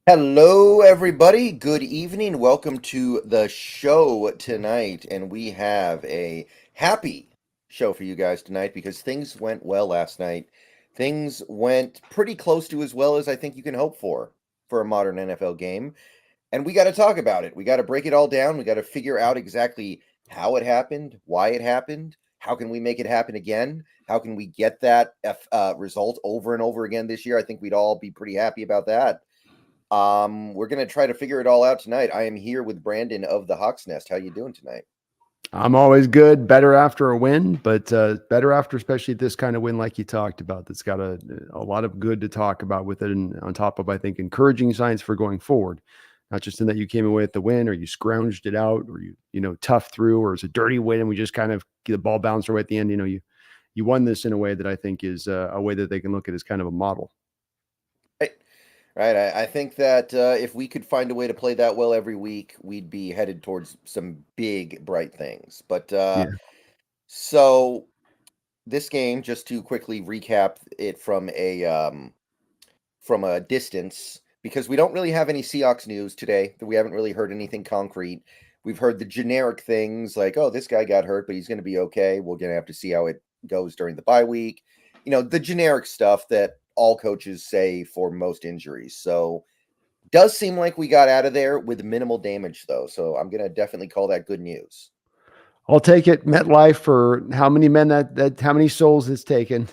Hello, everybody. Good evening. Welcome to the show tonight. And we have a happy show for you guys tonight because things went well last night. Things went pretty close to as well as I think you can hope for a modern NFL game. And we got to talk about it. We got to break it all down. We got to figure out exactly how it happened, why it happened, how can we make it happen again? How can we get that result over and over again this year? I think we'd all be pretty happy about that. We're gonna try to figure it all out tonight. I am here with Brandon of the Hawks Nest. How you doing tonight? I'm always good, better after a win, but better after, especially this kind of win, like you talked about. That's got a lot of good to talk about with it, and on top of, I think, encouraging signs for going forward. Not just in that you came away with the win, or you scrounged it out, or you tough through, or it's a dirty win, and we just kind of get the ball bounced away at the end. You won this in a way that I think is a way that they can look at as kind of a model. Right, right. I think that if we could find a way to play that well every week, we'd be headed towards some big, bright things. But Yeah, so this game, just to quickly recap it from a distance, because we don't really have any Seahawks news today. We haven't really heard anything concrete. We've heard the generic things like, "Oh, this guy got hurt, but he's going to be okay." We're going to have to see how it goes during the bye week. The generic stuff that all coaches say for most injuries. So, does seem like we got out of there with minimal damage, though. So, I'm going to definitely call that good news. I'll take it. MetLife for how many men that how many souls it's taken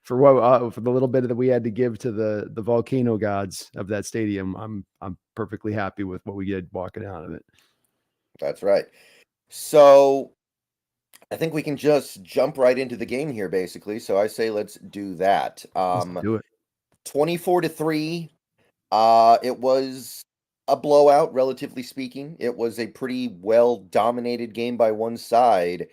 for the little bit that we had to give to the volcano gods of that stadium. I'm perfectly happy with what we did walking out of it. That's right. So, I think we can just jump right into the game here, basically. So, I say let's do that. Let's do it. 24-3. It was a blowout, relatively speaking. It was a pretty well dominated game by one side.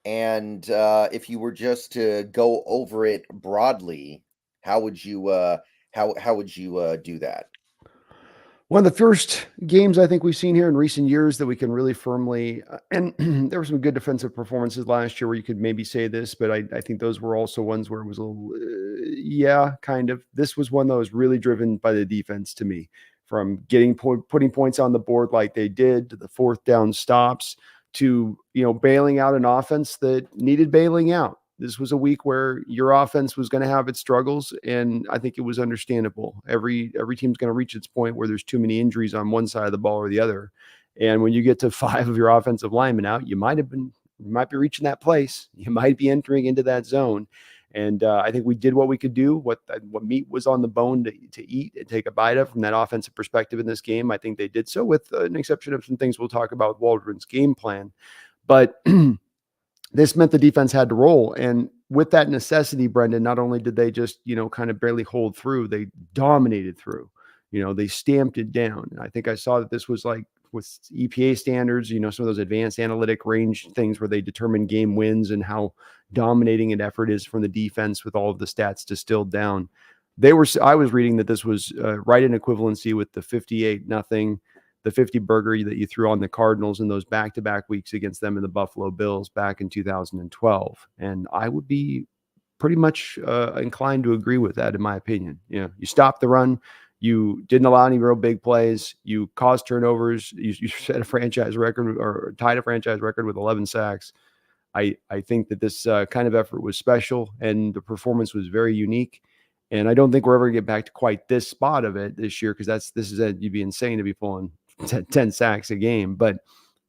And if you were just to go over it broadly, how would you how would you do that? One of the first games I think we've seen here in recent years that we can really firmly, and there were some good defensive performances last year where you could maybe say this, but I think those were also ones where it was a little, yeah, kind of. This was one that was really driven by the defense to me, from putting points on the board like they did to the fourth down stops to bailing out an offense that needed bailing out. This was a week where your offense was going to have its struggles, and I think it was understandable. Every team's going to reach its point where there's too many injuries on one side of the ball or the other, and when you get to five of your offensive linemen out, you might be reaching that place. You might be entering into that zone, and I think we did what we could do. What meat was on the bone to eat and take a bite of from that offensive perspective in this game. I think they did so, with an exception of some things we'll talk about with Waldron's game plan, but. This meant the defense had to roll. And with that necessity, Brendan, not only did they just, kind of barely hold through, they dominated through. They stamped it down. And I think I saw that this was like with EPA standards, some of those advanced analytic range things where they determine game wins and how dominating an effort is from the defense with all of the stats distilled down. I was reading that this was right in equivalency with the 58-0, the 50 burger that you threw on the Cardinals in those back-to-back weeks against them in the Buffalo Bills back in 2012. And I would be pretty much inclined to agree with that, in my opinion. You stopped the run. You didn't allow any real big plays. You caused turnovers. You set a franchise record, or tied a franchise record with 11 sacks. I think that this kind of effort was special, and the performance was very unique. And I don't think we're ever going to get back to quite this spot of it this year, because you'd be insane to be pulling 10 sacks a game. But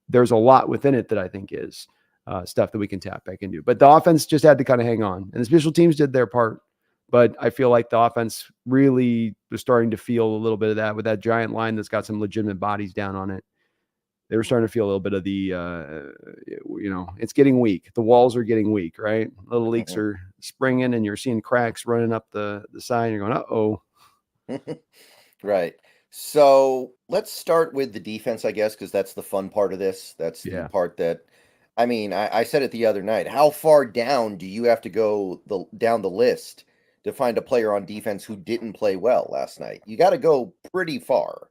there's a lot within it that I think is stuff that we can tap back into. But the offense just had to kind of hang on, and the special teams did their part. But I feel like the offense really was starting to feel a little bit of that with that giant line that's got some legitimate bodies down on it. They were starting to feel a little bit of it's getting weak. The walls are getting weak, right? Little leaks Mhm. are springing, and you're seeing cracks running up the side. And you're going, uh-oh. Right. So let's start with the defense, I guess, because that's the fun part of this. That's the Yeah. part that, I mean, I said it the other night. How far down do you have to go down the list to find a player on defense who didn't play well last night? You got to go pretty far.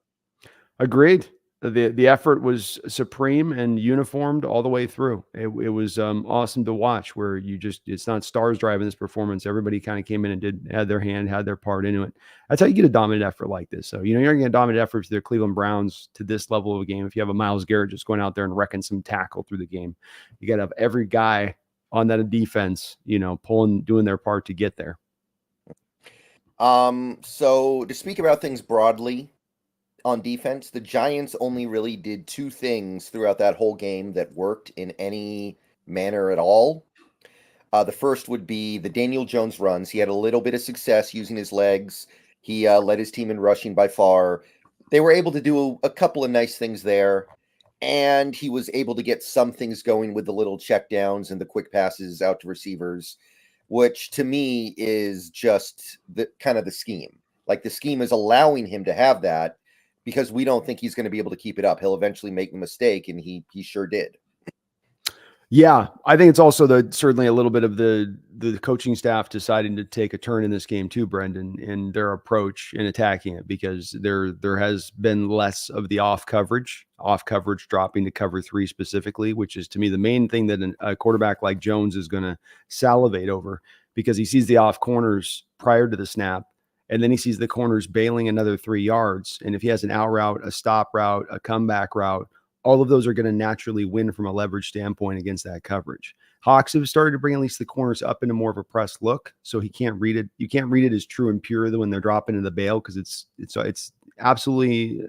Agreed. The effort was supreme and uniformed all the way through. It was awesome to watch. Where it's not stars driving this performance. Everybody kind of came in and had their part into it. That's how you get a dominant effort like this. So you're going to get a dominant effort to the Cleveland Browns to this level of a game. If you have a Myles Garrett just going out there and wrecking some tackle through the game, you got to have every guy on that defense, doing their part to get there. So to speak about things broadly on defense, the Giants only really did two things throughout that whole game that worked in any manner at all. The first would be the Daniel Jones runs. He had a little bit of success using his legs. He led his team in rushing by far. They were able to do a couple of nice things there, and he was able to get some things going with the little checkdowns and the quick passes out to receivers, which to me is just the kind of the scheme. Like the scheme is allowing him to have that because we don't think he's going to be able to keep it up. He'll eventually make a mistake, and he sure did. Yeah, I think it's also certainly a little bit of the coaching staff deciding to take a turn in this game too, Brendon, in their approach in attacking it, because there has been less of the off coverage dropping to cover 3 specifically, which is to me the main thing that a quarterback like Jones is going to salivate over, because he sees the off corners prior to the snap, and then he sees the corners bailing another 3 yards, and if he has an out route, a stop route, a comeback route, all of those are going to naturally win from a leverage standpoint against that coverage. Hawks have started to bring at least the corners up into more of a press look, so he can't read it. You can't read it as true and pure when they're dropping into the bail, because it's absolutely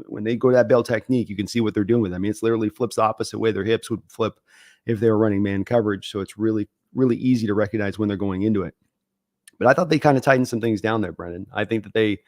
when they go to that bail technique, you can see what they're doing with it. I mean, it's literally flips the opposite way their hips would flip if they were running man coverage. So it's really, really easy to recognize when they're going into it. But I thought they kind of tightened some things down there, Brendon. I think that they,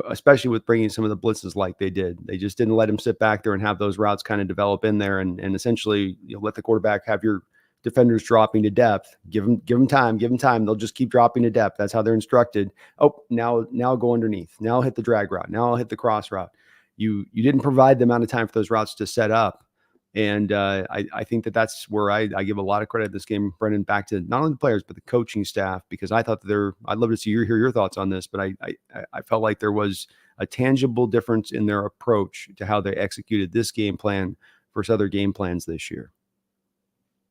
especially with bringing some of the blitzes like they did, they just didn't let him sit back there and have those routes kind of develop in there, and essentially let the quarterback have your defenders dropping to depth. Give them time. They'll just keep dropping to depth. That's how they're instructed. Oh, now go underneath. Now I'll hit the drag route. Now I'll hit the cross route. You didn't provide the amount of time for those routes to set up. And I think that's where I give a lot of credit this game, Brendon, back to not only the players, but the coaching staff, because I thought I'd love to hear your thoughts on this, but I felt like there was a tangible difference in their approach to how they executed this game plan versus other game plans this year.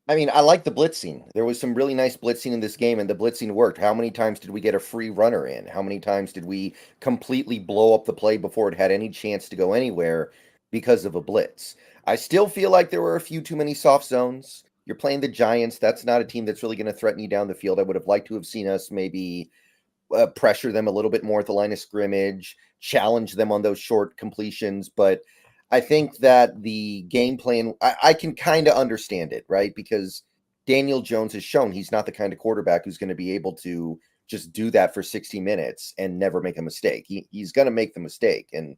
I mean, I like the blitzing. There was some really nice blitzing in this game, and the blitzing worked. How many times did we get a free runner in? How many times did we completely blow up the play before it had any chance to go anywhere because of a blitz? I still feel like there were a few too many soft zones. You're playing the Giants. That's not a team that's really going to threaten you down the field. I would have liked to have seen us maybe pressure them a little bit more at the line of scrimmage, challenge them on those short completions, but I think that the game plan, I can kind of understand it, right? Because Daniel Jones has shown he's not the kind of quarterback who's going to be able to just do that for 60 minutes and never make a mistake. He's going to make the mistake, and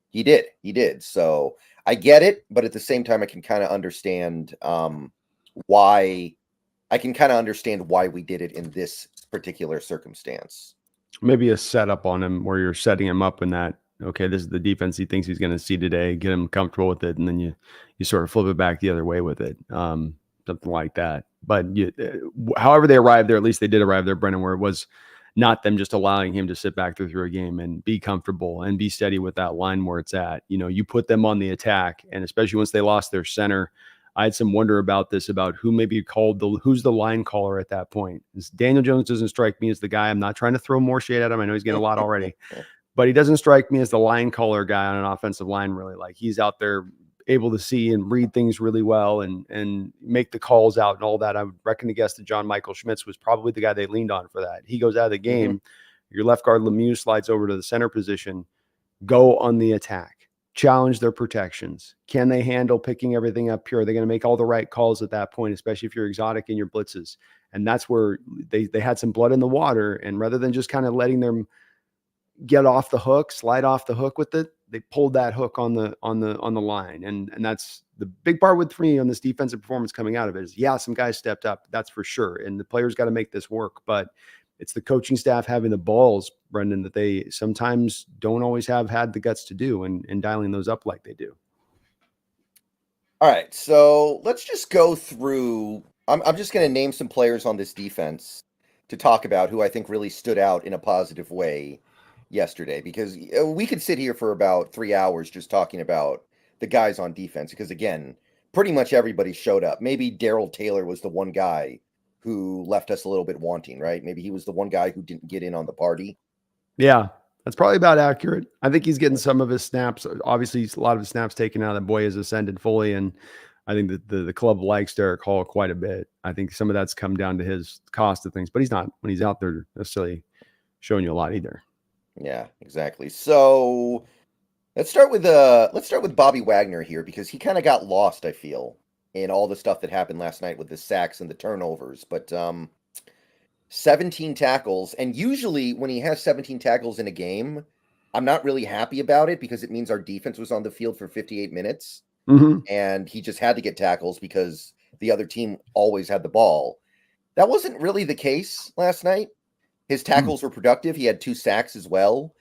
he did. He did. So I get it, but at the same time, I can kind of understand why. I can kind of understand why we did it in this particular circumstance. Maybe a setup on him where you're setting him up in that, okay, this is the defense he thinks he's going to see today, get him comfortable with it, and then you sort of flip it back the other way with it, something like that. But however they arrived there, at least they did arrive there, Brendon, where it was not them just allowing him to sit back through a game and be comfortable and be steady with that line where it's at. You put them on the attack, and especially once they lost their center, I had some wonder about this, about who maybe who's the line caller at that point. Daniel Jones doesn't strike me as the guy. I'm not trying to throw more shade at him. I know he's getting a lot already, but he doesn't strike me as the line caller guy on an offensive line, really. Like, he's out there able to see and read things really well and make the calls out and all that. I would reckon to guess that John Michael Schmitz was probably the guy they leaned on for that. He goes out of the game. Your left guard Lemieux slides over to the center position. Go on the attack. Challenge their protections. Can they handle picking everything up pure? They're going to make all the right calls at that point, especially if you're exotic in your blitzes. And that's where they had some blood in the water. And rather than just kind of letting them get off the hook, slide off the hook with it, they pulled that hook on the line. And that's the big part for me on this defensive performance coming out of it is, yeah, some guys stepped up. That's for sure. And the players got to make this work. But it's the coaching staff having the balls, Brendon, that they sometimes don't always have had the guts to do, and dialing those up like they do. All right, so let's just go through. I'm just going to name some players on this defense to talk about who I think really stood out in a positive way yesterday, because we could sit here for about 3 hours just talking about the guys on defense because again, pretty much everybody showed up. Maybe Daryl Taylor was the one guy who left us a little bit wanting, right? Maybe he was the one guy who didn't get in on the party. Yeah, that's probably about accurate. I think he's getting some of his snaps. Obviously, a lot of his snaps taken out. The boy has ascended fully, and I think that the club likes Derek Hall quite a bit. I think some of that's come down to his cost of things, but he's not when he's out there necessarily showing you a lot either. Yeah, exactly. So let's start with Bobby Wagner here because he kind of got lost, I feel, in all the stuff that happened last night with the sacks and the turnovers. But 17 tackles, and usually when he has 17 tackles in a game, I'm not really happy about it because it means our defense was on the field for 58 minutes and he just had to get tackles because the other team always had the ball. That wasn't really the case last night. His tackles were productive. He had 2 sacks as well.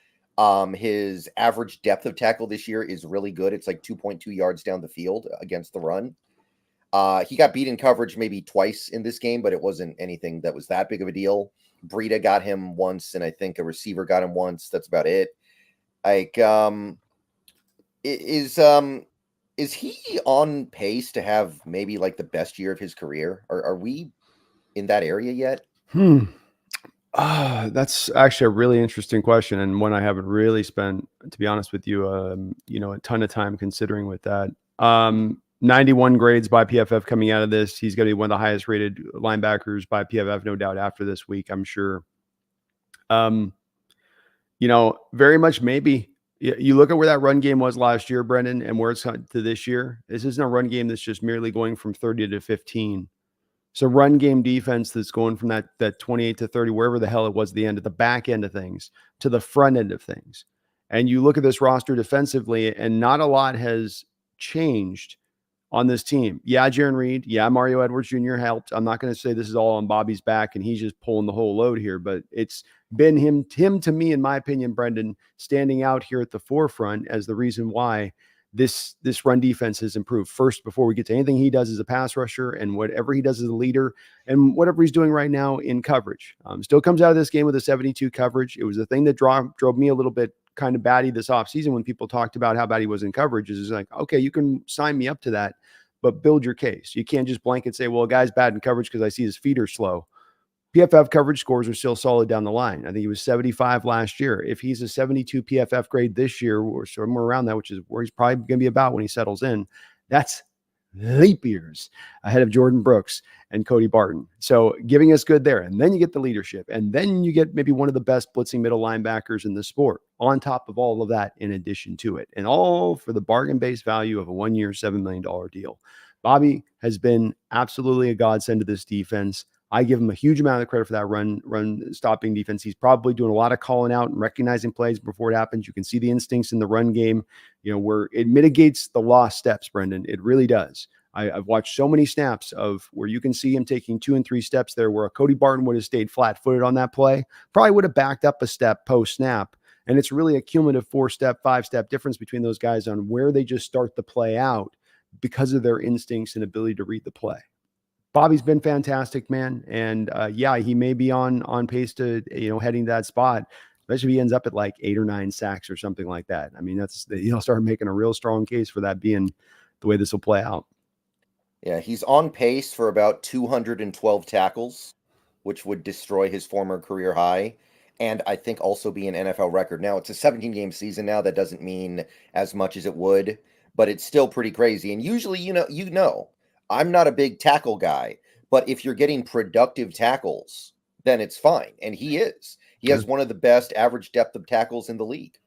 His average depth of tackle this year is really good. It's like 2.2 yards down the field against the run. He got beat in coverage maybe twice in this game, but it wasn't anything that was that big of a deal. Breida got him once, and I think a receiver got him once. That's about it. Like, is he on pace to have maybe like the best year of his career? Are we in that area yet? That's actually a really interesting question, and one I haven't really spent, to be honest with you, a ton of time considering with that. 91 grades by PFF coming out of this. He's going to be one of the highest rated linebackers by PFF, no doubt, after this week, I'm sure. Very much maybe. You look at where that run game was last year, Brendon, and where it's to this year. This isn't a run game that's just merely going from 30 to 15. So run game defense that's going from that 28 to 30, wherever the hell it was, the end at the back end of things to the front end of things. And you look at this roster defensively, and not a lot has changed on this team. Yeah, Jaron Reed. Yeah, Mario Edwards Jr. helped. I'm not going to say this is all on Bobby's back and he's just pulling the whole load here, but it's been him to me, in my opinion, Brendon, standing out here at the forefront as the reason why this run defense has improved. First, before we get to anything he does as a pass rusher and whatever he does as a leader and whatever he's doing right now in coverage. Still comes out of this game with a 72 coverage. It was the thing that drove me a little bit kind of batty this offseason when people talked about how bad he was in coverage. Is like, okay, you can sign me up to that, but build your case. You can't just blanket say, well, a guy's bad in coverage because I see his feet are slow. PFF coverage scores are still solid down the line. I think he was 75 last year. If he's a 72 PFF grade this year or somewhere around that, which is where he's probably going to be about when he settles in, that's leap years ahead of Jordan Brooks and Cody Barton. So giving us good there. And then you get the leadership. And then you get maybe one of the best blitzing middle linebackers in the sport on top of all of that in addition to it. And all for the bargain-based value of a 1-year, $7 million deal. Bobby has been absolutely a godsend to this defense. I give him a huge amount of credit for that run stopping defense. He's probably doing a lot of calling out and recognizing plays before it happens. You can see the instincts in the run game, where it mitigates the lost steps, Brendon. It really does. I've watched so many snaps of where you can see him taking 2 and 3 steps there where a Cody Barton would have stayed flat-footed on that play, probably would have backed up a step post-snap. And it's really a cumulative 4-step, 5-step difference between those guys on where they just start the play out because of their instincts and ability to read the play. Bobby's been fantastic, man. And he may be on pace to, heading to that spot, especially if he ends up at like 8 or 9 sacks or something like that. I mean, he'll start making a real strong case for that being the way this will play out. Yeah, he's on pace for about 212 tackles, which would destroy his former career high, and I think also be an NFL record. Now, it's a 17-game season now. That doesn't mean as much as it would, but it's still pretty crazy. And usually, I'm not a big tackle guy, but if you're getting productive tackles, then it's fine. And he is. He has one of the best average depth of tackles in the league.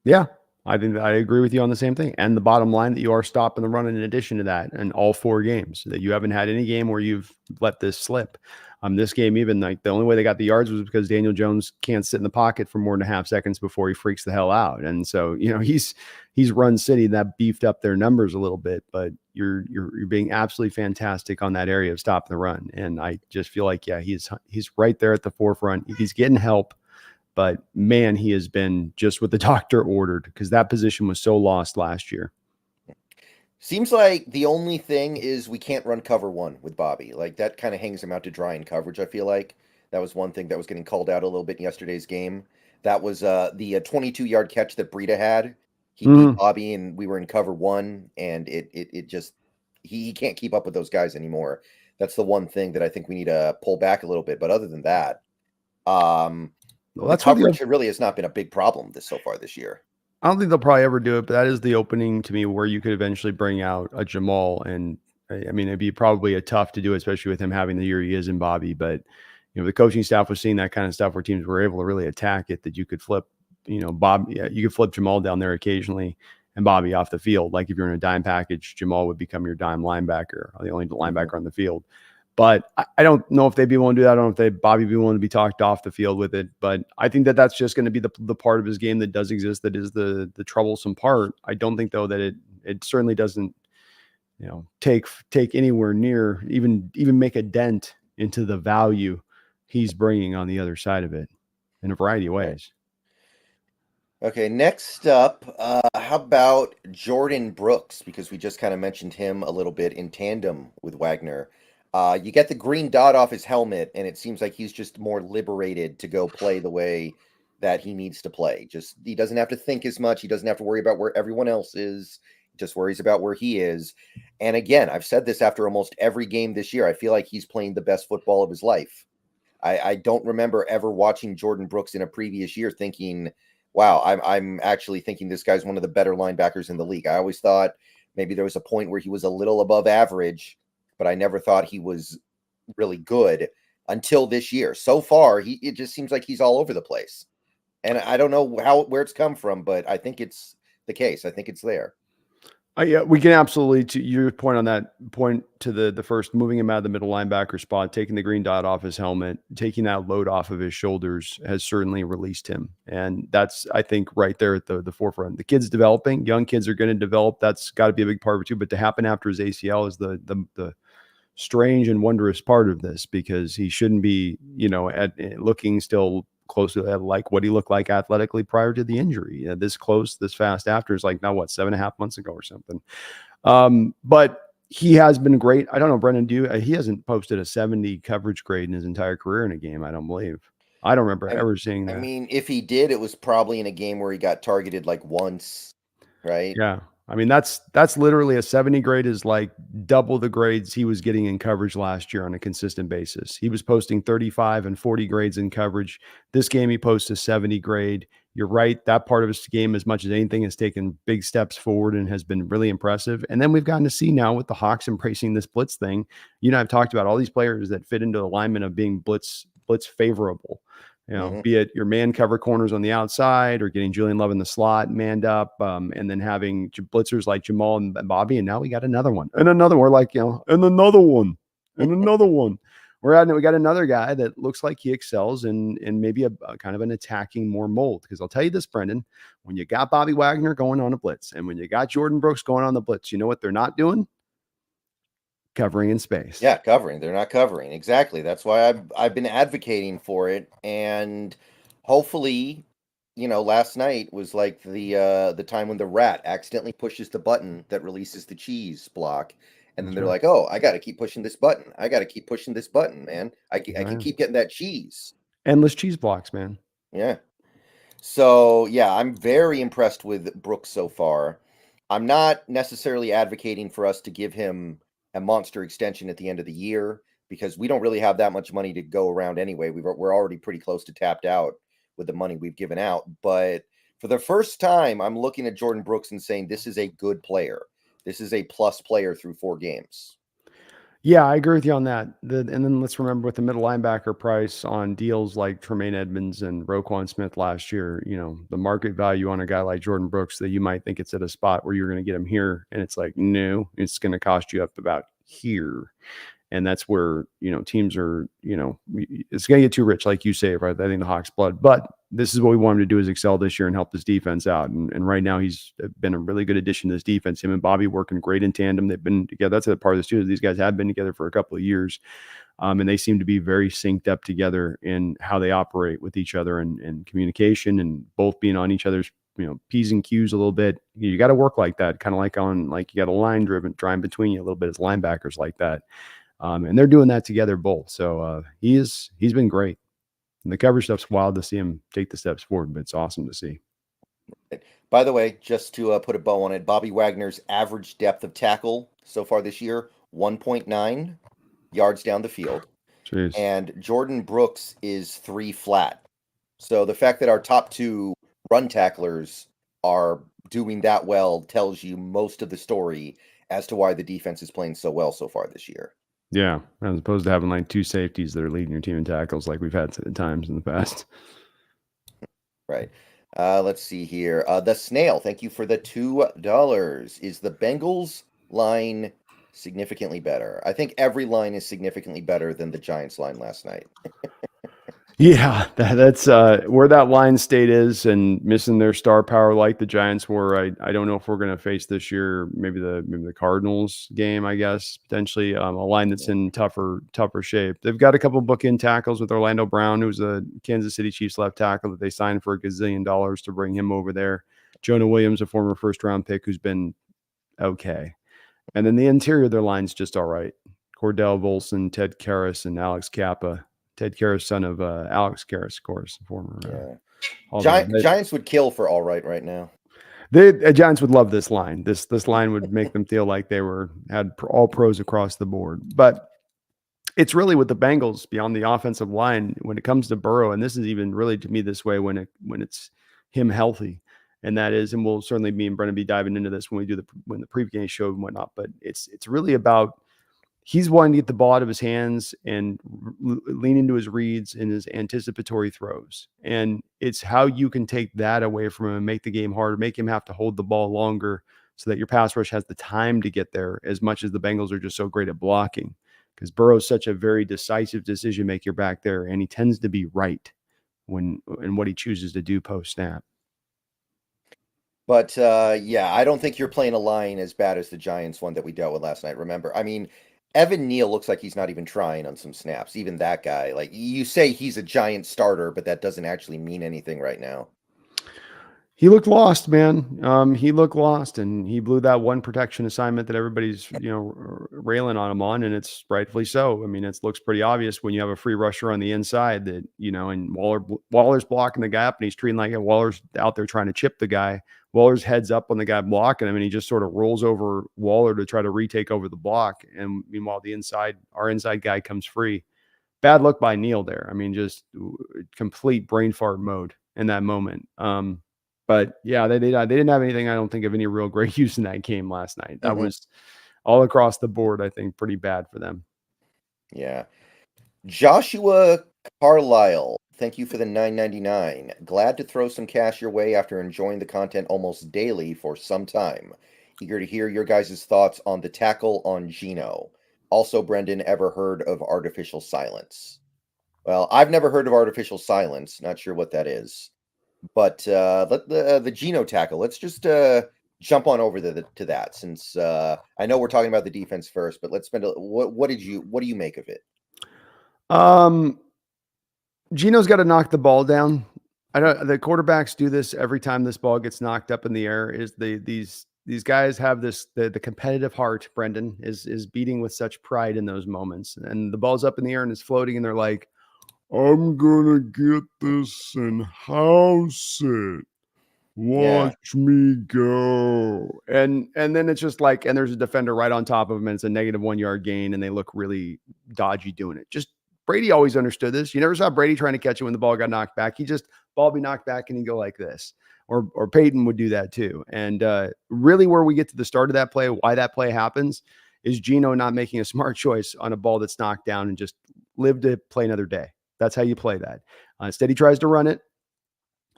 Yeah, I think I agree with you on the same thing. And the bottom line that you are stopping the run in addition to that in all 4 games, that you haven't had any game where you've let this slip. This game, even like the only way they got the yards was because Daniel Jones can't sit in the pocket for more than a half seconds before he freaks the hell out. And so, he's run city that beefed up their numbers a little bit, but you're being absolutely fantastic on that area of stopping the run. And I just feel like, he's right there at the forefront. He's getting help. But man, he has been just what the doctor ordered because that position was so lost last year. Seems like the only thing is we can't run cover 1 with Bobby. Like that kind of hangs him out to dry in coverage, I feel like. That was one thing that was getting called out a little bit in yesterday's game. That was the 22-yard catch that Breida had. He beat Mhm. Bobby, and we were in cover one, and it just he can't keep up with those guys anymore. That's the one thing that I think we need to pull back a little bit. But other than that, um, Well, the that's where coverage really has not been a big problem this so far this year. I don't think they'll probably ever do it, but that is the opening to me where you could eventually bring out a Jamal. And I mean, it'd be probably a tough to do, especially with him having the year he is in Bobby. But the coaching staff was seeing that kind of stuff where teams were able to really attack it. That you could flip, you could flip Jamal down there occasionally and Bobby off the field. Like if you're in a dime package, Jamal would become your dime linebacker, or the only Mhm. linebacker on the field. But I don't know if they'd be willing to do that. I don't know if Bobby be willing to be talked off the field with it. But I think that that's just going to be the part of his game that does exist. That is the troublesome part. I don't think though that it certainly doesn't take anywhere near even make a dent into the value he's bringing on the other side of it in a variety of Right. ways. Okay, next up, how about Jordan Brooks? Because we just kind of mentioned him a little bit in tandem with Wagner. You get the green dot off his helmet, and it seems like he's just more liberated to go play the way that he needs to play. Just he doesn't have to think as much. He doesn't have to worry about where everyone else is. He just worries about where he is. And again, I've said this after almost every game this year. I feel like he's playing the best football of his life. I don't remember ever watching Jordan Brooks in a previous year thinking, wow, I'm actually thinking this guy's one of the better linebackers in the league. I always thought maybe there was a point where he was a little above average, but I never thought he was really good until this year. So far, it just seems like he's all over the place. And I don't know where it's come from, but I think it's the case. I think it's there. Yeah, we can absolutely, to your point on that point, to the first, moving him out of the middle linebacker spot, taking the green dot off his helmet, taking that load off of his shoulders has certainly released him. And that's, I think, right there at the forefront. The kid's developing, young kids are going to develop. That's got to be a big part of it too. But to happen after his ACL is the strange and wondrous part of this, because he shouldn't be, at looking still close to like what he looked like athletically prior to the injury. This close, this fast after is like now what, 7.5 months ago or something. But he has been great. I don't know, Brendan, he hasn't posted a 70 coverage grade in his entire career in a game, I don't believe. I don't remember I, ever seeing I that. mean, if he did, it was probably in a game where he got targeted like once, right? Yeah. I mean, that's literally a 70 grade is like double the grades he was getting in coverage last year on a consistent basis. He was posting 35 and 40 grades in coverage. This game, he posts a 70 grade. You're right. That part of his game, as much as anything, has taken big steps forward and has been really impressive. And then we've gotten to see now with the Hawks embracing this blitz thing. I've talked about all these players that fit into the alignment of being blitz favorable. Hmm. Be it your man cover corners on the outside or getting Julian Love in the slot, manned up, and then having blitzers like Jamal and Bobby. And now we got another one and another one. We're like, and another one and another one. We got another guy that looks like he excels in maybe a kind of an attacking more mold. Because I'll tell you this, Brendan, when you got Bobby Wagner going on a blitz and when you got Jordan Brooks going on the blitz, you know what they're not doing? Covering in space. Yeah, covering. They're not covering. Exactly. That's why I've been advocating for it, and hopefully, last night was like the time when the rat accidentally pushes the button that releases the cheese block, and then That's they're right. like, "Oh, I got to keep pushing this button. I got to keep pushing this button, man. I can Right. keep getting that cheese." Endless cheese blocks, man. Yeah. So, yeah, I'm very impressed with Brooks so far. I'm not necessarily advocating for us to give him a monster extension at the end of the year because we don't really have that much money to go around anyway. We're already pretty close to tapped out with the money we've given out. But for the first time, I'm looking at Jordan Brooks and saying this is a good player. This is a plus player through 4 games. Yeah, I agree with you on that. And then let's remember with the middle linebacker price on deals like Tremaine Edmonds and Roquan Smith last year, the market value on a guy like Jordan Brooks that you might think it's at a spot where you're going to get him here. And it's like, no, it's going to cost you up about here. And that's where, teams are, it's going to get too rich, like you say, right? I think the Hawks blood, but this is what we want him to do is excel this year and help this defense out. And right now he's been a really good addition to this defense. Him and Bobby working great in tandem. They've been together. That's a part of this too. These guys have been together for a couple of years. And they seem to be very synced up together in how they operate with each other and communication and both being on each other's, P's and Q's a little bit. You got to work like that, kind of like you got a line driven between you a little bit as linebackers like that. And they're doing that together both. So he's been great. And the cover stuff's wild to see him take the steps forward, but it's awesome to see. By the way, just to put a bow on it, Bobby Wagner's average depth of tackle so far this year, 1.9 yards down the field. Jeez. And Jordan Brooks is 3 flat. So the fact that our top two run tacklers are doing that well tells you most of the story as to why the defense is playing so well so far this year. Yeah, as opposed to having like two safeties that are leading your team in tackles like we've had at times in the past. Right. Let's see here. The Snail, thank you for the $2. Is the Bengals line significantly better? I think every line is significantly better than the Giants line last night. Yeah, that's where that line state is, and missing their star power like the Giants were. I don't know if we're going to face this year. Maybe the Cardinals game, I guess potentially a line that's in tougher shape. They've got a couple bookend tackles with Orlando Brown, who's a Kansas City Chiefs left tackle that they signed for $1 gazillion to bring him over there. Jonah Williams, a former first round pick, who's been okay, and then the interior of their line's just all right. Cordell Volson, Ted Karras, and Alex Kappa. Ted Karras, son of Alex Karras, of course, former. Giants would kill for all right now. The Giants would love this line. This line would make them feel like they had all pros across the board. But it's really with the Bengals beyond the offensive line when it comes to Burrow, and this is even really to me this way when it's him healthy, and that is, and we'll certainly me and Brendan be diving into this when the pregame show and whatnot. But it's really about. He's wanting to get the ball out of his hands and lean into his reads and his anticipatory throws. And it's how you can take that away from him and make the game harder, make him have to hold the ball longer so that your pass rush has the time to get there, as much as the Bengals are just so great at blocking. Because Burrow's such a very decisive decision maker back there, and he tends to be right in what he chooses to do post snap. But yeah, I don't think you're playing a line as bad as the Giants one that we dealt with last night. Remember, I mean, Evan Neal looks like he's not even trying on some snaps. Even that guy, like you say, he's a Giant starter, but that doesn't actually mean anything right now. He looked lost, man. He looked lost, and he blew that one protection assignment that everybody's, railing on him on, and it's rightfully so. I mean, it looks pretty obvious when you have a free rusher on the inside that, and Waller's blocking the gap, and he's treating like Waller's out there trying to chip the guy. Waller's heads up on the guy blocking him, and he just sort of rolls over Waller to try to retake over the block. And meanwhile, our inside guy comes free. Bad look by Neal there. I mean, just complete brain fart mode in that moment. But yeah, they didn't have anything, I don't think, of any real great use in that game last night. That was all across the board, I think, pretty bad for them. Yeah. Joshua Carlisle, thank you for the $9.99. Glad to throw some cash your way after enjoying the content almost daily for some time. Eager to hear your guys' thoughts on the tackle on Geno. Also, Brendan, ever heard of artificial silence? Well, I've never heard of artificial silence. Not sure what that is. But let the Geno tackle. Let's just jump on over to that, since I know we're talking about the defense first. But let's spend what do you make of it? Geno's got to knock the ball down. The quarterbacks do this every time this ball gets knocked up in the air. These guys have the competitive heart. Brendan is beating with such pride in those moments, and the ball's up in the air and it's floating, and they're like, I'm gonna get this and house it. Watch me go. And then it's just like, and there's a defender right on top of him, and it's a -1 yard gain, and they look really dodgy doing it. Just Brady always understood this. You never saw Brady trying to catch it when the ball got knocked back. Ball be knocked back and he'd go like this. Or Peyton would do that too. And really where we get to the start of that play, why that play happens, is Geno not making a smart choice on a ball that's knocked down and just live to play another day. That's how you play that. Instead, he tries to run it.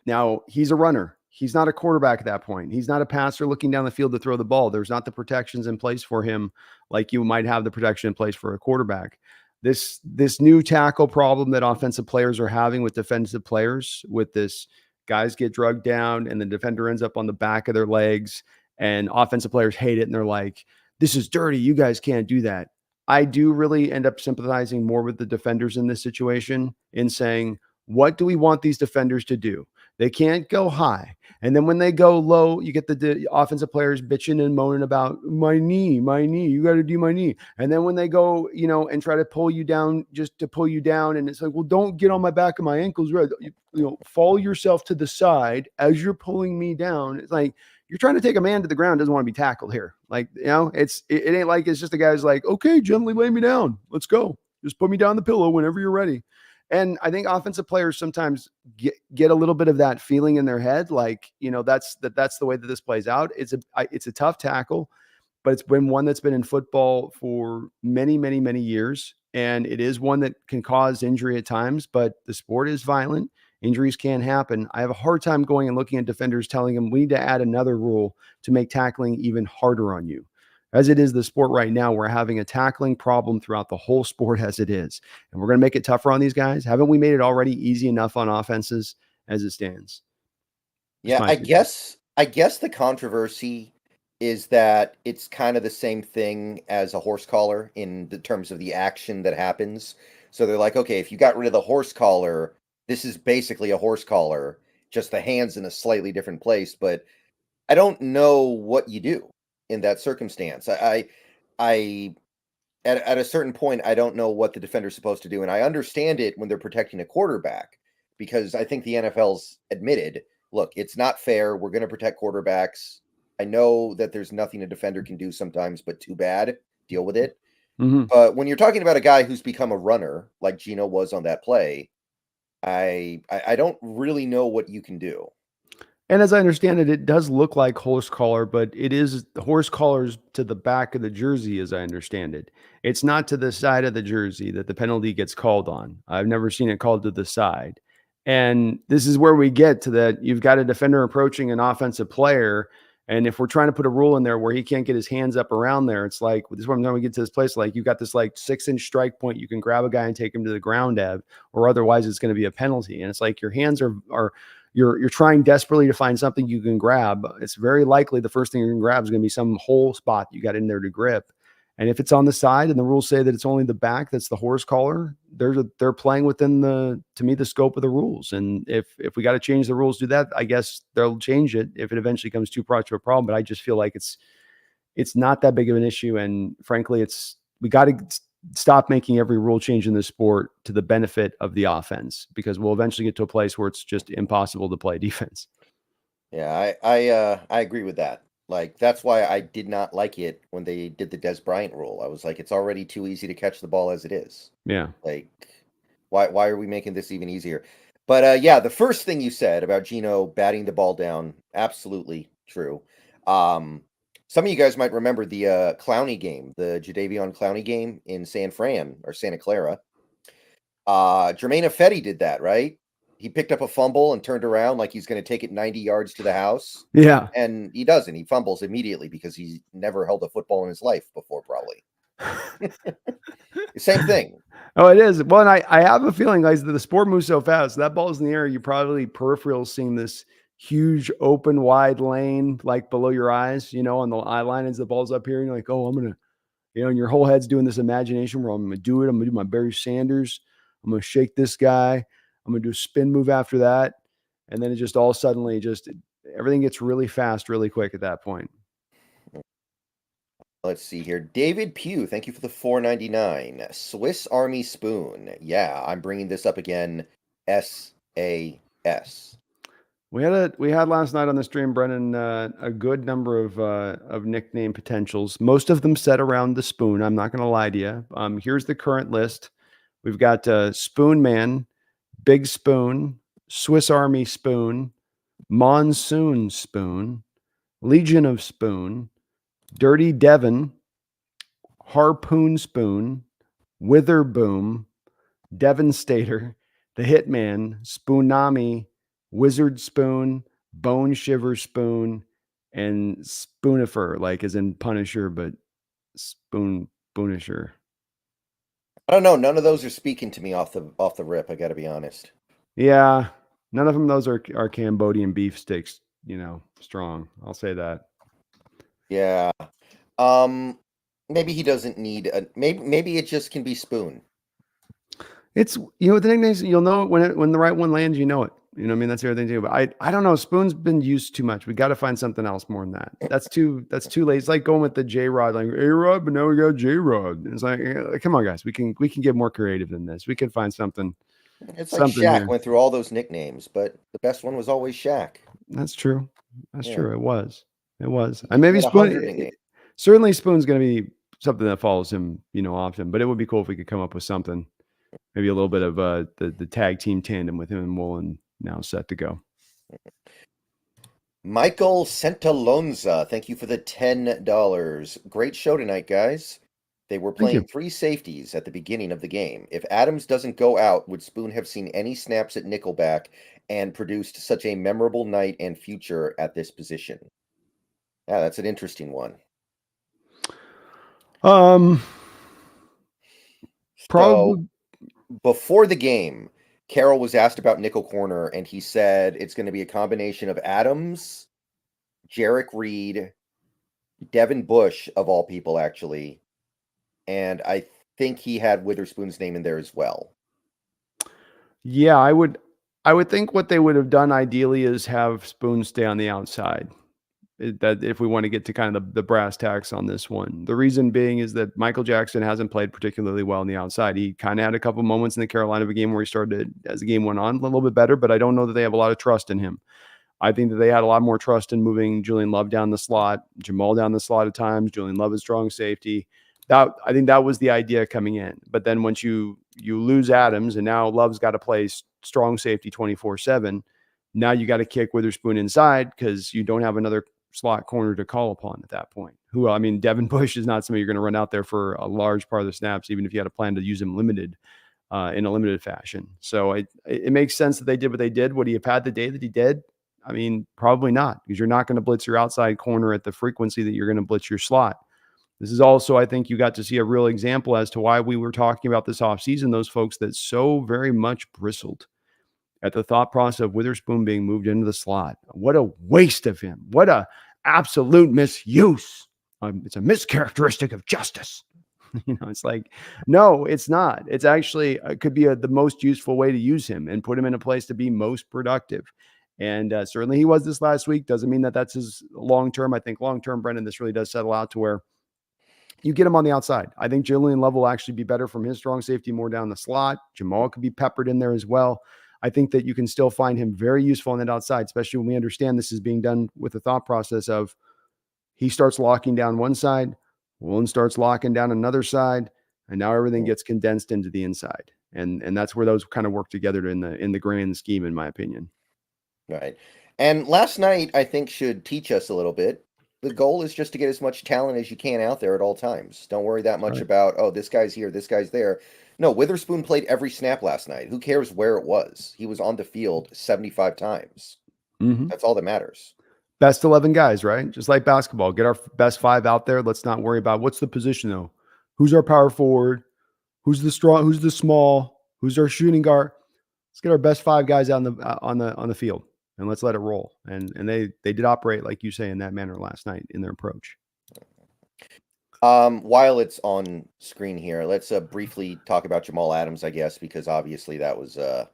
Now, he's a runner. He's not a quarterback at that point. He's not a passer looking down the field to throw the ball. There's not the protections in place for him like you might have the protection in place for a quarterback. This new tackle problem that offensive players are having with defensive players, with this guys get drugged down and the defender ends up on the back of their legs, and offensive players hate it, and they're like, this is dirty. You guys can't do that. I do really end up sympathizing more with the defenders in this situation in saying, what do we want these defenders to do? They can't go high And then when they go low, you get the offensive players bitching and moaning about my knee, you got to do my knee. And then when they go, and try to pull you down just to pull you down, and it's like, well, don't get on my back and my ankles red. Fall yourself to the side as you're pulling me down. It's like, you're trying to take a man to the ground, doesn't want to be tackled here. Like, it ain't like it's just a guy's like, okay, gently lay me down. Let's go. Just put me down the pillow whenever you're ready. And I think offensive players sometimes get a little bit of that feeling in their head, like, that's the way that this plays out. It's a tough tackle, but it's been one that's been in football for many, many, many years. And it is one that can cause injury at times, but the sport is violent. Injuries can happen. I have a hard time going and looking at defenders telling them we need to add another rule to make tackling even harder on you. As it is the sport right now, we're having a tackling problem throughout the whole sport as it is. And we're going to make it tougher on these guys. Haven't we made it already easy enough on offenses as it stands? Just Yeah, my I opinion. guess the controversy is that it's kind of the same thing as a horse collar in the terms of the action that happens. So they're like, okay, if you got rid of the horse collar, this is basically a horse collar, just the hands in a slightly different place. But I don't know what you do in that circumstance. I at a certain point, I don't know what the defender's supposed to do, and I understand it when they're protecting a quarterback because I think the NFL's admitted, look, it's not fair. We're going to protect quarterbacks. I know that there's nothing a defender can do sometimes, but too bad. Deal with it. Mm-hmm. But when you're talking about a guy who's become a runner, like Geno was on that play, I don't really know what you can do. And as I understand it, it does look like horse collar, but it is horse collars to the back of the jersey, as I understand it. It's not to the side of the jersey that the penalty gets called on. I've never seen it called to the side. And this is where we get to that. You've got a defender approaching an offensive player. And if we're trying to put a rule in there where he can't get his hands up around there, it's like, this is what I'm going to get to this place. Like, you've got this like 6-inch strike point. You can grab a guy and take him to the ground, or otherwise it's going to be a penalty. And it's like your hands are you're trying desperately to find something you can grab. It's very likely the first thing you're going to grab is going to be some whole spot you got in there to grip. And if it's on the side and the rules say that it's only the back that's the horse collar, they're playing within to me, the scope of the rules. And if we got to change the rules, do that, I guess they'll change it if it eventually comes too much of a problem. But I just feel like it's not that big of an issue. And frankly, we got to stop making every rule change in the sport to the benefit of the offense, because we'll eventually get to a place where it's just impossible to play defense. Yeah, I agree with that. Like that's why I did not like it when they did the Des Bryant rule. I was like, it's already too easy to catch the ball as it is. Yeah. Like, why are we making this even easier? But yeah, the first thing you said about Geno batting the ball down, absolutely true. Some of you guys might remember the Clowney game, the Jadeveon Clowney game in San Fran or Santa Clara. Jermaine Ifedi did that, right? He picked up a fumble and turned around like he's going to take it 90 yards to the house. Yeah. And he doesn't. He fumbles immediately because he's never held a football in his life before, probably. Same thing. Oh, it is. Well, and I have a feeling, guys, that the sport moves so fast. That ball's in the air. You probably peripheral seeing this huge open wide lane like below your eyes, on the eye line as the ball's up here. And you're like, oh, I'm going to, and your whole head's doing this imagination where I'm going to do it. I'm going to do my Barry Sanders. I'm going to shake this guy. I'm going to do a spin move after that. And then it just all suddenly everything gets really fast, really quick at that point. Let's see here. David Pugh, thank you for the $4.99. Swiss Army Spoon. Yeah, I'm bringing this up again. SAS. We had last night on the stream, Brennan, a good number of nickname potentials. Most of them set around the spoon. I'm not going to lie to you. Here's the current list. We've got Spoon Man, Big Spoon, Swiss Army Spoon, Monsoon Spoon, Legion of Spoon, Dirty Devon, Harpoon Spoon, Wither Boom, Devastator, The Hitman, Spoonami, Wizard Spoon, Bone Shiver Spoon, and Spoonifer, like as in Punisher, but Spoonisher. I don't know. None of those are speaking to me off the rip. I got to be honest. Yeah, none of them. Those are Cambodian beef sticks. Strong. I'll say that. Yeah. Maybe he doesn't need a. Maybe it just can be Spoon. It's the nicknames. You'll know it when the right one lands. You know it. You know what I mean? That's the other thing too. But I don't know. Spoon's been used too much. We got to find something else more than that. That's too late. It's like going with the J Rod, like A Rod, but now we got J Rod. It's like, come on, guys. We can get more creative than this. We can find something It's like Shaq here. went through all those nicknames, but the best one was always Shaq. That's true. That's Yeah. true. It was. He And maybe had Spoon. 100 nicknames. Certainly, Spoon's going to be something that follows him, often. But it would be cool if we could come up with something. Maybe a little bit of the tag team tandem with him and Woolen now set to go. Michael Centalonza, thank you for the $10. Great show tonight, guys. They were playing three safeties at the beginning of the game. If Adams doesn't go out, would Spoon have seen any snaps at nickelback and produced such a memorable night and future at this position? Yeah, that's an interesting one. Probably. So, before the game, Carroll was asked about nickel corner, and he said it's going to be a combination of Adams, Jarek Reed, Devin Bush, of all people, actually. And I think he had Witherspoon's name in there as well. Yeah, I would think what they would have done ideally is have Spoon stay on the outside. That if we want to get to kind of the brass tacks on this one. The reason being is that Michael Jackson hasn't played particularly well on the outside. He kind of had a couple moments in the Carolina game where he started, as the game went on, a little bit better, but I don't know that they have a lot of trust in him. I think that they had a lot more trust in moving Julian Love down the slot, Jamal down the slot at times. Julian Love is strong safety. I think that was the idea coming in. But then once you lose Adams and now Love's got to play strong safety 24/7, now you got to kick Witherspoon inside because you don't have another slot corner to call upon at that point. Devin Bush is not somebody you're going to run out there for a large part of the snaps, even if you had a plan to use him in a limited fashion. So it makes sense that they did what they did. Would he have had the day that he did? Probably not, because you're not going to blitz your outside corner at the frequency that you're going to blitz your slot. This is also, I think you got to see a real example as to why we were talking about this offseason, those folks that so very much bristled at the thought process of Witherspoon being moved into the slot. What a waste of him. What a absolute misuse. It's a mischaracteristic of justice. It's like, no, it's not. It's actually, it could be the most useful way to use him and put him in a place to be most productive. And certainly he was this last week. Doesn't mean that that's his long-term. I think long-term, Brendon, this really does settle out to where you get him on the outside. I think Julian Love will actually be better from his strong safety more down the slot. Jamal could be peppered in there as well. I think that you can still find him very useful on that outside, especially when we understand this is being done with the thought process of he starts locking down one side, Woolen starts locking down another side, and now everything gets condensed into the inside. And that's where those kind of work together in the grand scheme, in my opinion. Right. And last night, I think, should teach us a little bit. The goal is just to get as much talent as you can out there at all times. Don't worry that much about, oh, this guy's here, this guy's there. No, Witherspoon played every snap last night. Who cares where it was? He was on the field 75 times. Mm-hmm. That's all that matters. Best 11 guys, right? Just like basketball. Get our best 5 out there. Let's not worry about what's the position, though. Who's our power forward? Who's the strong? Who's the small? Who's our shooting guard? Let's get our best 5 guys out on the field, and let's let it roll. And they did operate, like you say, in that manner last night in their approach. While it's on screen here, let's briefly talk about Jamal Adams, I guess, because obviously that was a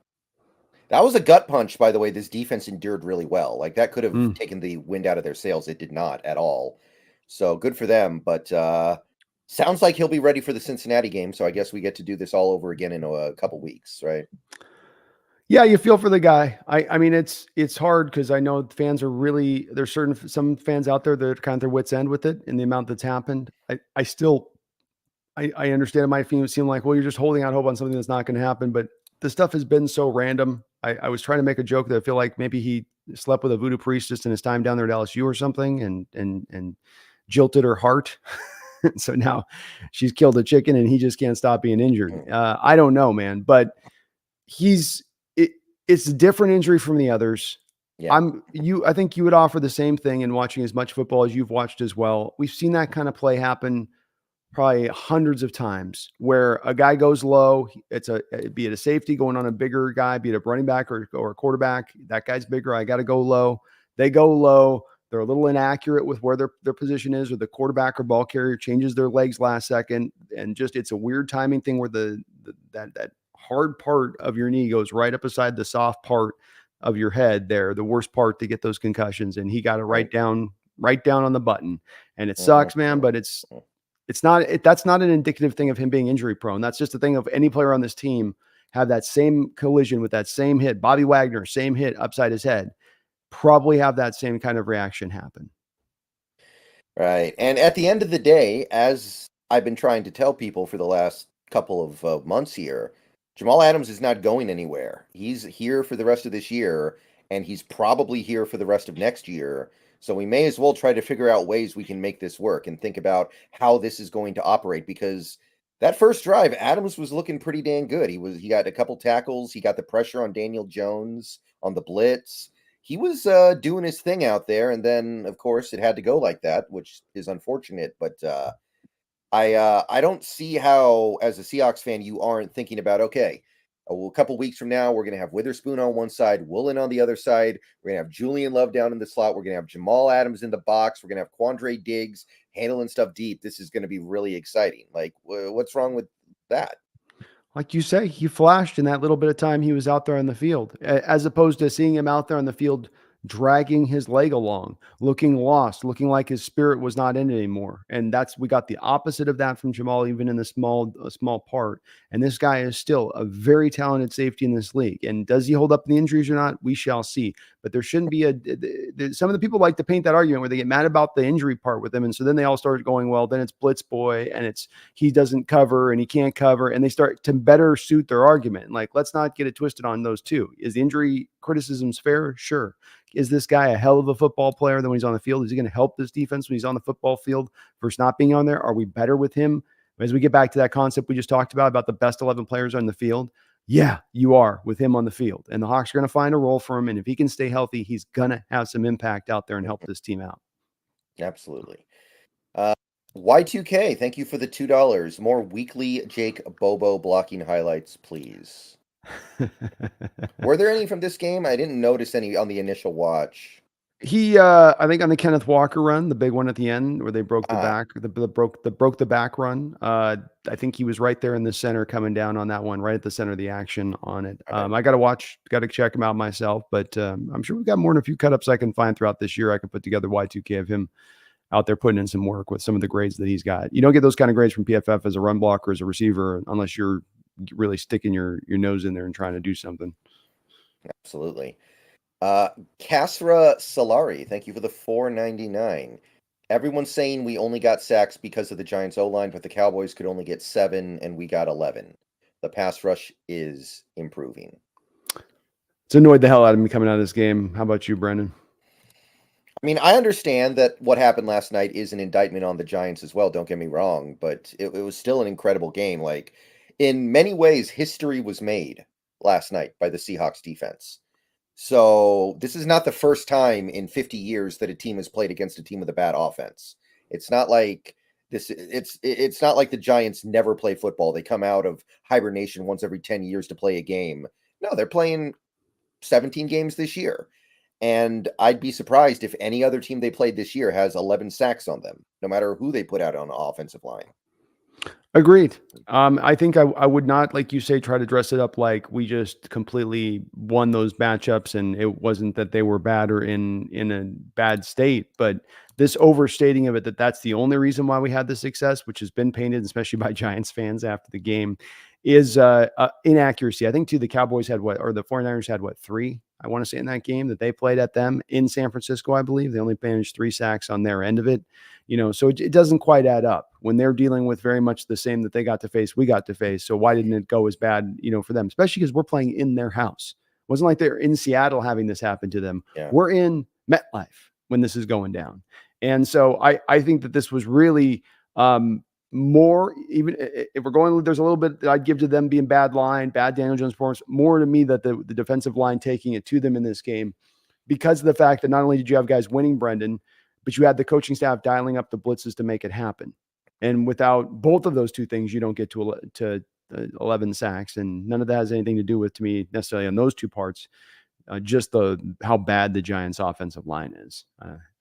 gut punch. By the way, this defense endured really well. Like that could have taken the wind out of their sails. It did not at all. So good for them. But sounds like he'll be ready for the Cincinnati game. So I guess we get to do this all over again in a couple weeks, right? Yeah, you feel for the guy. I mean, it's hard because I know fans are really, there's some fans out there that are kind of their wits end with it and the amount that's happened. I understand it might seem like, well, you're just holding out hope on something that's not going to happen, but the stuff has been so random. I was trying to make a joke that I feel like maybe he slept with a voodoo priestess in his time down there at LSU or something and jilted her heart. So now she's killed a chicken and he just can't stop being injured. I don't know, man, but it's a different injury from the others. Yeah. I think you would offer the same thing in watching as much football as you've watched as well. We've seen that kind of play happen probably hundreds of times where a guy goes low. Be it a safety going on a bigger guy, be it a running back or a quarterback. That guy's bigger. I got to go low. They go low. They're a little inaccurate with where their position is, or the quarterback or ball carrier changes their legs last second. And just, it's a weird timing thing where that hard part of your knee goes right up beside the soft part of your head there, the worst part to get those concussions, and he got it Right. right down on the button. And it Mhm, sucks, man, mhm, but it's not that's not an indicative thing of him being injury prone. That's just a thing of any player on this team have that same collision with that same hit. Bobby Wagner, same hit upside his head, probably have that same kind of reaction happen. right. And at the end of the day, as I've been trying to tell people for the last couple of months here, Jamal Adams is not going anywhere. He's here for the rest of this year, and he's probably here for the rest of next year. So we may as well try to figure out ways we can make this work and think about how this is going to operate, because that first drive, Adams was looking pretty dang good. He got a couple tackles, he got the pressure on Daniel Jones on the blitz. He was doing his thing out there, and then of course it had to go like that, which is unfortunate. But I don't see how, as a Seahawks fan, you aren't thinking about, okay, a couple weeks from now we're gonna have Witherspoon on one side, Woolen on the other side. We're gonna have Julian Love down in the slot. We're gonna have Jamal Adams in the box. We're gonna have Quandre Diggs handling stuff deep. This is gonna be really exciting. Like, what's wrong with that? Like you say, he flashed in that little bit of time he was out there on the field, as opposed to seeing him out there on the field dragging his leg along, looking lost, looking like his spirit was not in it anymore. And we got the opposite of that from Jamal, even in the small part. And this guy is still a very talented safety in this league. And does he hold up in the injuries or not? We shall see. But there shouldn't be some of the people like to paint that argument where they get mad about the injury part with him. And so then they all start going, well, then it's blitz boy and he doesn't cover and he can't cover. And they start to better suit their argument. Like, let's not get it twisted on those two. Is the injury criticisms fair? Sure. Is this guy a hell of a football player than when he's on the field? Is he going to help this defense when he's on the football field versus not being on there? Are we better with him? As we get back to that concept we just talked about the best 11 players on the field, yeah, you are with him on the field. And the Hawks are going to find a role for him. And if he can stay healthy, he's going to have some impact out there and help this team out. Absolutely. Y2K, thank you for the $2. More weekly Jake Bobo blocking highlights, please. Were there any from this game? I didn't notice any on the initial watch. I think on the Kenneth Walker run, the big one at the end where they broke the back, broke the back run. I think he was right there in the center coming down on that one, right at the center of the action on it. Okay. I got to check him out myself, but I'm sure we've got more than a few cut ups I can find throughout this year. I can put together Y2K of him out there putting in some work with some of the grades that he's got. You don't get those kind of grades from PFF as a run blocker, as a receiver, unless you're really sticking your nose in there and trying to do something. Absolutely. Kasra Solari, thank you for the $4.99. Everyone's saying we only got sacks because of the Giants O-line, but the Cowboys could only get 7 and we got 11. The pass rush is improving. It's annoyed the hell out of me coming out of this game. How about you, Brendon? I mean, I understand that what happened last night is an indictment on the Giants as well, don't get me wrong, but it was still an incredible game. Like, in many ways, history was made last night by the Seahawks defense. So this is not the first time in 50 years that a team has played against a team with a bad offense. It's not like it's not like the Giants never play football. They come out of hibernation once every 10 years to play a game. No, they're playing 17 games this year. And I'd be surprised if any other team they played this year has 11 sacks on them, no matter who they put out on the offensive line. Agreed. I think I would not, like you say, try to dress it up like we just completely won those matchups and it wasn't that they were bad or in a bad state, but this overstating of it, that's the only reason why we had the success, which has been painted, especially by Giants fans after the game, is inaccuracy. I think too, the Cowboys had the 49ers had 3, I want to say, in that game that they played at them in San Francisco. I believe they only managed 3 sacks on their end of it. So it doesn't quite add up when they're dealing with very much the same that they got to face, we got to face. So why didn't it go as bad, for them, especially because we're playing in their house? It wasn't like they're in Seattle having this happen to them. Yeah. We're in MetLife when this is going down. And so I think that this was really more, even if we're going, there's a little bit that I'd give to them being bad line, bad Daniel Jones performance, more to me that the defensive line taking it to them in this game because of the fact that not only did you have guys winning, Brendon, but you had the coaching staff dialing up the blitzes to make it happen. And without both of those two things, you don't get to 11 sacks. And none of that has anything to do with, to me, necessarily on those two parts, just how bad the Giants' offensive line is.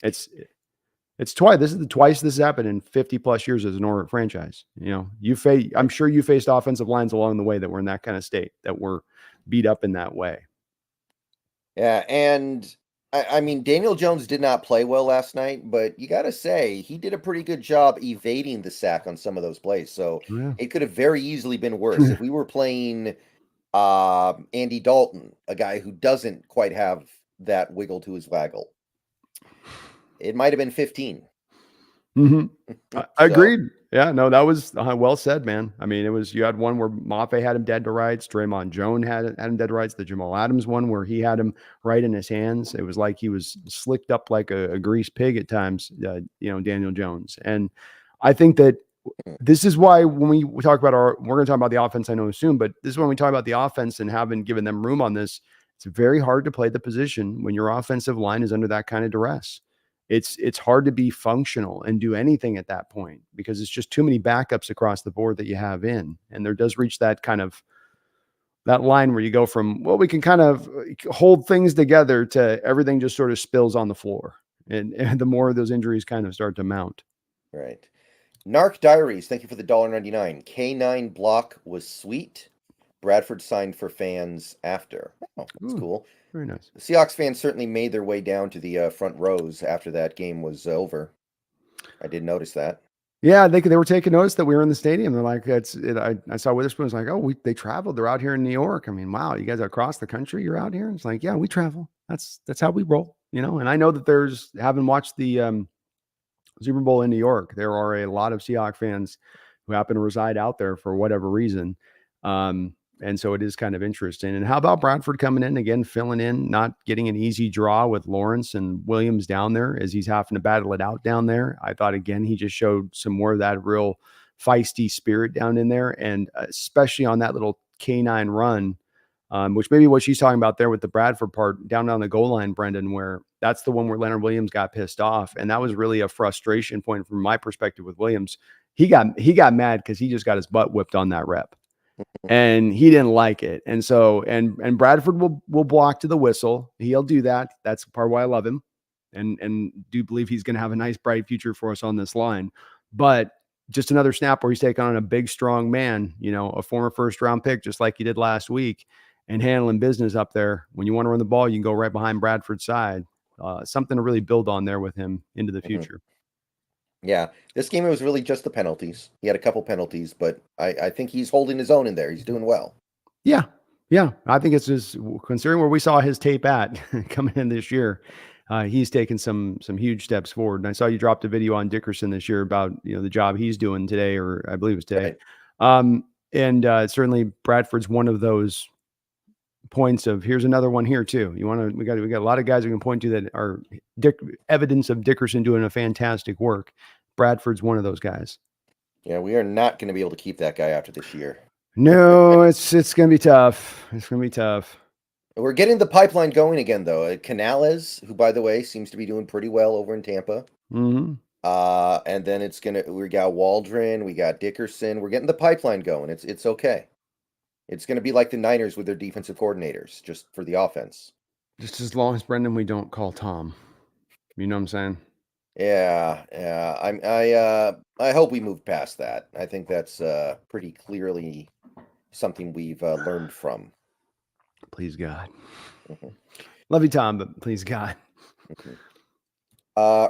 It's twice. This is the twice this has happened in 50 plus years as an Oregon franchise. I'm sure you faced offensive lines along the way that were in that kind of state, that were beat up in that way. Yeah, and I mean, Daniel Jones did not play well last night, but you got to say he did a pretty good job evading the sack on some of those plays. So Yeah. it could have very easily been worse if we were playing Andy Dalton, a guy who doesn't quite have that wiggle to his waggle. It might have been 15. So Agreed. Yeah, no, that was well said, man. I mean, it was you had one where Mafe had him dead to rights, Draymond Jones had him dead to rights, the Jamal Adams one where he had him right in his hands. It was like he was slicked up like a greased pig at times, Daniel Jones. And I think that this is why when we talk about we're going to talk about the offense, I know soon, but this is when we talk about the offense and having given them room on this. It's very hard to play the position when your offensive line is under that kind of duress. It's hard to be functional and do anything at that point because it's just too many backups across the board that you have in, and there does reach that kind of that line where you go from, well, we can kind of hold things together to everything just sort of spills on the floor, and the more of those injuries kind of start to mount. right. Narc Diaries, thank you for the $1.99. K9 block was sweet. Bradford signed for fans after. Oh, that's Ooh, cool. very nice. The Seahawks fans certainly made their way down to the front rows after that game was over. I did notice that. Yeah, they were taking notice that we were in the stadium. They're like, I saw Witherspoon was like, oh, they traveled. They're out here in New York. I mean, wow, you guys are across the country. You're out here. It's like, yeah, we travel. That's how we roll, And I know that having watched the Super Bowl in New York, there are a lot of Seahawks fans who happen to reside out there for whatever reason. And so it is kind of interesting. And how about Bradford coming in again, filling in, not getting an easy draw with Lawrence and Williams down there as he's having to battle it out down there. I thought, again, he just showed some more of that real feisty spirit down in there. And especially on that little K9 run, which maybe what she's talking about there with the Bradford part down on the goal line, Brendon, where that's the one where Leonard Williams got pissed off. And that was really a frustration point from my perspective with Williams. He got mad because he just got his butt whipped on that rep and he didn't like it. And so, and Bradford will block to the whistle. He'll do that. That's part why I love him and do believe he's going to have a nice, bright future for us on this line. But just another snap where he's taking on a big, strong man, a former first round pick, just like he did last week, and handling business up there. When you want to run the ball, you can go right behind Bradford's side. Something to really build on there with him into the future. Yeah, this game it was really just the penalties. He had a couple penalties, but I think he's holding his own in there. He's doing well. Yeah. Yeah. I think it's just considering where we saw his tape at coming in this year. He's taken some huge steps forward. And I saw you dropped a video on Dickerson this year about the job he's doing today, or I believe it was today. Right. And certainly Bradford's one of those points of here's another one here too. We got a lot of guys we can point to that are evidence of Dickerson doing a fantastic work. Bradford's one of those guys. Yeah, we are not going to be able to keep that guy after this year. No, it's going to be tough. It's going to be tough. We're getting the pipeline going again, though. Canales, who, by the way, seems to be doing pretty well over in Tampa. Mm-hmm. And then we got Waldron, we got Dickerson. We're getting the pipeline going. It's okay. It's going to be like the Niners with their defensive coordinators, just for the offense. Just as long as Brendon, we don't call Tom. You know what I'm saying? Yeah. I hope we move past that. I think that's pretty clearly something we've learned from. Please God. Mm-hmm. Love you, Tom, but please God. Mm-hmm.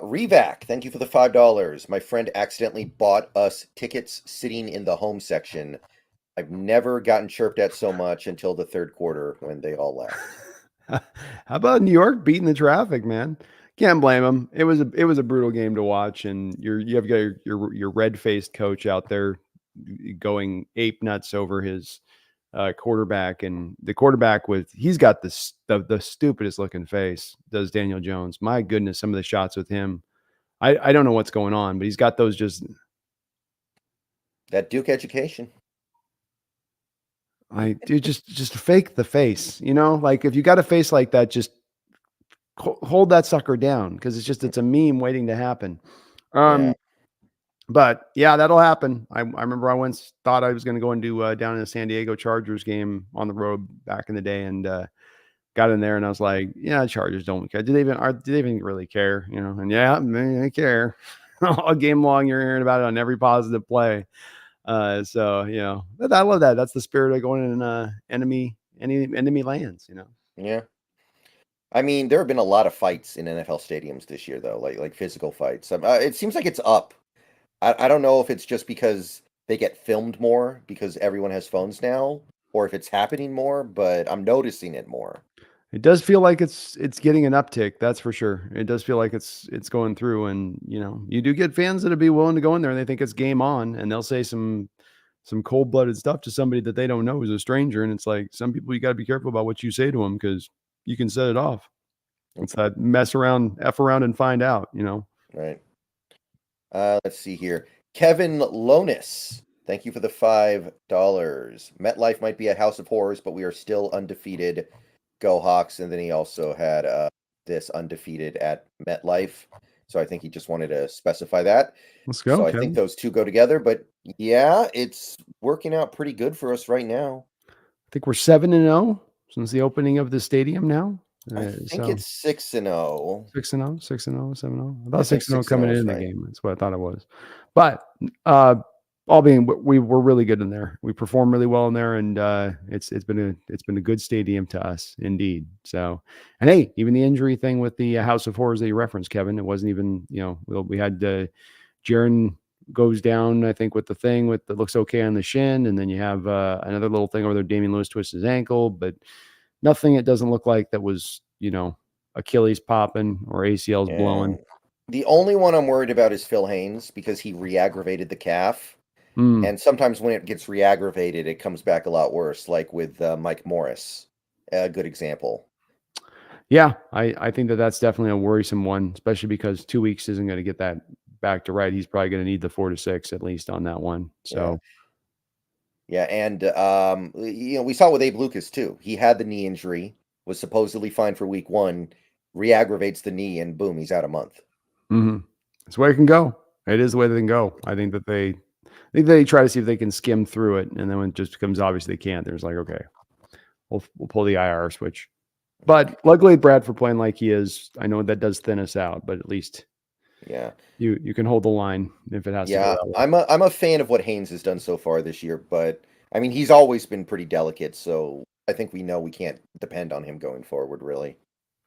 Revac, thank you for the $5. My friend accidentally bought us tickets sitting in the home section. I've never gotten chirped at so much until the third quarter when they all left. How about New York beating the traffic, man? Can't blame them. It was a brutal game to watch, and you have got your red faced coach out there going ape nuts over his quarterback, and the quarterback he's got the stupidest looking face. Does Daniel Jones? My goodness, some of the shots with him, I don't know what's going on, but he's got those just that Duke education. Just fake the face, like if you got a face like that, just hold that sucker down because it's a meme waiting to happen. Yeah. But yeah, that'll happen. I remember I once thought I was going to go and do down in a San Diego Chargers game on the road back in the day, and got in there and I was like, yeah, Chargers don't care. Do they even really care? And yeah, they care. All game long, you're hearing about it on every positive play. So I love that. That's the spirit of going in enemy lands. Yeah. I mean, there have been a lot of fights in NFL stadiums this year, though, like physical fights. It seems like it's up. I don't know if it's just because they get filmed more because everyone has phones now, or if it's happening more, but I'm noticing it more. It does feel like it's getting an uptick, that's for sure. It does feel like it's going through, and, you do get fans that'll be willing to go in there and they think it's game on, and they'll say some cold-blooded stuff to somebody that they don't know who's a stranger, and it's like, some people, you gotta be careful about what you say to them because you can set it off. It's Okay, that mess around, F around and find out? right. Let's see here. Kevin Lonis, thank you for the $5. MetLife might be a house of horrors, but we are still undefeated. Go Hawks. And then he also had this undefeated at MetLife. So I think he just wanted to specify that. Let's So go, I think Kevin. those two go together. But yeah, it's working out pretty good for us right now. I think we're 7-0 since the opening of the stadium now. I think So it's 6-0. 6-0, 6-0, 7-0. I I thought think 6-0 6 and coming 0 is in the right. game. That's what I thought it was. But uh all being, we were really good in there. We performed really well in there, and it's been a good stadium to us indeed. So, and hey, even the injury thing with the House of Horrors that you referenced, Kevin, it wasn't even, we had Jaron goes down, I think, with the thing with that looks okay on the shin, and then you have another little thing over there. Damian Lewis twists his ankle, but nothing. It doesn't look like that was, Achilles popping or ACLs blowing. And the only one I'm worried about is Phil Haynes because he re-aggravated the calf. Mm. And sometimes when it gets re-aggravated, it comes back a lot worse, like with Mike Morris. A good example. Yeah, I think that that's definitely a worrisome one, especially because 2 weeks isn't going to get that back to right. He's probably going to need the 4 to 6 at least on that one. Yeah. So, Yeah. And, we saw with Abe Lucas too. He had the knee injury, was supposedly fine for week one, re-aggravates the knee, and boom, he's out a month. it's the way it can go. It is the way they can go. I think they try to see if they can skim through it, and then when it just becomes obvious they can't, there's like, okay, we'll pull the IR switch. But luckily, Brad, for playing like he is, I know that does thin us out, but at least Yeah. you can hold the line if it has to go Yeah. that way. I'm a fan of what Haynes has done so far this year, but I mean, he's always been pretty delicate. So I think we know we can't depend on him going forward, really.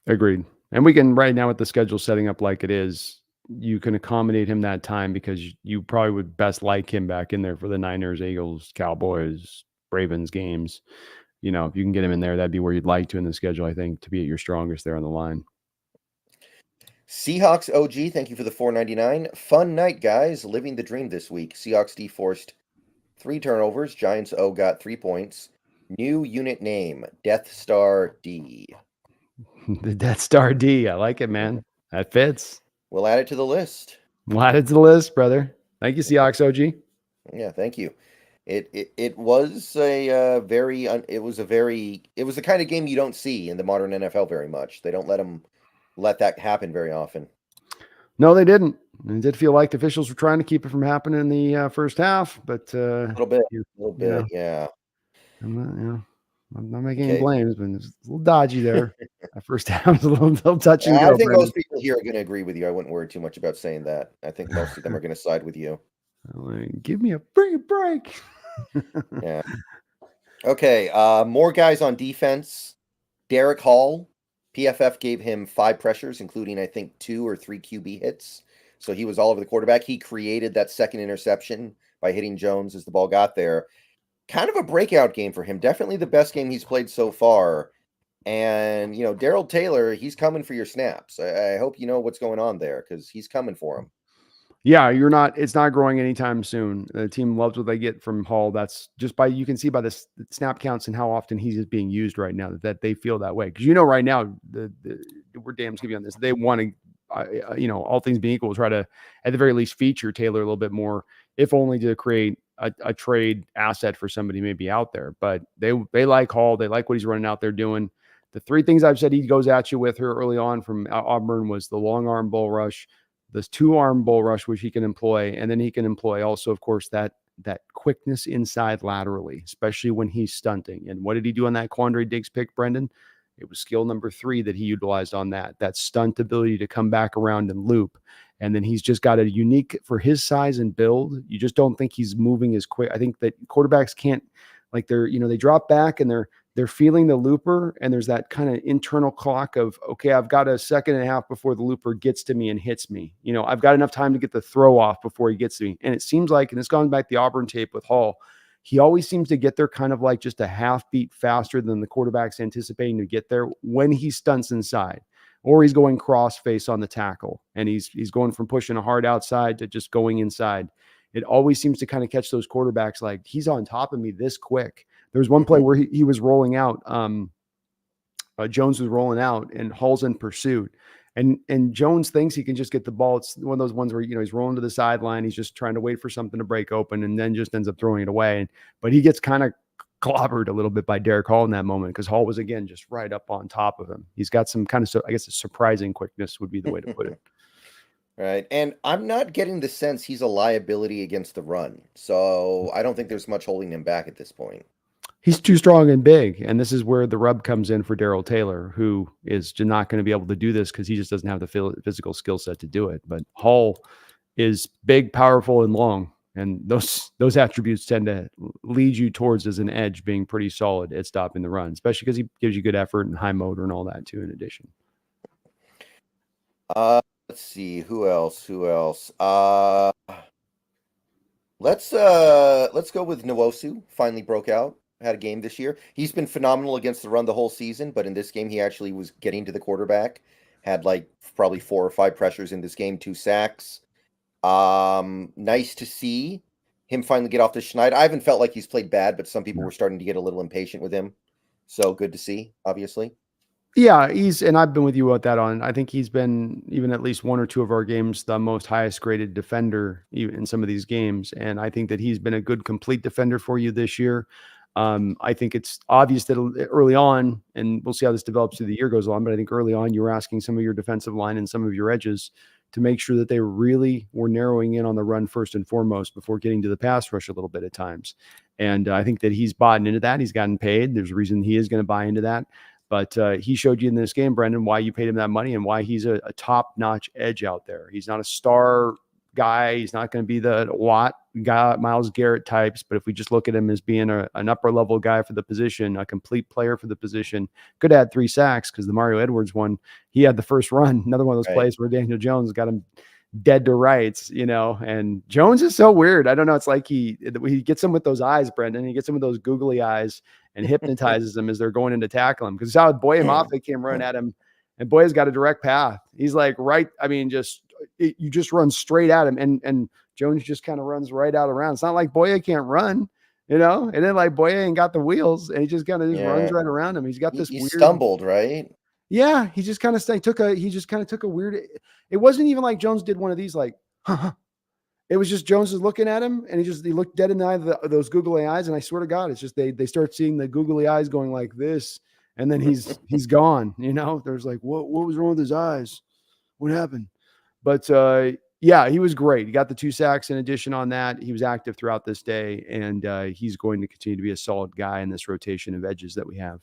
Agreed. And we can, right now with the schedule setting up like it is, you can accommodate him that time because you probably would best like him back in there for the Niners, Eagles, Cowboys, Ravens games. If you can get him in there, that'd be where you'd like to in the schedule, I think, to be at your strongest there on the line. Seahawks OG, thank you for the $4.99. Fun night, guys. Living the dream this week. Seahawks D forced 3 turnovers. Giants O got 3 points. New unit name, Death Star D. The Death Star D. I like it, man. That fits. We'll add it to the list. We'll add it to the list, brother. Thank you, Seahawks OG. Yeah, thank you. It was it was the kind of game you don't see in the modern NFL very much. They don't let that happen very often. No, they didn't. It did feel like the officials were trying to keep it from happening in the first half, but A little bit, you, a little you know, bit, yeah. I'm not making any Okay. blames, but it's a little dodgy there. That first half was a little touch and I go, think Brendan. most people here are going to agree with you. I wouldn't worry too much about saying that. I think most of them are going to side with you. Like, give me a free break. Yeah. Okay. More guys on defense. Derek Hall, PFF gave him 5 pressures, including I think 2 or 3 QB hits. So he was all over the quarterback. He created that second interception by hitting Jones as the ball got there. Kind of a breakout game for him. Definitely the best game he's played so far. And Daryl Taylor, he's coming for your snaps. I hope you know what's going on there because he's coming for him. Yeah, it's not growing anytime soon. The team loves what they get from Hall. That's just you can see by the snap counts and how often he's just being used right now that they feel that way. Because right now, we're damn skippy on this. They want to, all things being equal, try to at the very least feature Taylor a little bit more, if only to create a trade asset for somebody maybe out there. But they like Hall. They like what he's running out there doing. The 3 things I've said he goes at you with here early on from Auburn was the long arm bull rush, this 2-arm bull rush, which he can employ. And then he can employ also, of course, that quickness inside laterally, especially when he's stunting. And what did he do on that Quandre Diggs pick, Brendan? It was skill number 3 that he utilized on that stunt ability to come back around and loop. And then he's just got a unique, for his size and build, you just don't think he's moving as quick. I think that quarterbacks can't, like they drop back and they're feeling the looper, and there's that kind of internal clock of, okay, I've got a second and a half before the looper gets to me and hits me. I've got enough time to get the throw off before he gets to me. And it seems like, and it's gone back to the Auburn tape with Hall, he always seems to get there kind of like just a half beat faster than the quarterback's anticipating to get there when he stunts inside, or he's going cross face on the tackle, and he's going from pushing a hard outside to just going inside. It always seems to kind of catch those quarterbacks like, he's on top of me this quick. There was one play where he was rolling out. Jones was rolling out, and Hall's in pursuit. And Jones thinks he can just get the ball. It's one of those ones where, he's rolling to the sideline. He's just trying to wait for something to break open, and then just ends up throwing it away. But he gets kind of clobbered a little bit by Derek Hall in that moment, because Hall was, again, just right up on top of him. He's got some kind of, I guess, a surprising quickness would be the way to put it. Right. And I'm not getting the sense he's a liability against the run. So I don't think there's much holding him back at this point. He's too strong and big. And this is where the rub comes in for Darrell Taylor, who is just not going to be able to do this because he just doesn't have the physical skill set to do it. But Hall is big, powerful, and long. And those attributes tend to lead you towards, as an edge, being pretty solid at stopping the run, especially because he gives you good effort and high motor and all that too, in addition. Let's see, who else? Let's go with Nwosu. Finally broke out. Had a game this year. He's been phenomenal against the run the whole season, but in this game he actually was getting to the quarterback. Had like probably 4 or 5 pressures in this game, 2 sacks. Nice to see him finally get off the schneid. I haven't felt like he's played bad, but some people were starting to get a little impatient with him. So good to see, obviously. Yeah, and I've been with you about that I think he's been, even at least 1 or 2 of our games, the most highest graded defender in some of these games. And I think that he's been a good complete defender for you this year. I think it's obvious that early on, and we'll see how this develops as the year goes on, but I think early on you were asking some of your defensive line and some of your edges to make sure that they really were narrowing in on the run first and foremost before getting to the pass rush a little bit at times. And I think that he's bought into that. He's gotten paid. There's a reason he is going to buy into that. But he showed you in this game, Brendon, why you paid him that money and why he's a top-notch edge out there. He's not a star guy. He's not going to be the Watt guy, Myles Garrett types. But if we just look at him as being an upper-level guy for the position, a complete player for the position, could add 3 sacks, because the Mario Edwards one, he had the first run. Another one of those plays where Daniel Jones got him dead to rights, and Jones is so weird. I don't know. It's like he gets him with those eyes, Brendon. He gets him with those googly eyes and hypnotizes them as they're going in to tackle him. Because how Boye Mafe came running at him, and Boye's got a direct path. He's like, you just run straight at him, and Jones just kind of runs right out around. It's not like Boye can't run, and then like Boye ain't got the wheels, and he just kind of runs right around him. He's got this he weird stumbled, right? Yeah, he just kind of took a weird. It wasn't even like Jones did one of these like, It was just Jones is looking at him, and he looked dead in the eye of those googly eyes. And I swear to God, it's just they start seeing the googly eyes going like this, and then he's gone. There's like, what was wrong with his eyes? What happened? But yeah, he was great. He got the 2 sacks in addition on that. He was active throughout this day, and he's going to continue to be a solid guy in this rotation of edges that we have.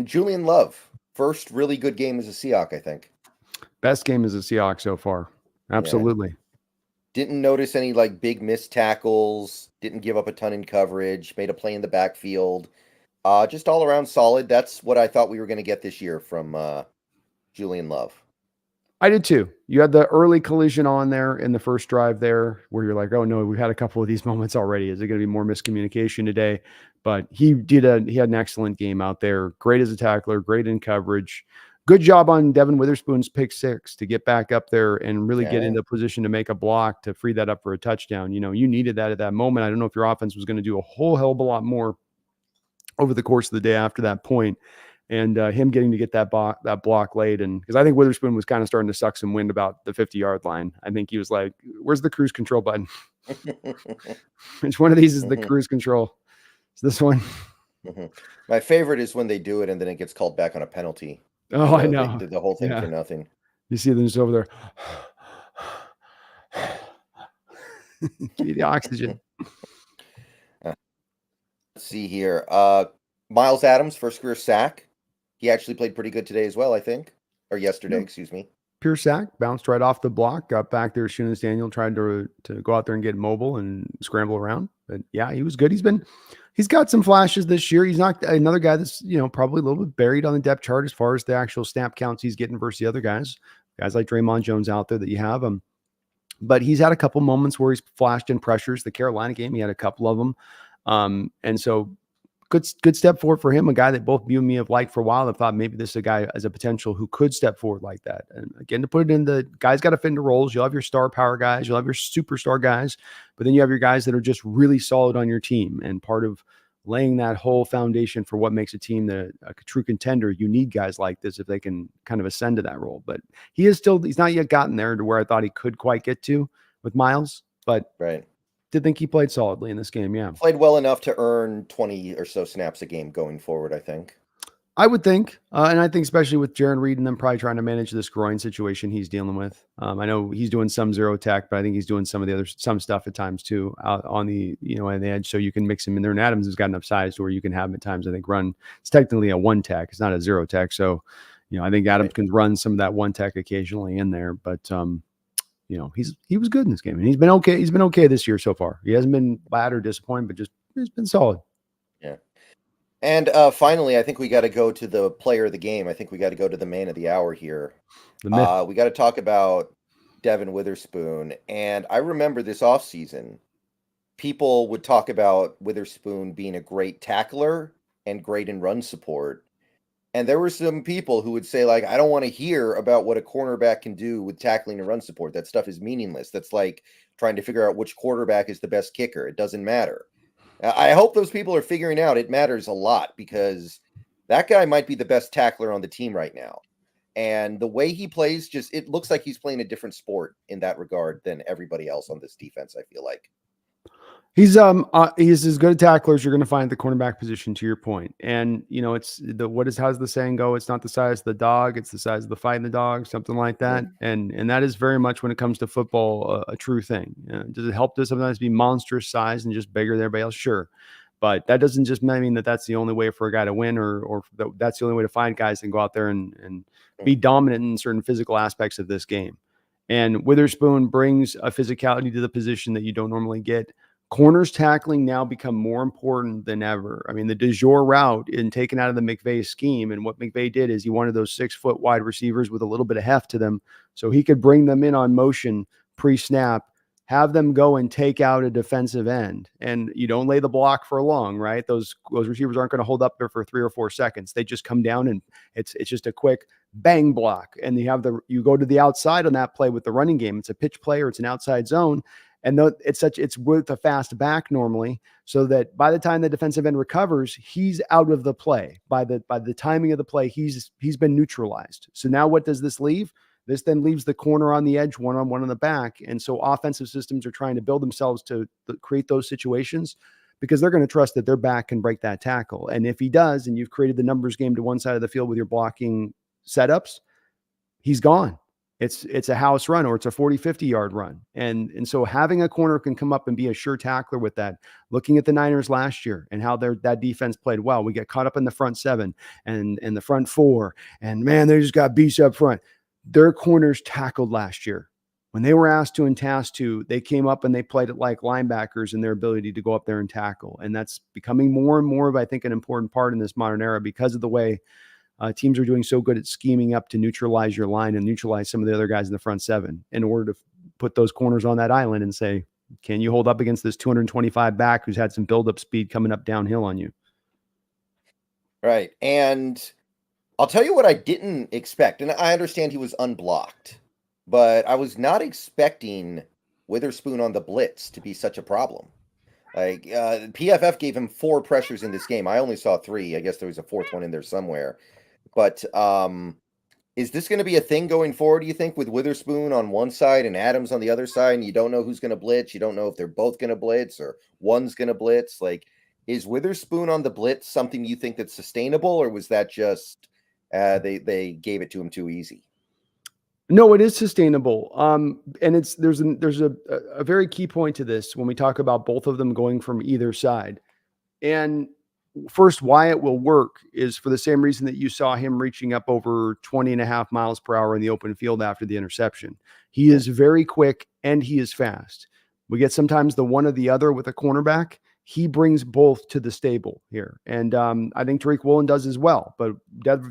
Julian Love, first really good game as a Seahawk, I think. Best game as a Seahawk so far. Absolutely. Yeah. Didn't notice any like big missed tackles, didn't give up a ton in coverage, made a play in the backfield. Just all around solid. That's what I thought we were going to get this year from Julian Love. I did too. You had the early collision on there in the first drive there where you're like, oh no, we've had a couple of these moments already. Is it going to be more miscommunication today? But he had an excellent game out there. Great as a tackler, great in coverage. Good job on Devon Witherspoon's pick 6 to get back up there and really get into position to make a block to free that up for a touchdown. You needed that at that moment. I don't know if your offense was going to do a whole hell of a lot more over the course of the day after that point. And him getting to get that block laid. And because I think Witherspoon was kind of starting to suck some wind about the 50-yard line. I think he was like, where's the cruise control button? Which one of these is the cruise control? It's this one. My favorite is when they do it and then it gets called back on a penalty. Oh, I know. They did the whole thing for nothing. You see them just over there. Give me the oxygen. Let's see here. Miles Adams, first career sack. He actually played pretty good today as well, I think. Or yesterday, excuse me. Pure sack, bounced right off the block, got back there as soon as Daniel tried to go out there and get mobile and scramble around. But yeah, he was good. He's been He's got some flashes this year. He's not another guy that's, probably a little bit buried on the depth chart as far as the actual snap counts he's getting versus the other guys like Draymond Jones out there that you have. But he's had a couple moments where he's flashed in pressures. The Carolina game, he had a couple of them. And so good step forward for him, a guy that both you and me have liked for a while. I thought maybe this is a guy as a potential who could step forward like that. And again, to put it in, the guys got to fit into roles. You'll have your star power guys, you'll have your superstar guys, but then you have your guys that are just really solid on your team. And part of laying that whole foundation for what makes a team a true contender, you need guys like this if they can kind of ascend to that role. But he's not yet gotten there to where I thought he could quite get to with Miles, but right. Did think he played solidly in this game. Yeah. Played well enough to earn 20 or so snaps a game going forward, I think. I would think. And I think especially with Jaron Reed and them probably trying to manage this groin situation he's dealing with. I know he's doing some zero tech, but I think he's doing some stuff at times too, out on the, on the edge. So you can mix him in there. And Adams has got enough size to where you can have him at times, I think, run. It's technically a one tech. It's not a zero tech. So, I think Adams can run some of that one tech occasionally in there, but, he was good in this game, and he's been okay. He's been okay this year so far. He hasn't been bad or disappointing, but he's been solid. Yeah. And finally, I think we got to go to the player of the game. I think we got to go to the man of the hour here. We got to talk about Devon Witherspoon. And I remember this offseason, people would talk about Witherspoon being a great tackler and great in run support. And there were some people who would say, like, I don't want to hear about what a cornerback can do with tackling and run support. That stuff is meaningless. That's like trying to figure out which quarterback is the best kicker. It doesn't matter. I hope those people are figuring out it matters a lot, because that guy might be the best tackler on the team right now. And the way he plays, it looks like he's playing a different sport in that regard than everybody else on this defense, I feel like. He's as good a tackler as you're going to find at the cornerback position, to your point. And how's the saying go? It's not the size of the dog, it's the size of the fight in the dog, something like that. Mm-hmm. And that is very much, when it comes to football, a true thing. Does it help to sometimes be monstrous size and just bigger than everybody else? Sure. But that doesn't just mean that that's the only way for a guy to win, or that's the only way to find guys and go out there and be dominant in certain physical aspects of this game. And Witherspoon brings a physicality to the position that you don't normally get. Corners tackling now become more important than ever. I mean, the de jour route in taken out of the McVay scheme, and what McVay did is he wanted those 6-foot wide receivers with a little bit of heft to them, so he could bring them in on motion pre-snap, have them go and take out a defensive end. And you don't lay the block for long, right? Those receivers aren't going to hold up there for 3 or 4 seconds. They just come down, and it's just a quick bang block. And you go to the outside on that play with the running game. It's a pitch play or it's an outside zone. And it's with a fast back normally, so that by the time the defensive end recovers, he's out of the play. By the timing of the play, he's been neutralized. So now what does this leave? This then leaves the corner on the edge, one-on-one on the back. And so offensive systems are trying to build themselves to create those situations, because they're going to trust that their back can break that tackle. And if he does, and you've created the numbers game to one side of the field with your blocking setups, he's gone. It's a house run, or it's a 40, 50-yard run. And so having a corner can come up and be a sure tackler with that. Looking at the Niners last year and how that defense played well, we get caught up in the front 7 and the front 4, and man, they just got beast up front. Their corners tackled last year. When they were asked to and tasked to, they came up and they played it like linebackers in their ability to go up there and tackle. And that's becoming more and more of, I think, an important part in this modern era, because of the way teams are doing so good at scheming up to neutralize your line and neutralize some of the other guys in the front 7 in order to put those corners on that island and say, can you hold up against this 225 back who's had some build-up speed coming up downhill on you? Right. And I'll tell you what I didn't expect. And I understand he was unblocked, but I was not expecting Witherspoon on the blitz to be such a problem. Like PFF gave him 4 pressures in this game. I only saw 3. I guess there was a 4th one in there somewhere. But is this going to be a thing going forward, do you think, with Witherspoon on one side and Adams on the other side, and you don't know who's going to blitz? You don't know if they're both going to blitz or one's going to blitz. Like, is Witherspoon on the blitz something you think that's sustainable, or was that just they gave it to him too easy? No, it is sustainable. And there's a very key point to this when we talk about both of them going from either side. And first, why it will work is for the same reason that you saw him reaching up over 20.5 miles per hour in the open field after the interception. He is very quick and he is fast. We get sometimes the one or the other with a cornerback. he brings both to the stable here. And I think Tariq Woolen does as well. But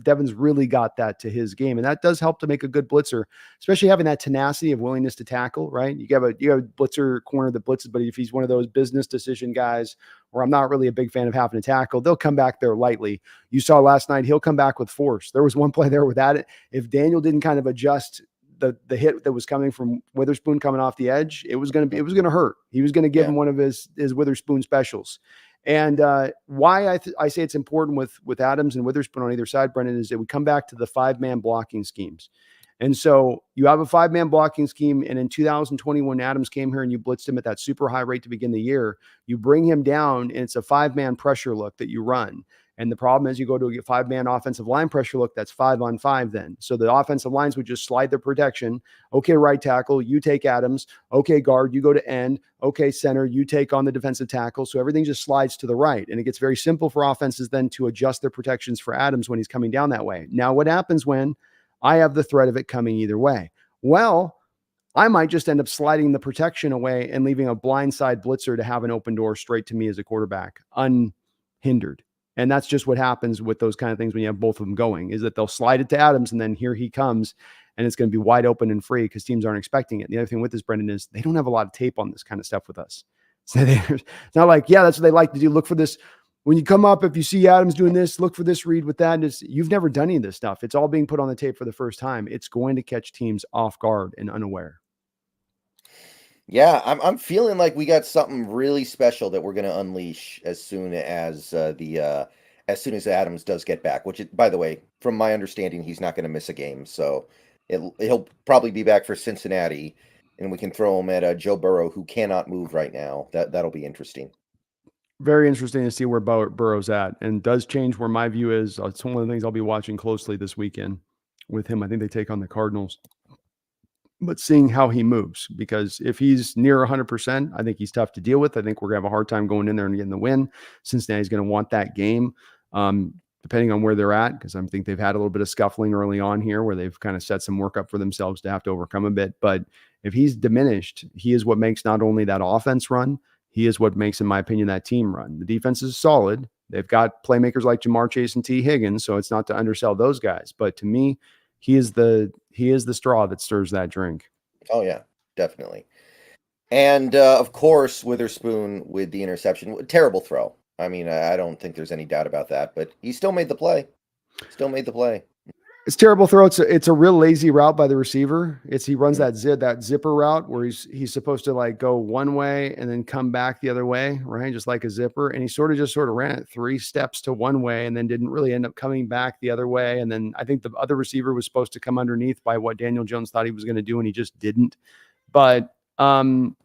Devon's really got that to his game. And that does help to make a good blitzer, especially having that tenacity of willingness to tackle, right? You have a blitzer corner that blitzes, but if he's one of those business decision guys where I'm not really a big fan of having to tackle, they'll come back there lightly. You saw last night, he'll come back with force. There was one play there with that. If Daniel didn't kind of adjust the hit that was coming from Witherspoon coming off the edge, it was going to hurt. He was going to give him one of his Witherspoon specials. And why I say it's important with Adams and Witherspoon on either side, Brendon, is that we come back to the 5-man blocking schemes. And so you have a 5-man blocking scheme. And in 2021, Adams came here and you blitzed him at that super high rate to begin the year. You bring him down and it's a 5-man pressure look that you run. And the problem is you go to a 5-man offensive line pressure look, that's 5-on-5 then. So the offensive lines would just slide their protection. Okay, right tackle, you take Adams. Okay, guard, you go to end. Okay, center, you take on the defensive tackle. So everything just slides to the right. And it gets very simple for offenses then to adjust their protections for Adams when he's coming down that way. Now, what happens when I have the threat of it coming either way? Well, I might just end up sliding the protection away and leaving a blindside blitzer to have an open door straight to me as a quarterback, unhindered. And that's just what happens with those kind of things when you have both of them going, is that they'll slide it to Adams and then here he comes and it's going to be wide open and free because teams aren't expecting it. The other thing with this, Brendon, is they don't have a lot of tape on this kind of stuff with us. So it's not like, that's what they like to do. Look for this. When you come up, if you see Adams doing this, look for this read with that. You've never done any of this stuff. It's all being put on the tape for the first time. It's going to catch teams off guard and unaware. Yeah, I'm feeling like we got something really special that we're going to unleash as soon as Adams does get back. Which, by the way, from my understanding, he's not going to miss a game, so he'll probably be back for Cincinnati, and we can throw him at Joe Burrow, who cannot move right now. That'll be interesting. Very interesting to see where Burrow's at, and does change where my view is. It's one of the things I'll be watching closely this weekend with him. I think they take on the Cardinals. But seeing how he moves, because if he's near 100%, I think he's tough to deal with. I think we're going to have a hard time going in there and getting the win. Cincinnati's going to want that game, depending on where they're at, because I think they've had a little bit of scuffling early on here where they've kind of set some work up for themselves to have to overcome a bit. But if he's diminished, he is what makes not only that offense run, he is what makes, in my opinion, that team run. The defense is solid. They've got playmakers like Jamar Chase and T. Higgins, so it's not to undersell those guys. But to me, he is the straw that stirs that drink. Oh, yeah, definitely. And, of course, Witherspoon with the interception. Terrible throw. I mean, I don't think there's any doubt about that, but he still made the play. It's terrible throw. It's a real lazy route by the receiver. He runs that zipper route where he's supposed to like go one way and then come back the other way, right? Just like a zipper. And he sort of ran it 3 steps to one way and then didn't really end up coming back the other way. And then I think the other receiver was supposed to come underneath by what Daniel Jones thought he was going to do, and he just didn't. But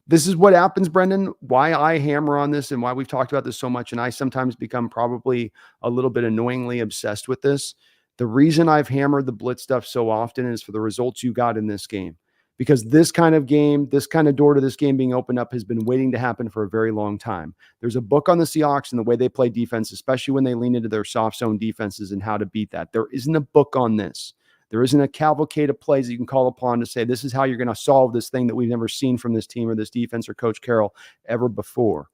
this is what happens, Brendon, why I hammer on this and why we've talked about this so much. And I sometimes become probably a little bit annoyingly obsessed with this. The reason I've hammered the blitz stuff so often is for the results you got in this game, because this kind of game, this kind of door to this game being opened up has been waiting to happen for a very long time. There's a book on the Seahawks and the way they play defense, especially when they lean into their soft zone defenses and how to beat that. There isn't a book on this. There isn't a cavalcade of plays that you can call upon to say, this is how you're going to solve this thing that we've never seen from this team or this defense or Coach Carroll ever before.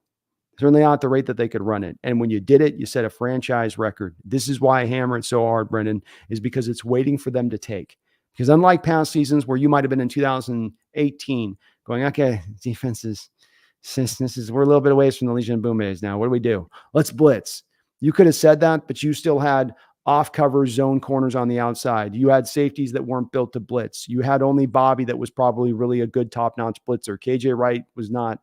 Certainly not at the rate that they could run it. And when you did it, you set a franchise record. This is why I hammer it so hard, Brendon, is because it's waiting for them to take. Because unlike past seasons where you might have been in 2018 going, okay, defense we're a little bit away from the Legion of Boom days now. What do we do? Let's blitz. You could have said that, but you still had off-cover zone corners on the outside. You had safeties that weren't built to blitz. You had only Bobby that was probably really a good top-notch blitzer. KJ Wright was not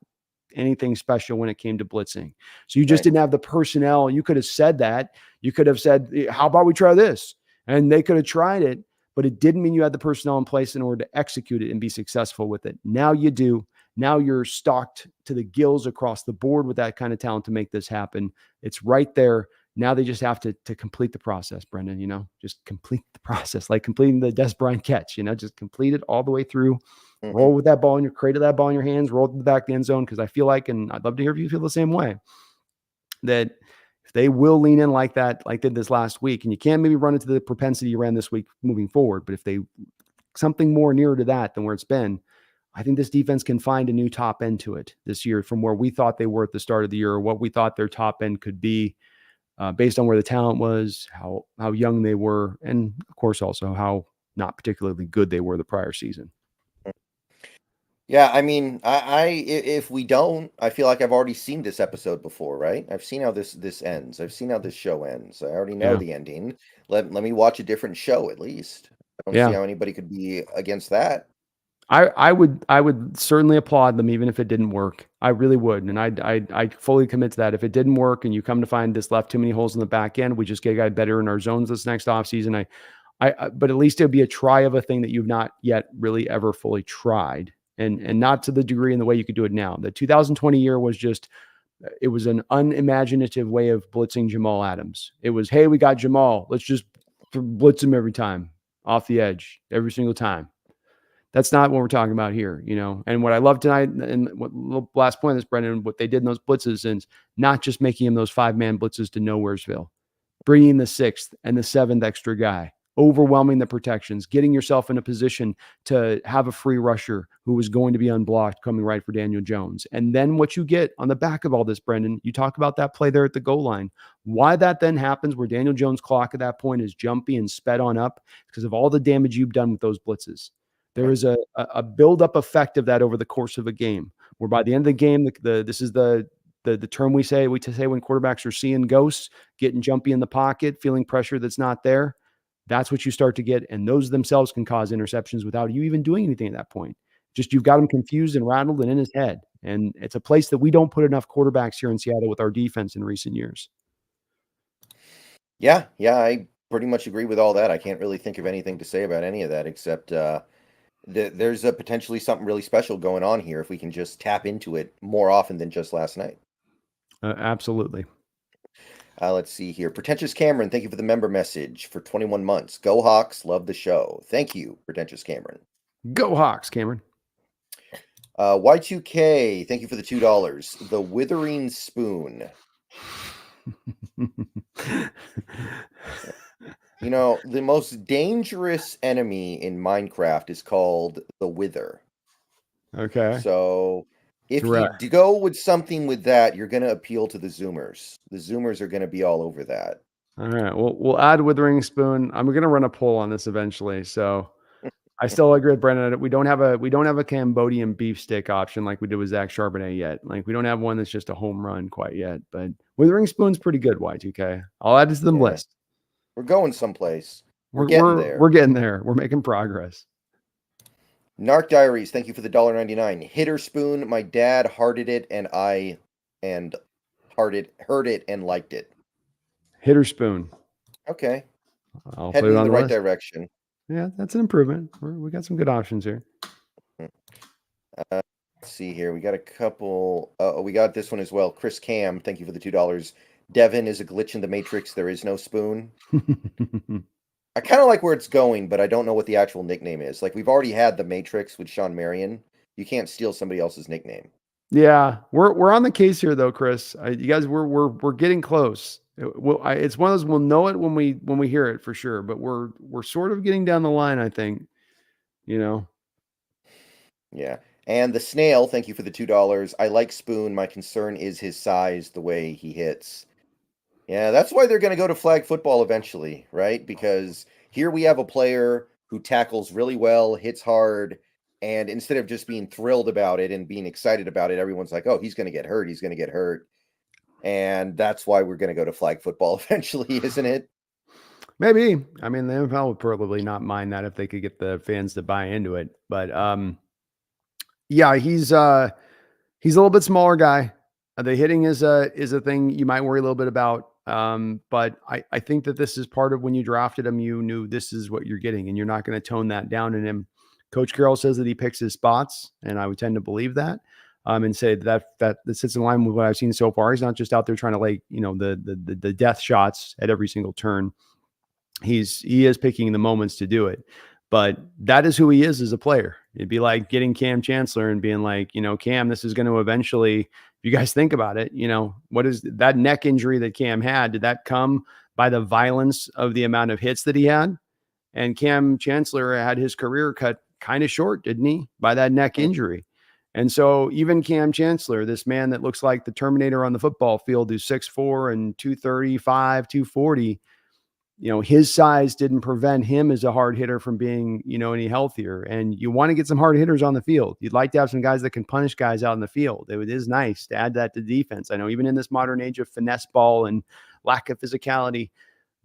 anything special when it came to blitzing. So you just didn't have the personnel. You could have said that. You could have said, how about we try this? And they could have tried it, but it didn't mean you had the personnel in place in order to execute it and be successful with it. Now you do. Now you're stocked to the gills across the board with that kind of talent to make this happen. It's right there. Now they just have to complete the process, Brendon, just complete the process, like completing the Des Bryant catch, just complete it all the way through. Roll with that ball in your crate of that ball in your hands, roll to the back of the end zone. Because I feel like, and I'd love to hear if you feel the same way, that if they will lean in like that, like did this last week, and you can't maybe run into the propensity you ran this week moving forward, but if they something more nearer to that than where it's been, I think this defense can find a new top end to it this year from where we thought they were at the start of the year, or what we thought their top end could be, based on where the talent was, how young they were, and of course also how not particularly good they were the prior season. Yeah, I mean, if we don't, I feel like I've already seen this episode before, right? I've seen how this ends. I've seen how this show ends. I already know Yeah. the ending. Let me watch a different show at least. I don't see Yeah. how anybody could be against that. I would certainly applaud them even if it didn't work. I really would, and I fully commit to that. If it didn't work and you come to find this left too many holes in the back end, we just get a guy better in our zones this next offseason. But at least it'd be a try of a thing that you've not yet really ever fully tried, and not to the degree and the way you could do it now. The 2020 year was just, it was an unimaginative way of blitzing Jamal Adams. It was, hey, we got Jamal, let's just blitz him every time off the edge every single time. That's not what we're talking about here, And what I love tonight, and what last point is, Brendon, what they did in those blitzes is not just making him those 5-man blitzes to Nowheresville, bringing the 6th and the 7th extra guy, overwhelming the protections, getting yourself in a position to have a free rusher who was going to be unblocked coming right for Daniel Jones. And then what you get on the back of all this, Brendon, you talk about that play there at the goal line. Why that then happens where Daniel Jones' clock at that point is jumpy and sped on up because of all the damage you've done with those blitzes. There is a build-up effect of that over the course of a game, where by the end of the game, this is the term we say when quarterbacks are seeing ghosts, getting jumpy in the pocket, feeling pressure that's not there. That's what you start to get, and those themselves can cause interceptions without you even doing anything at that point. Just you've got him confused and rattled and in his head, and it's a place that we don't put enough quarterbacks here in Seattle with our defense in recent years. Yeah, I pretty much agree with all that. I can't really think of anything to say about any of that except there's a potentially something really special going on here if we can just tap into it more often than just last night. Absolutely. Let's see here. Pretentious Cameron, thank you for the member message for 21 months. Go Hawks, love the show. Thank you, Pretentious Cameron. Go Hawks, Cameron. Y2K, thank you for the $2. The Withering Spoon. The most dangerous enemy in Minecraft is called the Wither. Okay. So if you go with something with that, you're going to appeal to the Zoomers. The Zoomers are going to be all over that. All right. Well, we'll add Withering Spoon. I'm going to run a poll on this eventually. So I still agree with Brendon. We don't have a Cambodian beef stick option like we did with Zach Charbonnet yet. Like we don't have one that's just a home run quite yet. But Withering Spoon's pretty good. Y2K. I'll add this to the list. We're going someplace. We're getting there. We're getting there. We're making progress. Narc Diaries, thank you for the $1.99. Hitter Spoon, my dad hearted it and heard it and liked it. Hitter Spoon. Okay. I'll heading put it on in the right list. direction. Yeah, that's an improvement. We got some good options here. Let's see here. We got a couple. We got this one as well. Chris Cam, thank you for the $2. Devon is a glitch in the Matrix. There is no spoon. I kind of like where it's going, but I don't know what the actual nickname is. Like we've already had the Matrix with Sean Marion. You can't steal somebody else's nickname. Yeah, we're on the case here though, Chris. You guys, we're getting close. It's one of those we'll know it when we hear it for sure, but we're sort of getting down the line, I think. Yeah. And the Snail, thank you for the $2. I like Spoon. My concern is his size, the way he hits. Yeah, that's why they're going to go to flag football eventually, right? Because here we have a player who tackles really well, hits hard, and instead of just being thrilled about it and being excited about it, everyone's like, oh, he's going to get hurt. He's going to get hurt. And that's why we're going to go to flag football eventually, isn't it? Maybe. I mean, the NFL would probably not mind that if they could get the fans to buy into it. But yeah, he's a little bit smaller guy. The hitting is a thing you might worry a little bit about. But I think that this is part of when you drafted him, you knew this is what you're getting, and you're not going to tone that down in him. Coach Carroll says that he picks his spots, and I would tend to believe that. And say that sits in line with what I've seen so far. He's not just out there trying to the death shots at every single turn. He is picking the moments to do it. But that is who he is as a player. It'd be like getting Cam Chancellor and being like, Cam, this is going to eventually, if you guys think about it, what is that neck injury that Cam had? Did that come by the violence of the amount of hits that he had? And Cam Chancellor had his career cut kind of short, didn't he, by that neck injury? And so even Cam Chancellor, this man that looks like the Terminator on the football field, who's 6'4" and 235, 240, his size didn't prevent him as a hard hitter from being, any healthier. And you want to get some hard hitters on the field. You'd like to have some guys that can punish guys out in the field. It is nice to add that to defense. I know even in this modern age of finesse ball and lack of physicality,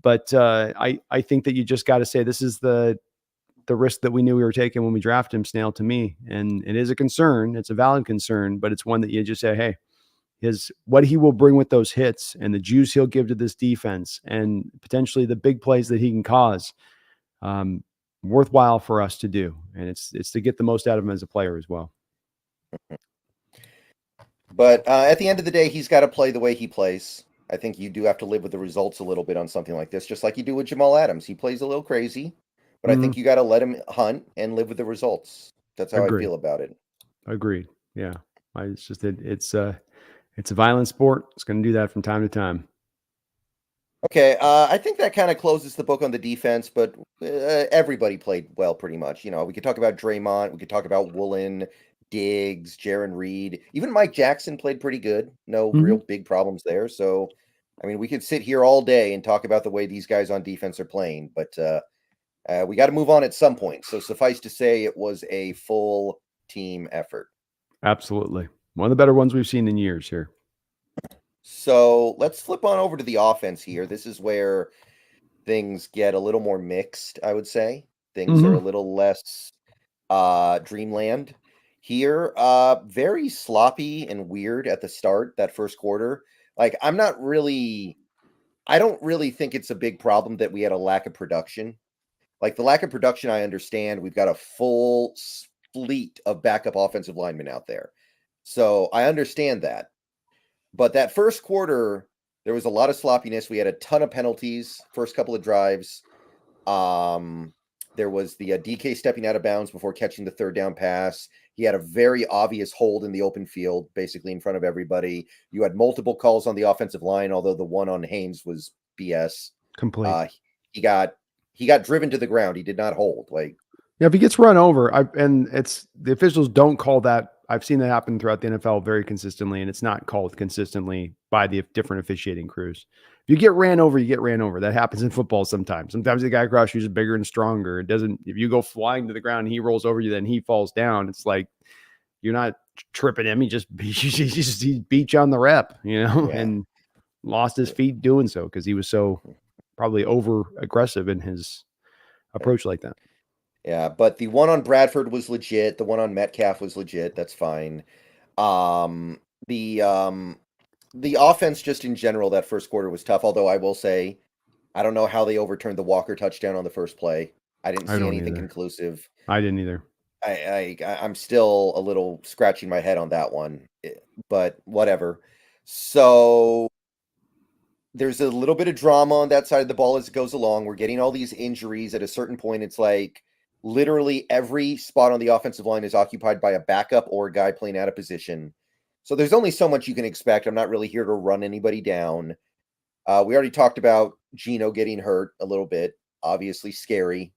but I think that you just got to say this is the risk that we knew we were taking when we drafted him, Snail, to me. And it is a concern. It's a valid concern, but it's one that you just say, hey, what he will bring with those hits and the juice he'll give to this defense and potentially the big plays that he can cause, worthwhile for us to do. And it's to get the most out of him as a player as well. But at the end of the day, he's got to play the way he plays. I think you do have to live with the results a little bit on something like this, just like you do with Jamal Adams. He plays a little crazy, but I think you got to let him hunt and live with the results. That's how I feel about it. Agreed. Yeah. It's a violent sport. It's going to do that from time to time. Okay. I think that kind of closes the book on the defense, but everybody played well pretty much. We could talk about Draymond. We could talk about Woolen, Diggs, Jaron Reed. Even Mike Jackson played pretty good. No real big problems there. So, I mean, we could sit here all day and talk about the way these guys on defense are playing, but we got to move on at some point. So suffice to say, it was a full team effort. Absolutely. One of the better ones we've seen in years here. So let's flip on over to the offense here. This is where things get a little more mixed, I would say. Things are a little less dreamland here. Very sloppy and weird at the start, that first quarter. Like, I don't really think it's a big problem that we had a lack of production. Like, the lack of production, I understand. We've got a full fleet of backup offensive linemen out there. So I understand that. But that first quarter, there was a lot of sloppiness. We had a ton of penalties, first couple of drives. There was the DK stepping out of bounds before catching the third down pass. He had a very obvious hold in the open field, basically in front of everybody. You had multiple calls on the offensive line, although the one on Haynes was BS. Complete. He got driven to the ground. He did not hold. Yeah, if he gets run over, and it's the officials don't call that. I've seen that happen throughout the NFL very consistently, and it's not called consistently by the different officiating crews. If you get ran over, you get ran over. That happens in football sometimes. Sometimes the guy across you is bigger and stronger. It doesn't. If you go flying to the ground and he rolls over you, then he falls down. It's like you're not tripping him. He beat you on the rep, and lost his feet doing so because he was so probably over aggressive in his approach like that. Yeah, but the one on Bradford was legit. The one on Metcalf was legit. That's fine. The offense just in general, that first quarter was tough. Although I will say, I don't know how they overturned the Walker touchdown on the first play. I didn't see anything conclusive. I didn't either. I'm still a little scratching my head on that one, but whatever. So there's a little bit of drama on that side of the ball as it goes along. We're getting all these injuries. At a certain point, it's like literally every spot on the offensive line is occupied by a backup or a guy playing out of position. So there's only so much you can expect. I'm not really here to run anybody down. We already talked about Geno getting hurt a little bit. Obviously scary.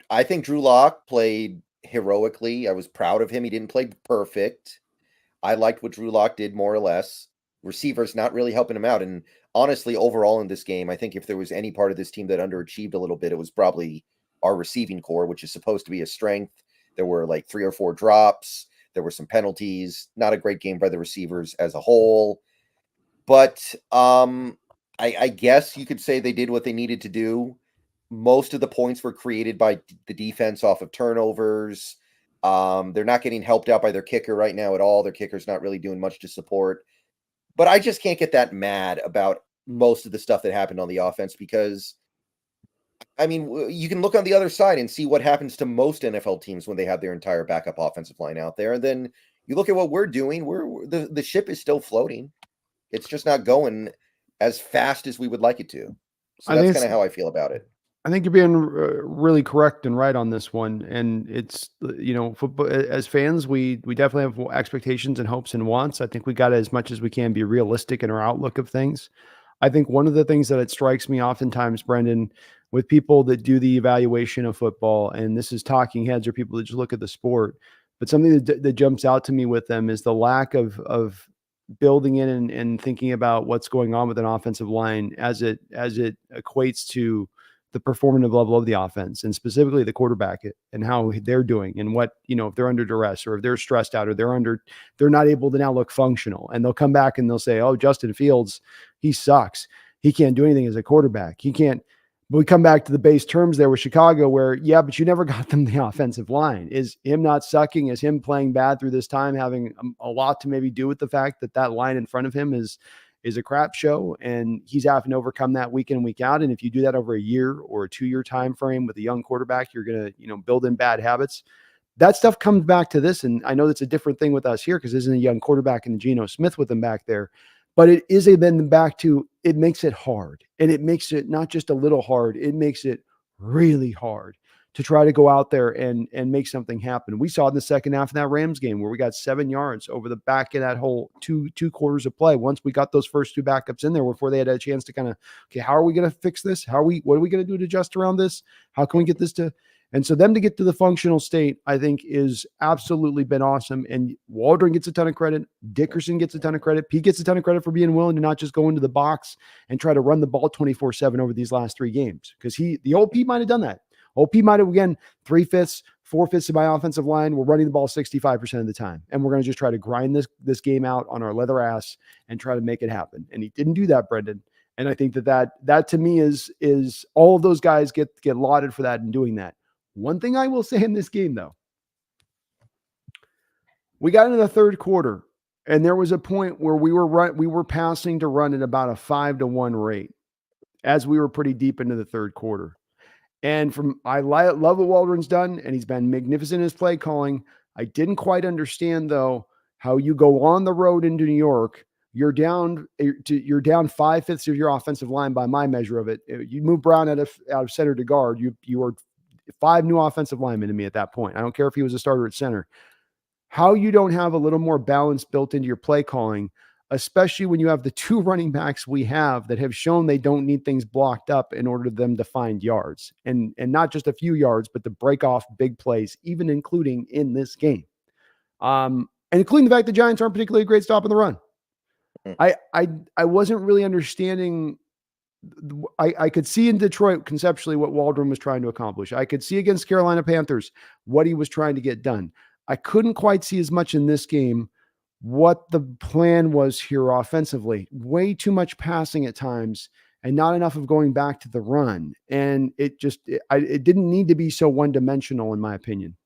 I think Drew Lock played heroically. I was proud of him. He didn't play perfect. I liked what Drew Lock did more or less. Receivers not really helping him out. And honestly, overall in this game, I think if there was any part of this team that underachieved a little bit, it was probably our receiving core, which is supposed to be a strength. There were like 3 or 4 drops. There were some penalties. Not a great game by the receivers as a whole. But I guess you could say they did what they needed to do. Most of the points were created by the defense off of turnovers. They're not getting helped out by their kicker right now at all. Their kicker's not really doing much to support. But I just can't get that mad about most of the stuff that happened on the offense because, I mean, you can look on the other side and see what happens to most NFL teams when they have their entire backup offensive line out there. And then you look at what we're doing. The ship is still floating. It's just not going as fast as we would like it to. So that's kind of how I feel about it. I think you're being really correct and right on this one. And it's, football, as fans, we definitely have expectations and hopes and wants. I think we got to, as much as we can, be realistic in our outlook of things. I think one of the things that it strikes me oftentimes, Brendon, with people that do the evaluation of football, and this is talking heads or people that just look at the sport. But something that jumps out to me with them is the lack of building in and thinking about what's going on with an offensive line as it equates to the performative level of the offense, and specifically the quarterback and how they're doing, and what, if they're under duress, or if they're stressed out, or they're not able to now look functional, and they'll come back and they'll say, oh, Justin Fields, he sucks. He can't do anything as a quarterback. He can't. But we come back to the base terms there with Chicago, where, yeah, but you never got them the offensive line. Is him not sucking? Is him playing bad through this time having a lot to maybe do with the fact that that line in front of him is a crap show, and he's having to overcome that week in, week out? And if you do that over a year or a 2-year time frame with a young quarterback, you're going to, build in bad habits. That stuff comes back to this. And I know that's a different thing with us here, because there's a young quarterback and Geno Smith with him back there. But it is then back to, it makes it hard. And it makes it not just a little hard, it makes it really hard to try to go out there and make something happen. We saw in the second half of that Rams game where we got 7 yards over the back of that whole two quarters of play. Once we got those first 2 backups in there before they had a chance to kind of, okay, how are we going to fix this? What are we going to do to adjust around this? How can we get this to, and so them to get to the functional state, I think, is absolutely been awesome. And Waldron gets a ton of credit. Dickerson gets a ton of credit. Pete gets a ton of credit for being willing to not just go into the box and try to run the ball 24/7 over these last 3 games. Because the old Pete might have done that. Old Pete might have, again, 3/5, 4/5 of my offensive line. We're running the ball 65% of the time. And we're going to just try to grind this game out on our leather ass and try to make it happen. And he didn't do that, Brendon. And I think that to me is all of those guys get lauded for that and doing that. One thing I will say in this game, though, we got into the third quarter, and there was a point where we were passing to run at about a 5-1 rate as we were pretty deep into the third quarter. And I love what Waldron's done, and he's been magnificent in his play calling. I didn't quite understand, though, how you go on the road into New York. You're down 5/5 of your offensive line by my measure of it. You move Brown out of center to guard. You are 5 new offensive linemen to me at that point. I don't care if he was a starter at center. How you don't have a little more balance built into your play calling, especially when you have the 2 running backs we have that have shown they don't need things blocked up in order for them to find yards, and not just a few yards, but to break off big plays, even including in this game. And including the fact the Giants aren't particularly a great stop in the run. I wasn't really understanding. I could see in Detroit conceptually what Waldron was trying to accomplish. I could see against Carolina Panthers what he was trying to get done. I couldn't quite see as much in this game what the plan was here offensively. Way too much passing at times and not enough of going back to the run. And it didn't need to be so one-dimensional, in my opinion.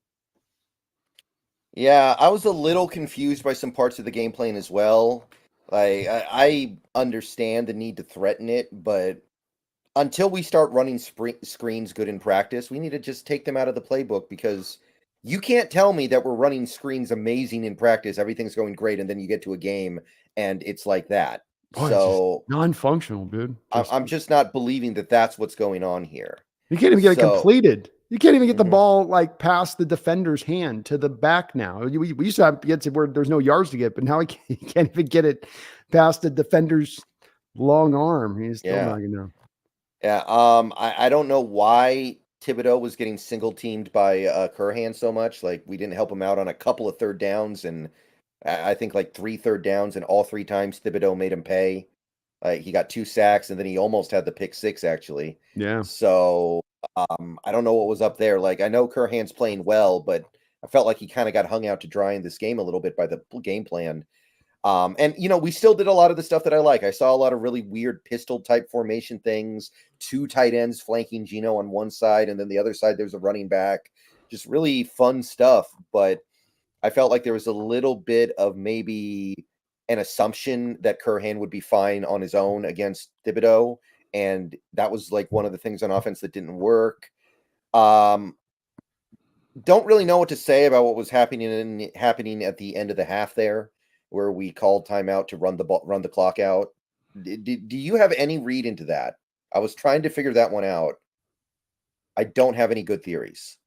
Yeah, I was a little confused by some parts of the game plan as well. I understand the need to threaten it, but until we start running screens good in practice, we need to just take them out of the playbook, because you can't tell me that we're running screens amazing in practice, everything's going great, and then you get to a game and it's like that. Boy, So non-functional, dude. I'm just not believing that that's what's going on here. You can't even get it completed. You can't even get the Mhm. ball like past the defender's hand to the back now. We used to have to get to where there's no yards to get, but now you can't even get it past the defender's long arm. He's still not going to. Yeah. I don't know why Thibodeau was getting single teamed by Curhan so much. Like, we didn't help him out on a couple of third downs, and I think like 3 third downs, and all 3 times Thibodeau made him pay. He got 2 sacks, and then he almost had the pick 6 actually. Yeah. So I don't know what was up there. Like, I know Curhan's playing well, but I felt like he kind of got hung out to dry in this game a little bit by the game plan. And we still did a lot of the stuff that I like. I saw a lot of really weird pistol type formation things, 2 tight ends flanking Geno on one side, and then the other side there's a running back. Just really fun stuff. But I felt like there was a little bit of maybe an assumption that Curhan would be fine on his own against Thibodeau, and that was like one of the things on offense that didn't work. Don't really know what to say about what was happening at the end of the half there, where we called timeout to run the clock out. Do you have any read into that? I was trying to figure that one out. I don't have any good theories.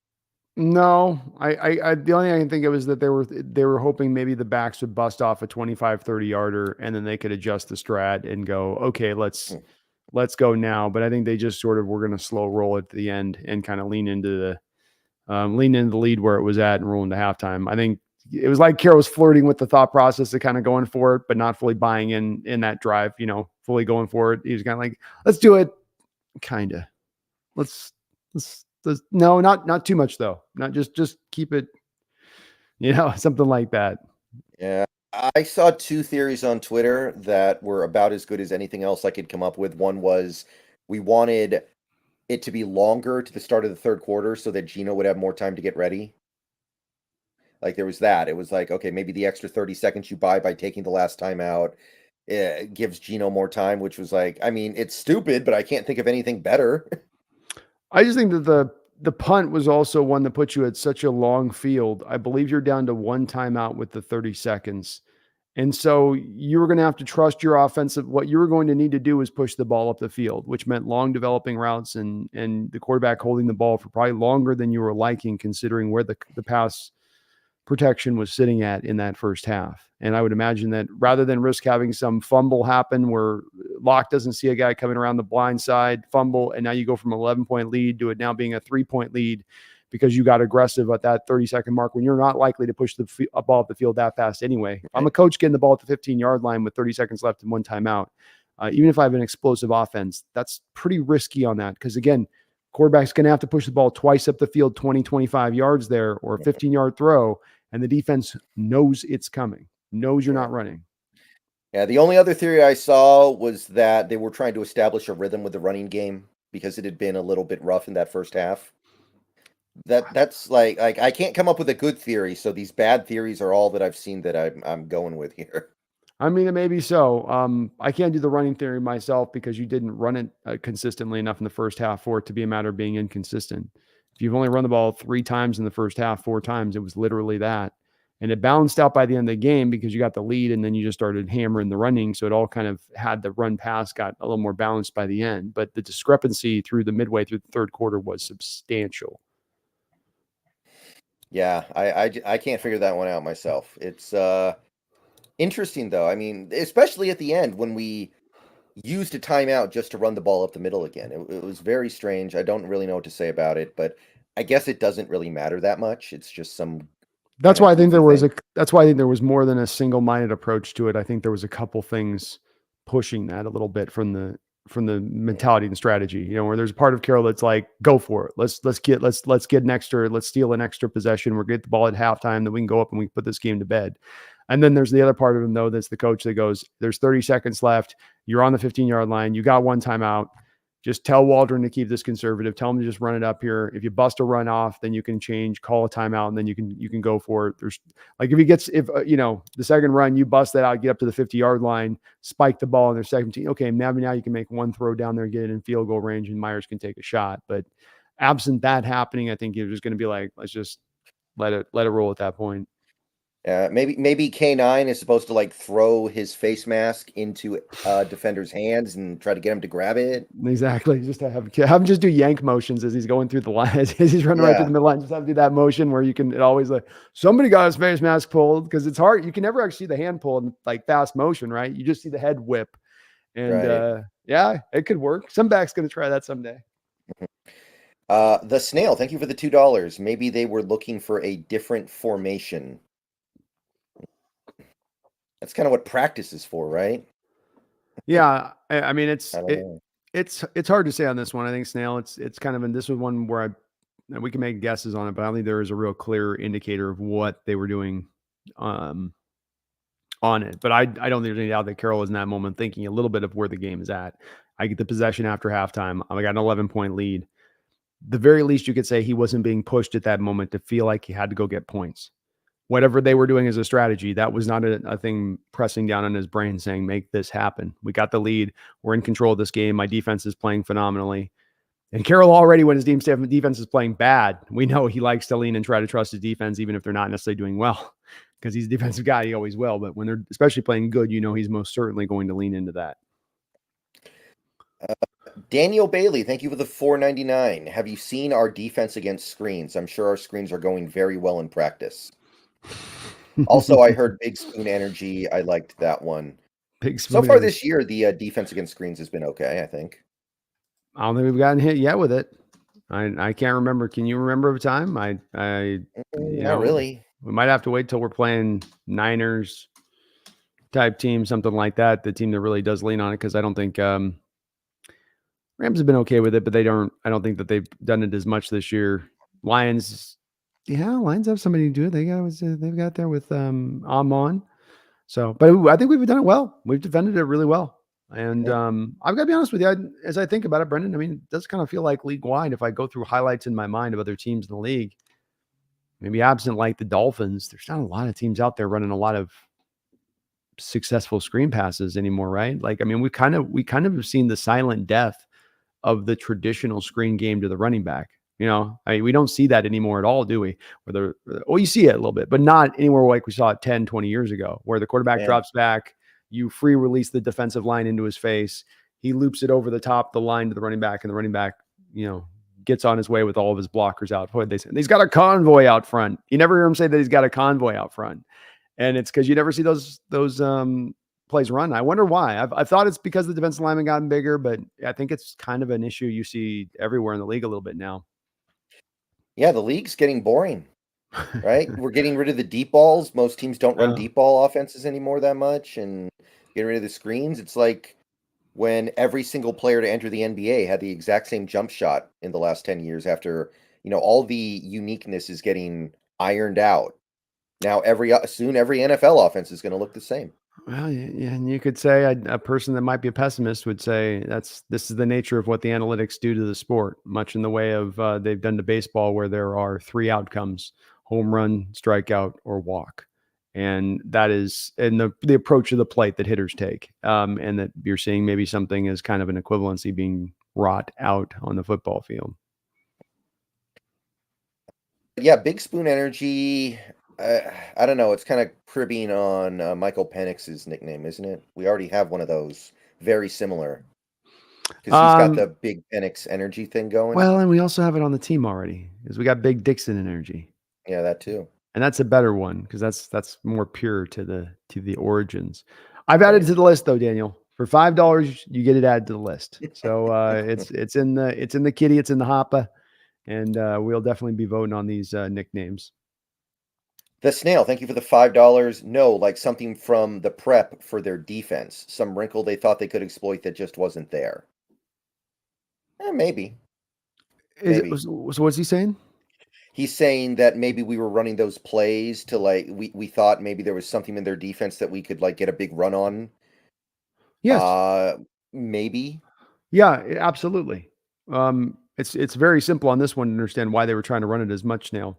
No, I the only thing I can think of is that they were hoping maybe the backs would bust off a 25-30 yarder, and then they could adjust the strat and go, okay, let's let's go now. But I think they just sort of were going to slow roll at the end and kind of lean into the lead where it was at and roll into halftime. I think it was like Carroll was flirting with the thought process of kind of going for it, but not fully buying in that drive, fully going for it. He was kind of like, let's do it. Kind of. Let's no, not too much though. Not just keep it, something like that. Yeah. I saw two theories on Twitter that were about as good as anything else I could come up with. One was we wanted it to be longer to the start of the third quarter so that Geno would have more time to get ready. Like there was that. It was like, okay, maybe the extra 30 seconds you buy by taking the last time out gives Geno more time, which was like, I mean, it's stupid, but I can't think of anything better. I just think that the punt was also one that puts you at such a long field. I believe you're down to one timeout with the 30 seconds. And so you were going to have to trust your offensive. What you were going to need to do is push the ball up the field, which meant long developing routes and the quarterback holding the ball for probably longer than you were liking, considering where the pass protection was sitting at in that first half. And I would imagine that rather than risk having some fumble happen where Locke doesn't see a guy coming around the blind side, fumble, and now you go from 11-point lead to it now being a 3-point lead because you got aggressive at that 30-second mark when you're not likely to push the ball up the field that fast anyway. If I'm a coach getting the ball at the 15-yard line with 30 seconds left and one timeout, even if I have an explosive offense, that's pretty risky on that because, again, quarterback's going to have to push the ball twice up the field, 20, 25 yards there, or a 15-yard throw, and the defense knows it's coming, knows you're not running. Yeah, the only other theory I saw was that they were trying to establish a rhythm with the running game because it had been a little bit rough in that first half. That's like I can't come up with a good theory, so these bad theories are all that I've seen that I'm going with here. I mean, it may be so. I can't do the running theory myself because you didn't run it consistently enough in the first half for it to be a matter of being inconsistent. If you've only run the ball 3 times in the first half, 4 times, it was literally that. And it balanced out by the end of the game because you got the lead and then you just started hammering the running. So it all kind of had the run pass got a little more balanced by the end. But the discrepancy through the midway through the third quarter was substantial. Yeah, I can't figure that one out myself. It's interesting though. I mean, especially at the end when we used a timeout just to run the ball up the middle again. It was very strange. I don't really know what to say about it, but I guess it doesn't really matter that much. It's just some That's kind why of I think goofy thing. that's why I think there was more than a single-minded approach to it. I think there was a couple things pushing that a little bit from the mentality and strategy, where there's a part of Carroll that's like, go for it. Let's get an extra, let's steal an extra possession. We'll get the ball at halftime, then we can go up and we can put this game to bed. And then there's the other part of him though, that's the coach that goes, there's 30 seconds left. You're on the 15-yard line. You got one timeout. Just tell Waldron to keep this conservative. Tell him to just run it up here. If you bust a run off, then you can call a timeout, and then you can go for it. There's like if the second run you bust that out, get up to the 50-yard line, spike the ball in their 17. Okay, now you can make one throw down there, get it in field goal range, and Myers can take a shot. But absent that happening, I think you're just going to be like, let's just let it roll at that point. Maybe K9 is supposed to like throw his face mask into defender's hands and try to get him to grab it. Exactly. Just to have him just do yank motions as he's going through the line, as he's running right through the middle line. Just have to do that motion where it always like somebody got his face mask pulled because it's hard. You can never actually see the hand pull in like fast motion, right? You just see the head whip. And yeah, it could work. Some back's going to try that someday. The Snail, thank you for the $2. Maybe they were looking for a different formation. That's kind of what practice is for, right? Yeah, I mean it's hard to say on this one. I think Snail, it's kind of, and this was one where we can make guesses on it, but I don't think there is a real clear indicator of what they were doing on it. But I don't think there's any doubt that Carroll is in that moment thinking a little bit of where the game is at. I get the possession after halftime. I got an 11-point lead. The very least you could say he wasn't being pushed at that moment to feel like he had to go get points. Whatever they were doing as a strategy, that was not a thing pressing down on his brain saying, make this happen. We got the lead. We're in control of this game. My defense is playing phenomenally. And Carroll already, when his defense is playing bad, we know he likes to lean and try to trust his defense, even if they're not necessarily doing well, because he's a defensive guy. He always will. But when they're especially playing good, he's most certainly going to lean into that. Daniel Bailey, thank you for the $4.99. Have you seen our defense against screens? I'm sure our screens are going very well in practice. Also, I heard Big Spoon Energy. I liked that one. Big So Spoon far energy. this year, the defense against screens has been okay, I think. I don't think we've gotten hit yet with it. I can't remember. Can you remember a time? I Not really. we might have to wait till we're playing Niners type team, something like that. The team that really does lean on it, because I don't think Rams have been okay with it, but I don't think that they've done it as much this year. Lions, yeah, Lions have somebody to do it. They've got there with Amon. So, but I think we've done it well. We've defended it really well. And Yeah. I've got to be honest with you, as I think about it, Brendon, I mean, it does kind of feel like league wide. If I go through highlights in my mind of other teams in the league, maybe absent like the Dolphins, there's not a lot of teams out there running a lot of successful screen passes anymore, right? Like, I mean, we kind of have seen the silent death of the traditional screen game to the running back. I mean, we don't see that anymore at all, do we? Well, you see it a little bit, but not anywhere like we saw it 10, 20 years ago, where the quarterback Yeah. drops back, you free release the defensive line into his face, he loops it over the top of the line to the running back, and the running back, gets on his way with all of his blockers out. What they say, he's got a convoy out front. You never hear him say that he's got a convoy out front, and it's because you never see those plays run. I wonder why. I've thought it's because the defensive lineman gotten bigger, but I think it's kind of an issue you see everywhere in the league a little bit now. Yeah, the league's getting boring, right? We're getting rid of the deep balls. Most teams don't run Uh, deep ball offenses anymore that much, and getting rid of the screens. It's like when every single player to enter the NBA had the exact same jump shot in the last 10 years after, all the uniqueness is getting ironed out. Now soon every NFL offense is going to look the same. well, yeah, and you could say a person that might be a pessimist would say this is the nature of what the analytics do to the sport, much in the way of they've done to baseball, where there are three outcomes: home run, strikeout, or walk. And that is and the approach of the plate that hitters take, and that you're seeing maybe something as kind of an equivalency being wrought out on the football field. Yeah, Big Spoon Energy. I don't know. It's kind of cribbing on Michael Penix's nickname, isn't it? We already have one of those, very similar, because he's got the Um, Big Penix energy thing going. well, and we also have it on the team already, because we got Big Dixon energy. Yeah, that too. And that's a better one, because that's more pure to the origins. I've added it Right. to the list though, Daniel. For $5, you get it added to the list. So it's in the kitty, it's in the hopper, and we'll definitely be voting on these nicknames. The Snail, thank you for the $5. No, like something from the prep for their defense. Some wrinkle they thought they could exploit that just wasn't there. Maybe. Is it Maybe. so? What's he saying? He's saying that maybe we were running those plays to like we thought maybe there was something in their defense that we could like get a big run on. Yes. Uh Maybe. Yeah, absolutely. It's very simple on this one to understand why they were trying to run it as much now.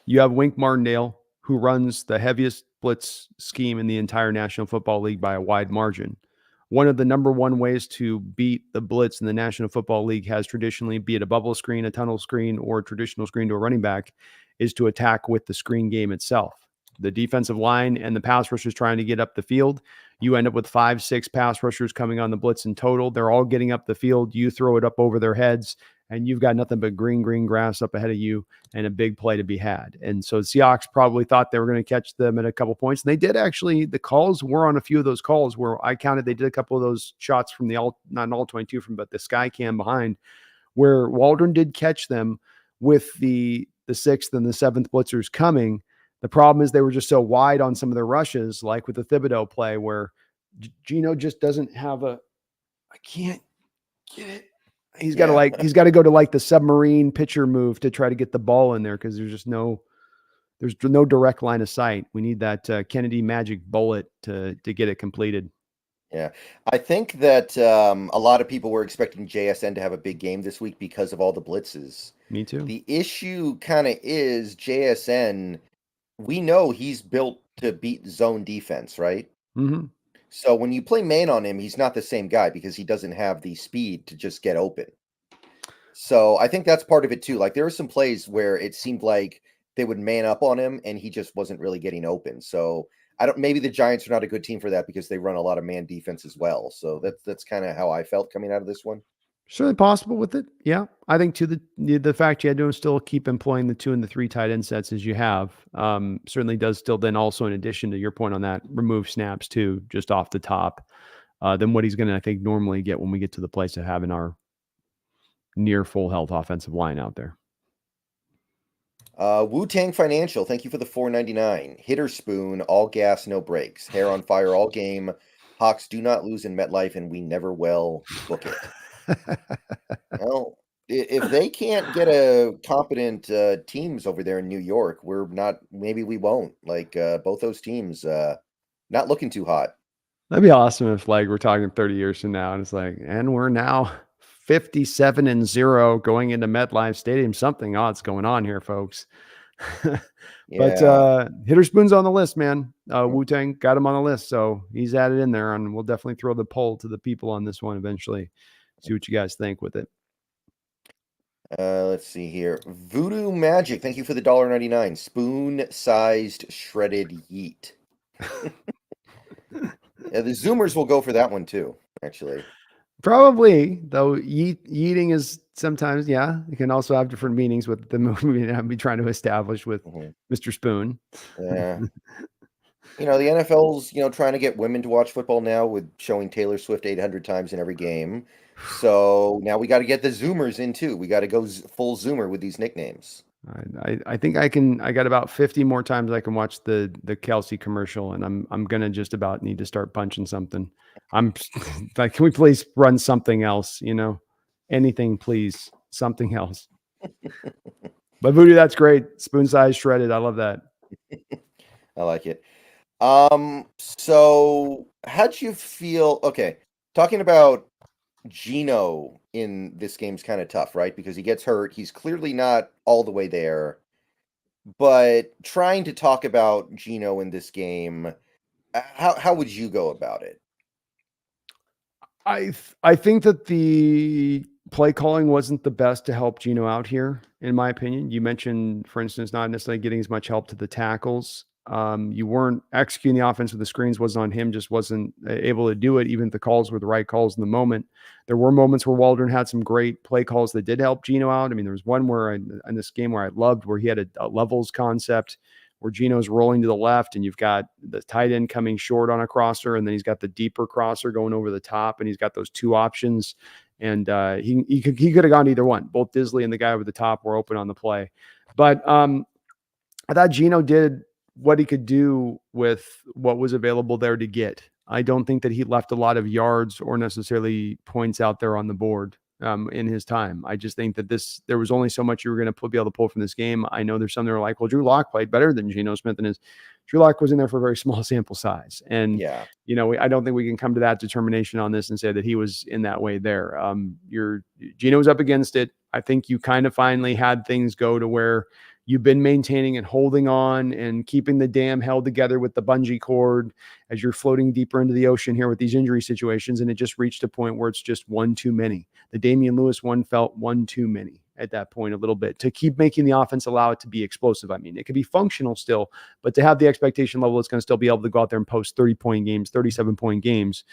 You have Wink Martindale, who runs the heaviest blitz scheme in the entire National Football League by a wide margin. One of the number one ways to beat the blitz in the National Football League has traditionally, be it a bubble screen, a tunnel screen, or a traditional screen to a running back, is to attack with the screen game itself. The defensive line and the pass rushers trying to get up the field. You end up with 5, 6 pass rushers coming on the blitz in total. They're all getting up the field. You throw it up over their heads, and you've got nothing but green grass up ahead of you and a big play to be had. And so the Seahawks probably thought they were going to catch them at a couple points. And they did actually. The calls were on a few of those calls where I counted. They did a couple of those shots from the not an all 22 from, but the sky cam behind, where Waldron did catch them with the sixth and the seventh blitzers coming. The problem is they were just so wide on some of their rushes, like with the Thibodeau play, where Geno just doesn't have a. I can't get it. He's got to Yeah. go to like the submarine pitcher move to try to get the ball in there, because there's no direct line of sight. We need that Kennedy magic bullet to get it completed. Yeah. I think that a lot of people were expecting JSN to have a big game this week because of all the blitzes. Me too. The issue kind of is JSN, we know he's built to beat zone defense, right? Mm-hmm. So when you play man on him, he's not the same guy because he doesn't have the speed to just get open. So I think that's part of it too. Like there were some plays where it seemed like they would man up on him and he just wasn't really getting open. So maybe the Giants are not a good team for that because they run a lot of man defense as well. So that's kind of how I felt coming out of this one. Certainly possible with it. Yeah. I think to the fact you had to still keep employing the 2 and the 3 tight end sets as you have, certainly does still then also, in addition to your point on that, remove snaps too, just off the top, than what he's gonna, I think, normally get when we get to the place of having our near full health offensive line out there. Wu Tang Financial, thank you for the 4.99. Hitter spoon, all gas, no brakes. Hair on fire all game. Hawks do not lose in MetLife, and we never will book it. Well, if they can't get a competent teams over there in New York, we're not. Maybe we won't. Like both those teams, not looking too hot. That'd be awesome if, like, we're talking 30 years from now and it's like, and we're now 57-0 going into MetLife Stadium. Something odd's going on here, folks. But Yeah. Hitterspoon's on the list, man. Mm. Wu-Tang got him on the list, so he's added in there, and we'll definitely throw the poll to the people on this one eventually. See what you guys think with it. Let's see here. Voodoo Magic, thank you for the $1.99. Spoon-sized shredded yeet. Yeah, the Zoomers will go for that one too, actually. Probably, though, yeeting is sometimes, yeah, it can also have different meanings with the movie I'd be trying to establish with Mhm. Mr. Spoon. Yeah. The NFL's, trying to get women to watch football now with showing Taylor Swift 800 times in every game. So now we got to get the Zoomers in too. We got to go full Zoomer with these nicknames. I think I got about 50 more times I can watch the Kelsey commercial, and I'm gonna just about need to start punching something. I'm like, can we please run something else? Anything, please, something else. But Voodoo, that's great. Spoon size shredded. I love that. I like it. So how'd you feel? Okay, talking about Geno in this game's kind of tough, right? Because he gets hurt. He's clearly not all the way there. But trying to talk about Geno in this game, how would you go about it? I think that the play calling wasn't the best to help Geno out here, in my opinion. You mentioned, for instance, not necessarily getting as much help to the tackles. You weren't executing the offense with the screens, wasn't on him, just wasn't able to do it, even if the calls were the right calls in the moment. There were moments where Waldron had some great play calls that did help Geno out. I mean, there was one where in this game where I loved, where he had a levels concept where Geno's rolling to the left and you've got the tight end coming short on a crosser, and then he's got the deeper crosser going over the top, and he's got those two options. And he could have gone either one. Both Disley and the guy over the top were open on the play. But I thought Geno did what he could do with what was available there to get. I don't think that he left a lot of yards or necessarily points out there on the board in his time. I just think that there was only so much you were going to be able to pull from this game. I know there's some that are like, well, Drew Lock played better than Geno Smith, and Drew Lock was in there for a very small sample size. And, Yeah. I don't think we can come to that determination on this and say that he was in that way there. Geno was up against it. I think you kind of finally had things go to where you've been maintaining and holding on and keeping the dam held together with the bungee cord as you're floating deeper into the ocean here with these injury situations. And it just reached a point where it's just one too many. The Damian Lewis one felt one too many at that point a little bit to keep making the offense allow it to be explosive. I mean, it could be functional still, but to have the expectation level, it's going to still be able to go out there and post 30-point games, 37-point games.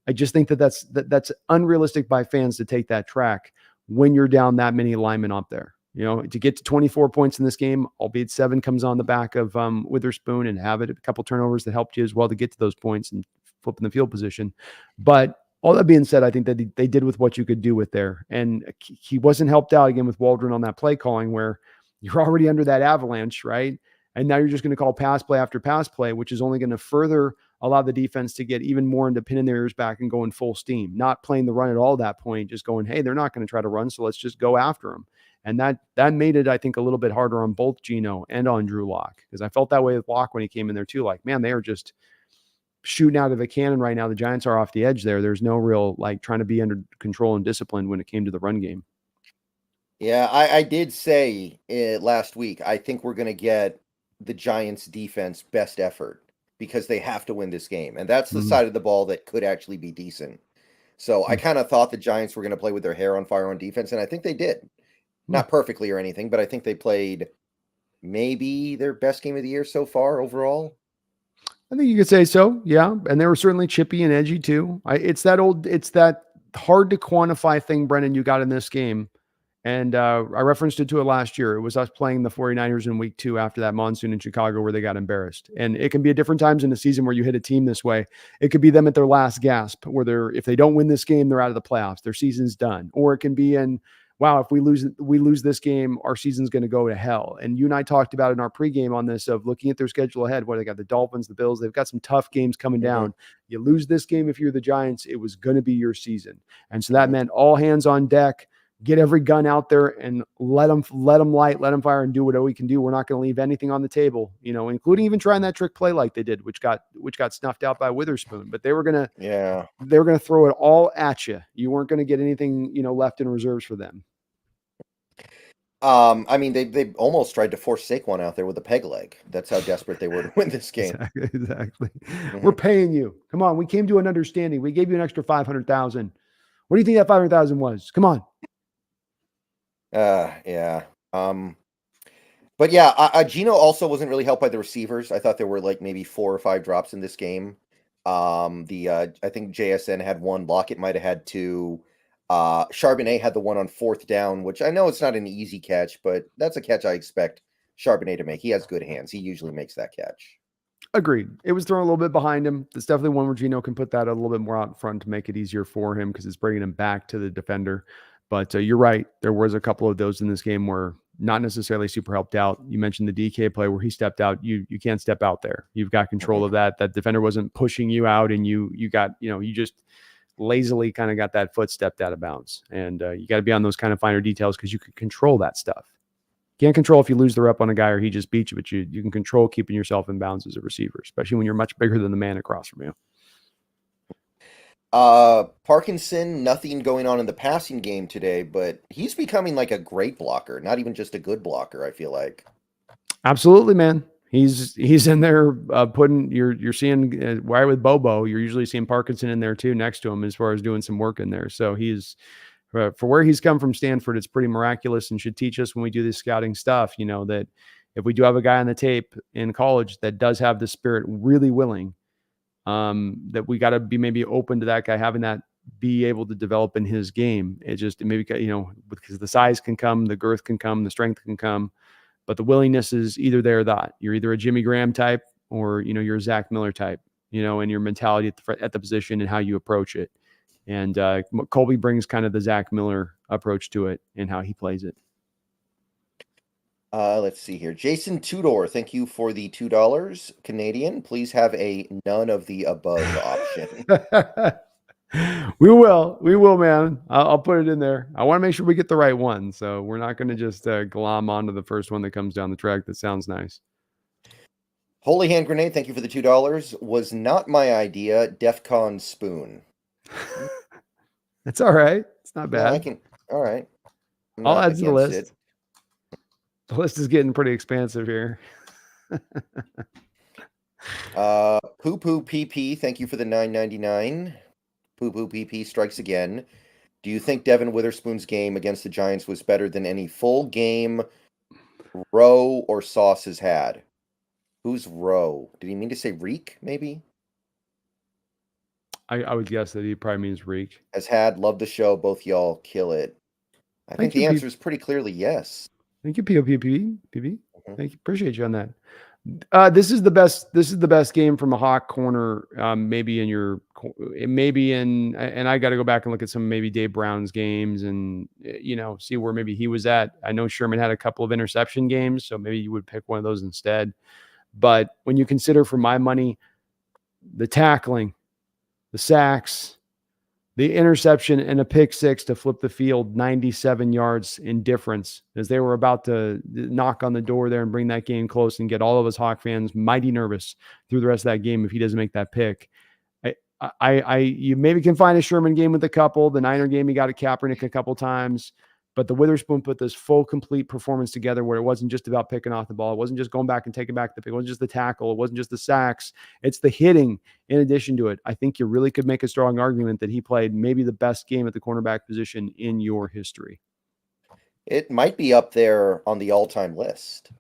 I just think that's unrealistic by fans to take that track when you're down that many linemen up there. To get to 24 points in this game, albeit 7 comes on the back of Witherspoon, and have it a couple turnovers that helped you as well to get to those points and flipping the field position. But all that being said, I think that they did with what you could do with there. And he wasn't helped out again with Waldron on that play calling where you're already under that avalanche, right? And now you're just going to call pass play after pass play, which is only going to further allow the defense to get even more into pinning their ears back and going full steam, not playing the run at all at that point, just going, hey, they're not going to try to run, so let's just go after them. And that made it, I think, a little bit harder on both Geno and on Drew Lock, because I felt that way with Lock when he came in there too. Like, man, they are just shooting out of a cannon right now. The Giants are off the edge there. There's no real trying to be under control and disciplined when it came to the run game. Yeah, I did say last week, I think we're going to get the Giants defense best effort because they have to win this game. And that's the side of the ball that could actually be decent. So I kind of thought the Giants were going to play with their hair on fire on defense, and I think they did. Not perfectly or anything, but I think they played maybe their best game of the year so far overall. I think you could say so, yeah. And they were certainly chippy and edgy too. It's that hard to quantify thing, Brendan, you got in this game. And I referenced it to it last year. It was us playing the 49ers in week 2 after that monsoon in Chicago where they got embarrassed. And it can be at different times in the season where you hit a team this way. It could be them at their last gasp where if they don't win this game, they're out of the playoffs. Their season's done. Or it can be in, wow, if we lose this game, our season's going to go to hell. And you and I talked about in our pregame on this of looking at their schedule ahead, where they got the Dolphins, the Bills. They've got some tough games coming down. You lose this game if you're the Giants, it was going to be your season. And so that meant all hands on deck. Get every gun out there and let them light, let them fire, and do whatever we can do. We're not going to leave anything on the table, including even trying that trick play like they did, which got snuffed out by Witherspoon. But they were going to throw it all at you. You weren't going to get anything, left in reserves for them. I mean, they almost tried to force Saquon out there with a peg leg. That's how desperate they were to win this game. Exactly. We're paying you. Come on. We came to an understanding. We gave you an extra $500,000. What do you think that $500,000 was? Come on. Yeah. But yeah, Geno also wasn't really helped by the receivers. I thought there were like maybe 4 or 5 drops in this game. I think JSN had 1. Lockett might have had 2. Charbonnet had the one on 4th down, which I know it's not an easy catch, but that's a catch I expect Charbonnet to make. He has good hands. He usually makes that catch. Agreed. It was thrown a little bit behind him. It's definitely one where Geno can put that a little bit more out front to make it easier for him because it's bringing him back to the defender. But you're right. There was a couple of those in this game where not necessarily super helped out. You mentioned the DK play where he stepped out. You can't step out there. You've got control of that. That defender wasn't pushing you out, and you got, you just lazily kind of got that foot stepped out of bounds. And you got to be on those kind of finer details because you can control that stuff. Can't control if you lose the rep on a guy or he just beats you, but you can control keeping yourself in bounds as a receiver, especially when you're much bigger than the man across from you. Parkinson, nothing going on in the passing game today, but he's becoming like a great blocker, not even just a good blocker, I feel like. Absolutely, man. He's in there putting you're seeing why with Bobo, you're usually seeing Parkinson in there too next to him as far as doing some work in there. So he's for where he's come from Stanford, it's pretty miraculous and should teach us when we do this scouting stuff, that if we do have a guy on the tape in college that does have the spirit really willing, that we got to be maybe open to that guy having that be able to develop in his game. It just maybe, because the size can come, the girth can come, the strength can come, but the willingness is either there or that. You're either a Jimmy Graham type or, you're a Zach Miller type, and your mentality at the position and how you approach it. And Colby brings kind of the Zach Miller approach to it and how he plays it. Let's see here. Jason Tudor, thank you for the $2 Canadian. Please have a none of the above option. We will, man. I'll put it in there. I want to make sure we get the right one. So we're not going to just glom onto the first one that comes down the track that sounds nice. Holy Hand Grenade, thank you for the $2. Was not my idea. DEFCON Spoon. It's all right. It's not bad. All right. I'll add to the list. The list is getting pretty expansive here. Poo Poo PP, thank you for the $9.99. Poo Poo PP strikes again. Do you think Devon Witherspoon's game against the Giants was better than any full game Rowe or Sauce has had? Who's Rowe? Did he mean to say Reek, maybe? I would guess that he probably means Reek. Has had, love the show, both y'all kill it. I think the answer is pretty clearly yes. Thank you, POPP. Thank you. Appreciate you on that. This is the best game from a Hawk corner. Maybe and I got to go back and look at some maybe Dave Brown's games and see where maybe he was at. I know Sherman had a couple of interception games, so maybe you would pick one of those instead. But when you consider, for my money, the tackling, the sacks, the interception, and a pick six to flip the field 97 yards in difference as they were about to knock on the door there and bring that game close and get all of us Hawk fans mighty nervous through the rest of that game if he doesn't make that pick. You maybe can find a Sherman game with a couple. The Niner game, he got a Kaepernick a couple times. But the Witherspoon put this full, complete performance together where it wasn't just about picking off the ball. It wasn't just going back and taking back the pick. It wasn't just the tackle. It wasn't just the sacks. It's the hitting in addition to it. I think you really could make a strong argument that he played maybe the best game at the cornerback position in your history. It might be up there on the all-time list.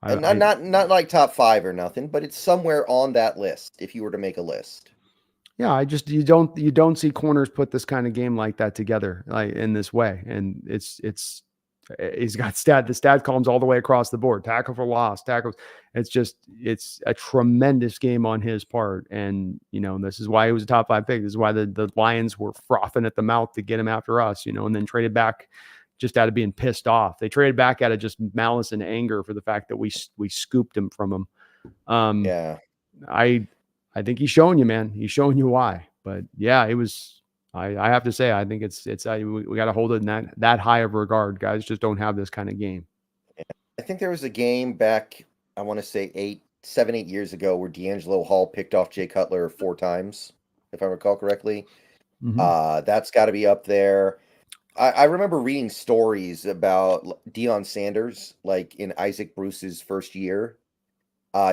And not like top 5 or nothing, but it's somewhere on that list if you were to make a list. Yeah, I just you don't see corners put this kind of game like that together, like in this way, and it's he's got the stat columns all the way across the board, tackle for loss, tackles. It's a tremendous game on his part, and this is why he was a top 5 pick. This is why the Lions were frothing at the mouth to get him after us, and then traded back just out of being pissed off. They traded back out of just malice and anger for the fact that we scooped him from him. Um, Yeah. I think he's showing you, man. He's showing you why. But yeah, it was. I have to say, I think it's we got to hold it in that high of regard. Guys just don't have this kind of game. I think there was a game back, I want to say 8 years ago, where D'Angelo Hall picked off Jay Cutler 4 times, if I recall correctly. Mm-hmm. That's got to be up there. I remember reading stories about Deion Sanders, like in Isaac Bruce's first year.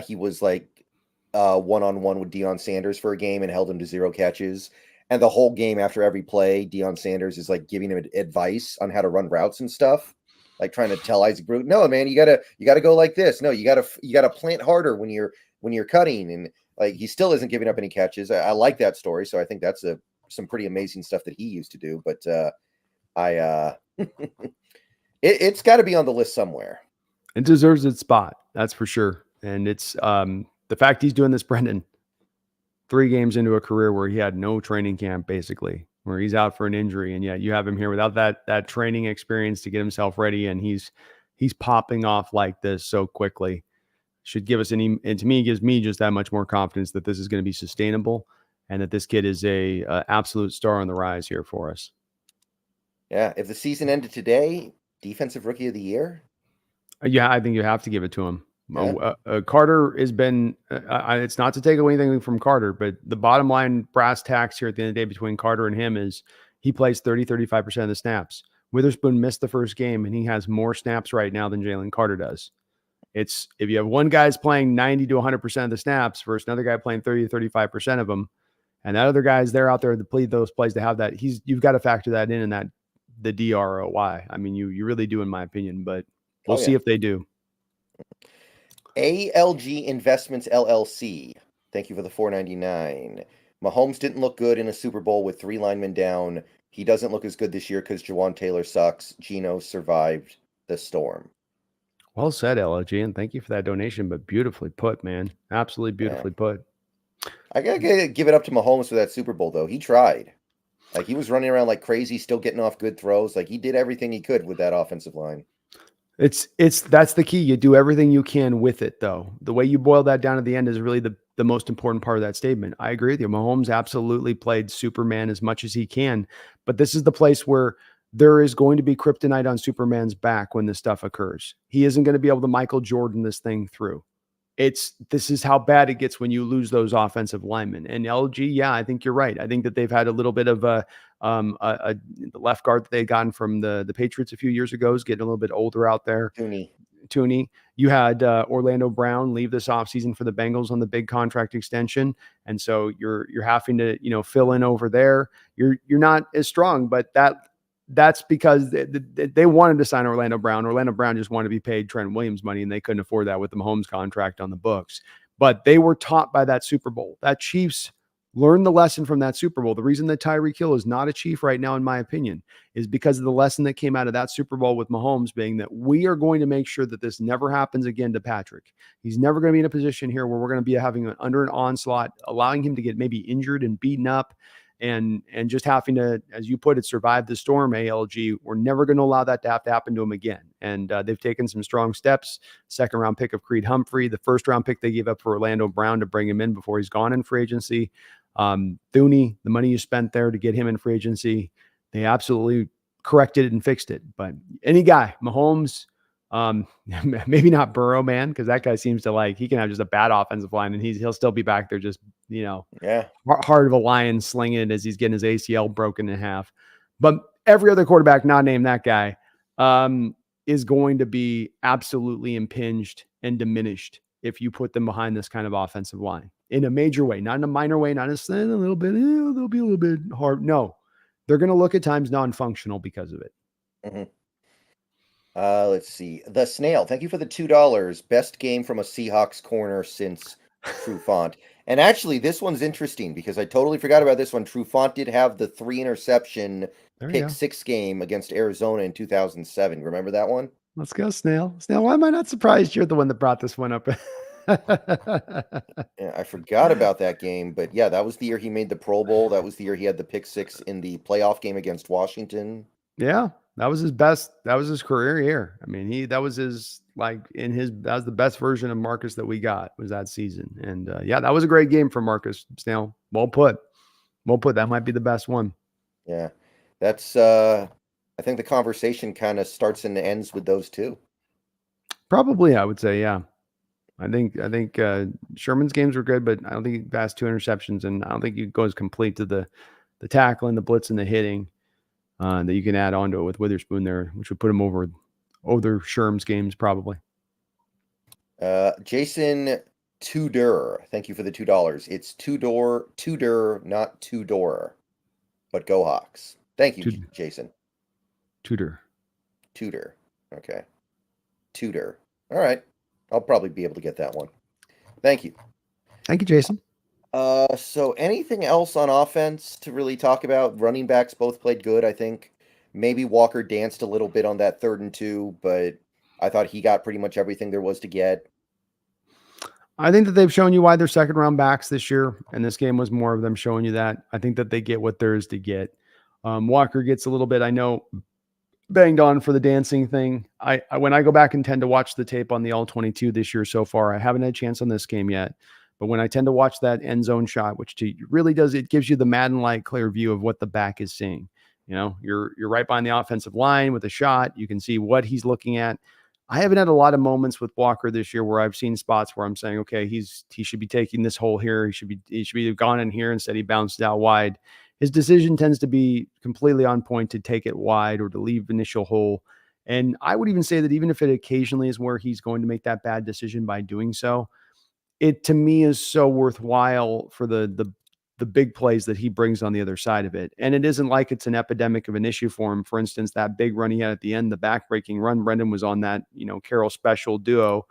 He was like one-on-one with Deion Sanders for a game and held him to 0 catches. And the whole game, after every play, Deion Sanders is like giving him advice on how to run routes and stuff, like trying to tell Isaac Bruce, no, man, you gotta go like this. No, you gotta plant harder when you're cutting. And like he still isn't giving up any catches. I like that story, so I think that's some pretty amazing stuff that he used to do. But it's got to be on the list somewhere. It deserves its spot, that's for sure. And it's the fact he's doing this, Brendon, 3 games into a career where he had no training camp, basically, where he's out for an injury, and yet you have him here without that training experience to get himself ready, and he's popping off like this so quickly. Should give us and to me, gives me just that much more confidence that this is going to be sustainable, and that this kid is a absolute star on the rise here for us. Yeah, if the season ended today, defensive rookie of the year. Yeah, I think you have to give it to him. Yeah. Carter has been, it's not to take away anything from Carter, but the bottom line brass tacks here at the end of the day between Carter and him is he plays 35% of the snaps. Witherspoon missed the first game, and he has more snaps right now than Jalen Carter does. It's if you have one guy's playing 90 to 100% of the snaps versus another guy playing 30 to 35% of them, and that other guy's there out there to plead those plays to have that, you've got to factor that in that the DROY. I mean, you really do, in my opinion, but we'll see if they do. ALG Investments LLC. Thank you for the $4.99. Mahomes didn't look good in a Super Bowl with 3 linemen down. He doesn't look as good this year because Jawan Taylor sucks. Geno survived the storm. Well said, LG, and thank you for that donation, but beautifully put, man. Absolutely beautifully put. I got to give it up to Mahomes for that Super Bowl, though. He tried. Like, he was running around like crazy, still getting off good throws. Like, he did everything he could with that offensive line. That's the key. You do everything you can with it, though. The way you boil that down at the end is really the most important part of that statement. I agree with you. Mahomes absolutely played Superman as much as he can, but this is the place where there is going to be kryptonite on Superman's back when this stuff occurs. He isn't going to be able to Michael Jordan this thing through. This is how bad it gets when you lose those offensive linemen. And LG, yeah, I think you're right. I think that they've had a little bit of the left guard that they had gotten from the Patriots a few years ago is getting a little bit older out there. Tooney. You had Orlando Brown leave this offseason for the Bengals on the big contract extension, and so you're having to fill in over there. You're not as strong, but that's because they wanted to sign Orlando Brown. Orlando Brown just wanted to be paid Trent Williams money, and they couldn't afford that with the Mahomes contract on the books. But they were taught by that Super Bowl. That Chiefs learned the lesson from that Super Bowl. The reason that Tyreek Hill is not a Chief right now, in my opinion, is because of the lesson that came out of that Super Bowl with Mahomes being that we are going to make sure that this never happens again to Patrick. He's never going to be in a position here where we're going to be having under an onslaught, allowing him to get maybe injured and beaten up. And just having to, as you put it, survive the storm, ALG. We're never going to allow that to have to happen to him again. And they've taken some strong steps. 2nd round pick of Creed Humphrey, the 1st round pick they gave up for Orlando Brown to bring him in before he's gone in free agency. Thuney, the money you spent there to get him in free agency, they absolutely corrected it and fixed it. But any guy, Mahomes, maybe not Burrow, man, because that guy seems to he can have just a bad offensive line and he'll still be back there just heart of a lion slinging it as he's getting his ACL broken in half. But every other quarterback not named that guy is going to be absolutely impinged and diminished if you put them behind this kind of offensive line in a major way, not in a minor way, not a little bit, they'll be a little bit hard. No, they're going to look at times non-functional because of it. Mm-hmm. Let's see. The Snail, thank you for the $2. Best game from a Seahawks corner since Triumphant. And actually, this one's interesting because I totally forgot about this one. Triumphant did have the 3 interception There you pick go. six game against Arizona in 2007. Remember that one? Let's go, Snail. Snail, why am I not surprised you're the one that brought this one up? Yeah, I forgot about that game, but yeah, that was the year he made the Pro Bowl. That was the year he had the pick six in the playoff game against Washington. Yeah, that was his best. That was his career year. I mean, that was his that was the best version of Marcus that we got was that season. And yeah, that was a great game for Marcus Snail. Well put. Well put. That might be the best one. Yeah. That's I think the conversation kind of starts and ends with those two. Probably, I would say, yeah. I think Sherman's games were good, but I don't think he passed 2 interceptions, and I don't think he goes complete to the tackling, the blitz, and the hitting that you can add on to it with Witherspoon there, which would put him over Sherm's games probably. Jason Tudor, thank you for the $2. It's Tudor, not Tudor, but go Hawks. Thank you, Jason. Tudor. Okay. Tudor. All right. I'll probably be able to get that one. Thank you. Thank you, Jason. So anything else on offense to really talk about? Running backs both played good, I think. Maybe Walker danced a little bit on that 3rd and 2, but I thought he got pretty much everything there was to get. I think that they've shown you why they're 2nd-round backs this year, and this game was more of them showing you that. I think that they get what there is to get. Walker gets a little bit, I know, banged on for the dancing thing. I when I go back and tend to watch the tape on the All-22 this year so far, I haven't had a chance on this game yet, but when I tend to watch that end zone shot, which really does, it gives you the Madden-like clear view of what the back is seeing. You know, you're right behind the offensive line with a shot. You can see what he's looking at. I haven't had a lot of moments with Walker this year where I've seen spots where I'm saying, okay, he should be taking this hole here. He should be gone in here. Instead, he bounced out wide. His decision tends to be completely on point to take it wide or to leave initial hole. And I would even say that even if it occasionally is where he's going to make that bad decision by doing so, it to me is so worthwhile for the big plays that he brings on the other side of it. And it isn't like it's an epidemic of an issue for him. For instance, that big run he had at the end, the backbreaking run, Brendon was on that, Carroll special duo,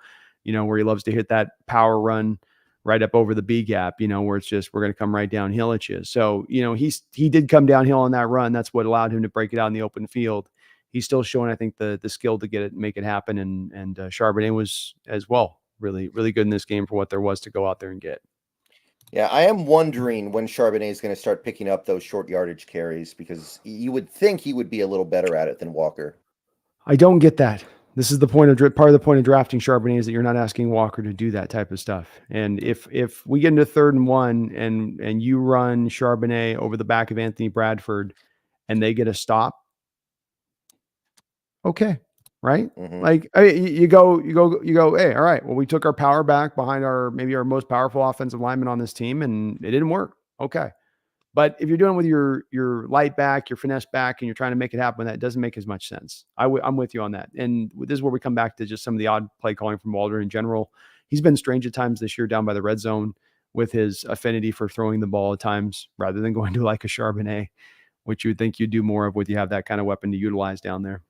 where he loves to hit that power run right up over the B gap, where it's just, we're going to come right downhill at you. So, he did come downhill on that run. That's what allowed him to break it out in the open field. He's still showing, I think, the skill to get it, make it happen. And Charbonnet was as well really, really good in this game for what there was to go out there and get. Yeah, I am wondering when Charbonnet is going to start picking up those short yardage carries because you would think he would be a little better at it than Walker. I don't get that. This is the point of part of the point of drafting Charbonnet is that you're not asking Walker to do that type of stuff. And if we get into 3rd and 1 and you run Charbonnet over the back of Anthony Bradford and they get a stop, okay, right? Mm-hmm. Like you go. Hey, all right. Well, we took our power back behind maybe our most powerful offensive lineman on this team, and it didn't work. Okay. But if you're doing it with your light back, your finesse back, and you're trying to make it happen, that doesn't make as much sense. I'm with you on that. And this is where we come back to just some of the odd play calling from Walter in general. He's been strange at times this year down by the red zone with his affinity for throwing the ball at times rather than going to like a Charbonnet, which you would think you'd do more of would you have that kind of weapon to utilize down there.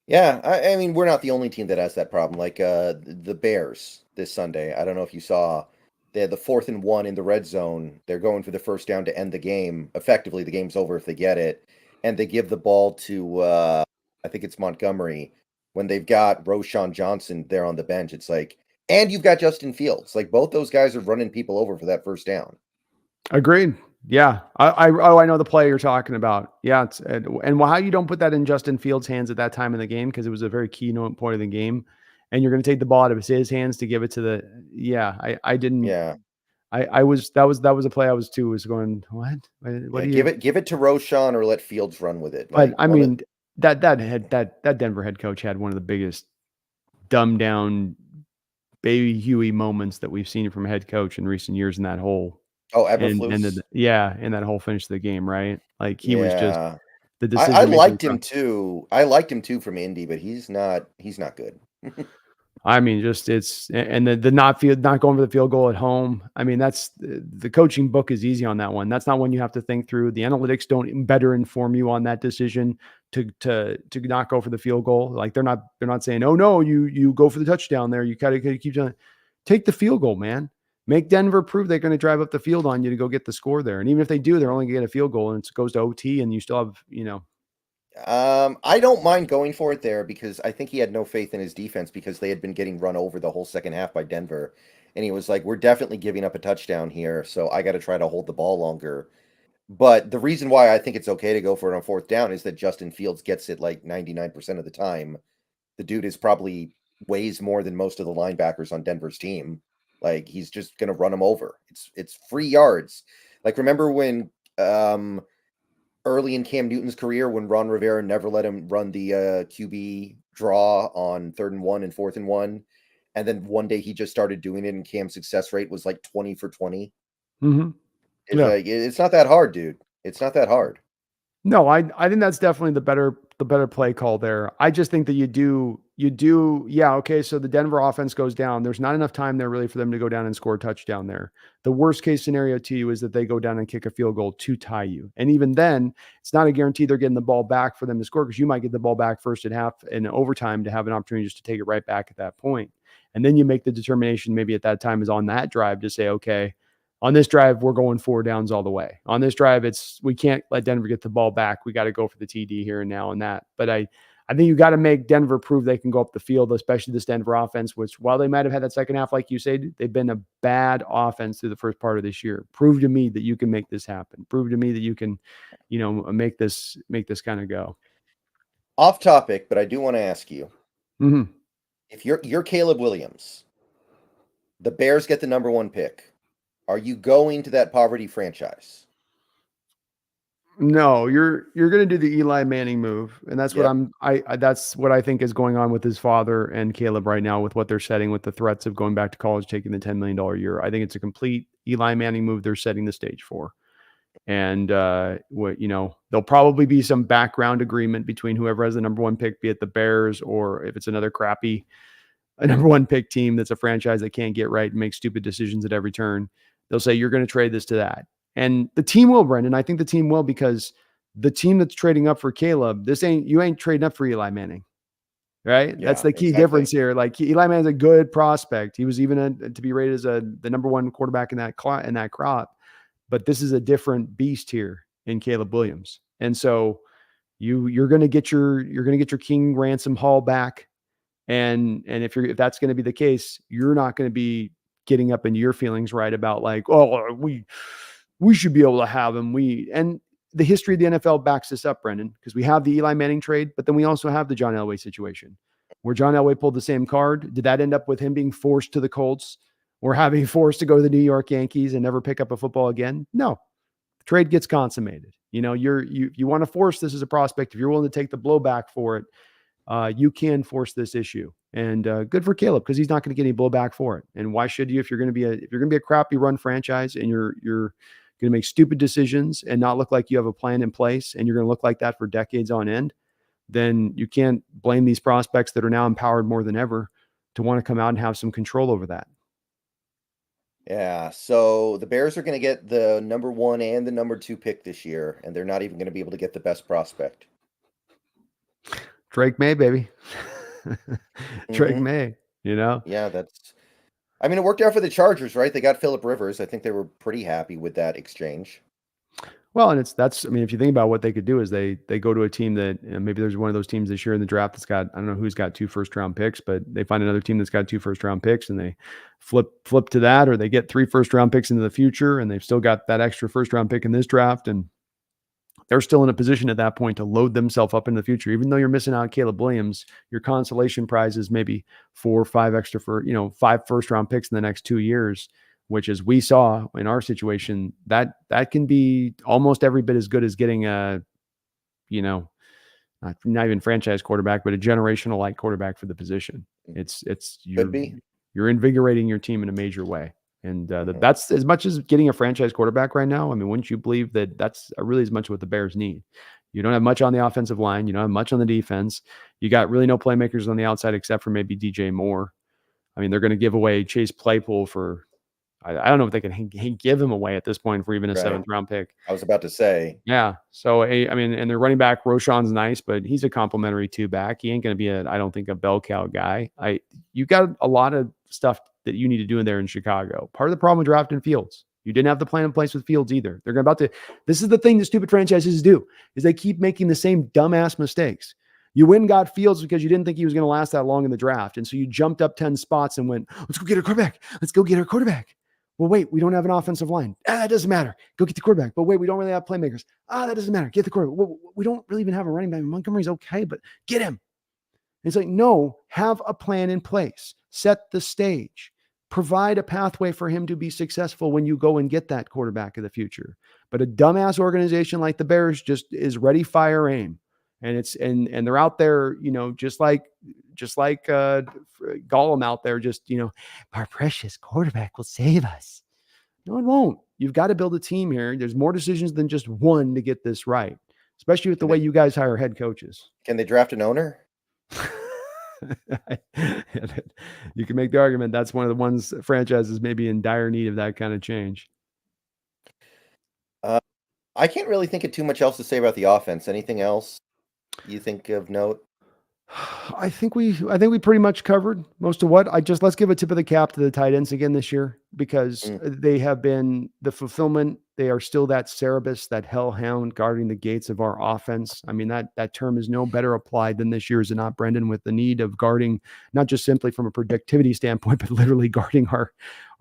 Yeah, I mean, we're not the only team that has that problem. Like the Bears this Sunday. I don't know if you saw. They had the 4th and 1 in the red zone. They're going for the first down to end the game. Effectively, the game's over if they get it. And they give the ball to, I think it's Montgomery, when they've got Roschon Johnson there on the bench. It's like, and you've got Justin Fields. Like, both those guys are running people over for that first down. Agreed. Yeah. I know the play you're talking about. Yeah. And how you don't put that in Justin Fields' hands at that time in the game, because it was a very keynote point of the game. And you're going to take the ball out of his hands to give it to I didn't. Yeah. That was a play I was going, what? What yeah, give it to Roschon or let Fields run with it. But like, I mean, that Denver head coach had one of the biggest dumbed down baby Huey moments that we've seen from a head coach in recent years in that whole. Oh, Eberflus? And that whole finish of the game, right? Like he was just the decision. I liked him too. I liked him too from Indy, but he's not good. I mean, just and the not going for the field goal at home. I mean, that's the coaching book is easy on that one. That's not one you have to think through. The analytics don't better inform you on that decision to not go for the field goal. Like they're not saying, oh no, you go for the touchdown there. You gotta keep trying. Take the field goal, man. Make Denver prove they're going to drive up the field on you to go get the score there. And even if they do, they're only going to get a field goal and it goes to OT and you still have, I don't mind going for it there because I think he had no faith in his defense because they had been getting run over the whole second half by Denver. And he was like, we're definitely giving up a touchdown here, so I got to try to hold the ball longer. But the reason why I think it's okay to go for it on fourth down is that Justin Fields gets it like 99% of the time. The dude is probably weighs more than most of the linebackers on Denver's team. Like he's just gonna run them over. It's free yards. Like remember when early in Cam Newton's career when Ron Rivera never let him run the QB draw on 3rd and 1 and 4th and 1, and then one day he just started doing it, and Cam's success rate was like 20 for 20. Mm-hmm. It's like it's not that hard, dude. It's not that hard. No, I think that's definitely the better play call there. I just think that you do yeah, okay, so the Denver offense goes down. There's not enough time there really for them to go down and score a touchdown there. The worst case scenario to you is that they go down and kick a field goal to tie you. And even then, it's not a guarantee they're getting the ball back for them to score because you might get the ball back first at half in overtime to have an opportunity just to take it right back at that point. And then you make the determination maybe at that time is on that drive to say, okay, on this drive, we're going 4 downs all the way. On this drive, we can't let Denver get the ball back. We got to go for the TD here and now and that. But I think you got to make Denver prove they can go up the field, especially this Denver offense, which while they might have had that second half, like you said, they've been a bad offense through the first part of this year. Prove to me that you can make this happen. Prove to me that you can, make this kind of go. Off topic, but I do want to ask you, Mm-hmm. if you're Caleb Williams, the Bears get the number 1 pick. Are you going to that poverty franchise? No, you're going to do the Eli Manning move, and that's Yep. what that's what I think is going on with his father and Caleb right now with what they're setting with the threats of going back to college, taking the $10 million a year. I think it's a complete Eli Manning move they're setting the stage for. And there'll probably be some background agreement between whoever has the number 1 pick, be it the Bears or if it's another crappy number 1 pick team that's a franchise that can't get right and make stupid decisions at every turn. They'll say, you're going to trade this to that. And the team will, Brendon. I think the team will because the team that's trading up for Caleb, you ain't trading up for Eli Manning, right? Yeah, that's the key exactly. difference here. Like Eli Manning's a good prospect. He was even to be rated as the number 1 quarterback in that crop. But this is a different beast here in Caleb Williams. And so you're going to get your King ransom haul back. And if that's going to be the case, you're not going to be getting up into your feelings right about like, oh, we should be able to have him. And the history of the NFL backs this up, Brendon, because we have the Eli Manning trade, but then we also have the John Elway situation where John Elway pulled the same card. Did that end up with him being forced to the Colts or having forced to go to the New York Yankees and never pick up a football again? No, the trade gets consummated. You want to force this as a prospect. If you're willing to take the blowback for it, you can force this issue. And good for Caleb because he's not going to get any blowback for it. And why should you? If you're going to be a crappy run franchise and you're going to make stupid decisions and not look like you have a plan in place, and you're going to look like that for decades on end, then you can't blame these prospects that are now empowered more than ever to want to come out and have some control over that. Yeah, so the Bears are going to get the number 1 and the number 2 pick this year, and they're not even going to be able to get the best prospect. Drake May, baby. Drake May, Yeah, it worked out for the Chargers, right? They got Phillip Rivers. I think they were pretty happy with that exchange. Well, and if you think about what they could do is they go to a team that maybe there's one of those teams this year in the draft that's got, I don't know who's got 2 first-round picks, but they find another team that's got 2 first-round picks and they flip to that, or they get 3 first-round picks into the future and they've still got that extra first-round pick in this draft. And they're still in a position at that point to load themselves up in the future. Even though you're missing out on Caleb Williams, your consolation prize is maybe 4 or 5 extra for, 5 first-round picks in the next 2 years, which, as we saw in our situation, that can be almost every bit as good as getting a, not even franchise quarterback, but a generational like quarterback for the position. You're invigorating your team in a major way. And that's as much as getting a franchise quarterback right now. I mean, wouldn't you believe that that's really as much what the Bears need? You don't have much on the offensive line. You don't have much on the defense. You got really no playmakers on the outside except for maybe DJ Moore. I mean, they're going to give away Chase Claypool for, I don't know if they can give him away at this point for even a 7th round pick. I was about to say. Yeah. So, and their running back, Roshan's nice, but he's a complimentary 2 back. He ain't going to be I don't think, a bell cow guy. You got a lot of stuff that you need to do in there in Chicago. Part of the problem with drafting Fields. You didn't have the plan in place with Fields either. They're about to. This is the thing that stupid franchises do, is they keep making the same dumbass mistakes. You went and got Fields because you didn't think he was going to last that long in the draft. And so you jumped up 10 spots and went, let's go get a quarterback. Let's go get a quarterback. Well, wait, we don't have an offensive line. That doesn't matter. Go get the quarterback. But wait, we don't really have playmakers. That doesn't matter. Get the quarterback. Well, we don't really even have a running back. Montgomery's okay, but get him. It's like, no, have a plan in place. Set the stage. Provide a pathway for him to be successful when you go and get that quarterback of the future. But a dumbass organization like the Bears just is ready, fire, aim. And it's and they're out there, just like Gollum out there, our precious quarterback will save us. No, it won't. You've got to build a team here. There's more decisions than just one to get this right, especially with the way you guys hire head coaches. Can they draft an owner? You can make the argument that's one of the ones franchises may be in dire need of that kind of change. I can't really think of too much else to say about the offense. Anything else you think of note? I think we pretty much covered most of what let's give a tip of the cap to the tight ends again this year, because they have been the fulfillment. They are still that Cerebus, that hellhound guarding the gates of our offense. I mean, that term is no better applied than this year, is it not, Brendon, with the need of guarding, not just simply from a productivity standpoint, but literally guarding our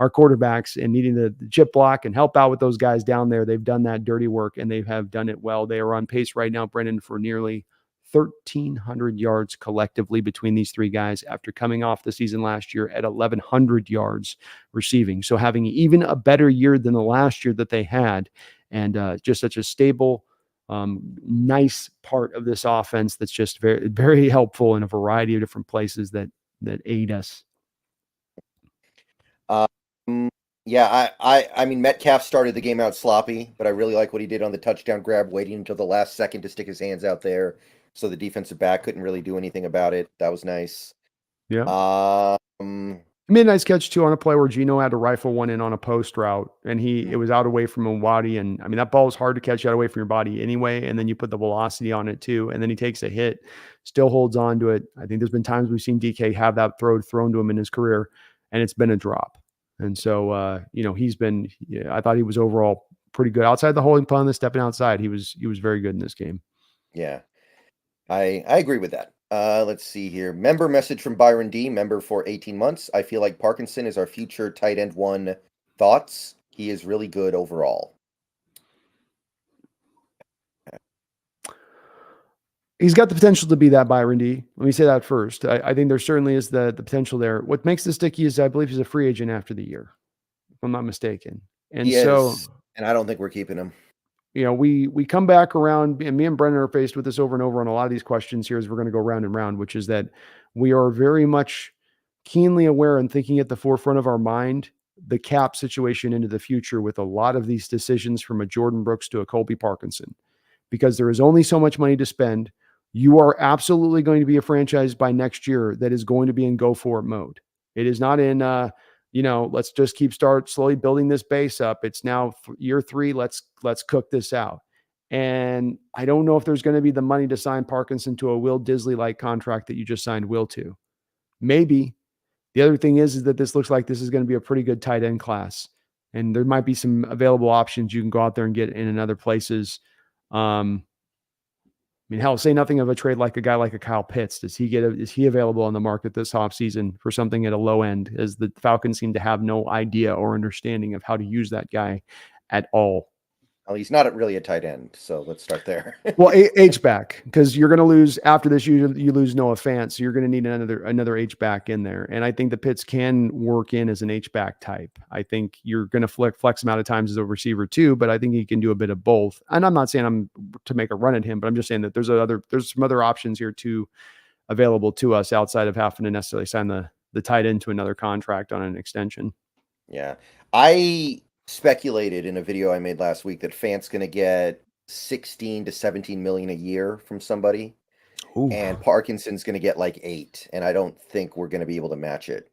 quarterbacks and needing the chip block and help out with those guys down there. They've done that dirty work and they have done it well. They are on pace right now, Brendon, for nearly 1,300 yards collectively between these three guys after coming off the season last year at 1,100 yards receiving. So having even a better year than the last year that they had, and just such a stable, nice part of this offense that's just very, very helpful in a variety of different places that aid us. Yeah, I mean, Metcalf started the game out sloppy, but I really like what he did on the touchdown grab, waiting until the last second to stick his hands out there, so the defensive back couldn't really do anything about it. That was nice. Yeah. He made a nice catch too on a play where Geno had to rifle one in on a post route, and it was out away from Mwadi. And I mean, that ball is hard to catch out away from your body anyway. And then you put the velocity on it too. And then he takes a hit, still holds on to it. I think there's been times we've seen DK have that thrown to him in his career, and it's been a drop. And so, he's been, I thought he was overall pretty good outside the holding plan, the stepping outside. He was very good in this game. Yeah, I agree with that. Let's see here. Member message from Byron D, member for 18 months. I feel like Parkinson is our future tight end one. Thoughts? He is really good overall. He's got the potential to be that, Byron D. Let me say that first. I think there certainly is the potential there. What makes this sticky is I believe he's a free agent after the year, if I'm not mistaken. And he so, is, and I don't think we're keeping him. We come back around, and me and Brendan are faced with this over and over on a lot of these questions here as we're going to go round and round, which is that we are very much keenly aware and thinking at the forefront of our mind the cap situation into the future with a lot of these decisions, from a Jordan Brooks to a Colby Parkinson, because there is only so much money to spend. You are absolutely going to be a franchise by next year that is going to be in go for it mode. It is not in, let's just start slowly building this base up. It's now year 3. Let's cook this out. And I don't know if there's going to be the money to sign Parkinson to a Will Disley-like contract that you just signed Will to. Maybe. The other thing is that this looks like this is going to be a pretty good tight end class. And there might be some available options you can go out there and get in other places. I mean, hell, say nothing of a trade like a guy like a Kyle Pitts. Is he available on the market this offseason for something at a low end, as the Falcons seem to have no idea or understanding of how to use that guy at all? Well, he's not really a tight end, so let's start there. Well, H-back, because you're going to lose after this. You lose Noah Fant, so you're going to need another H-back in there. And I think the Pitts can work in as an H-back type. I think you're going to flex him out of times as a receiver too, but I think he can do a bit of both. And I'm not saying I'm to make a run at him, but I'm just saying that there's some other options here too available to us outside of having to necessarily sign the tight end to another contract on an extension. Yeah, I speculated in a video I made last week that Fant's going to get 16 to 17 million a year from somebody. Ooh. And Parkinson's going to get like 8, and I don't think we're going to be able to match it.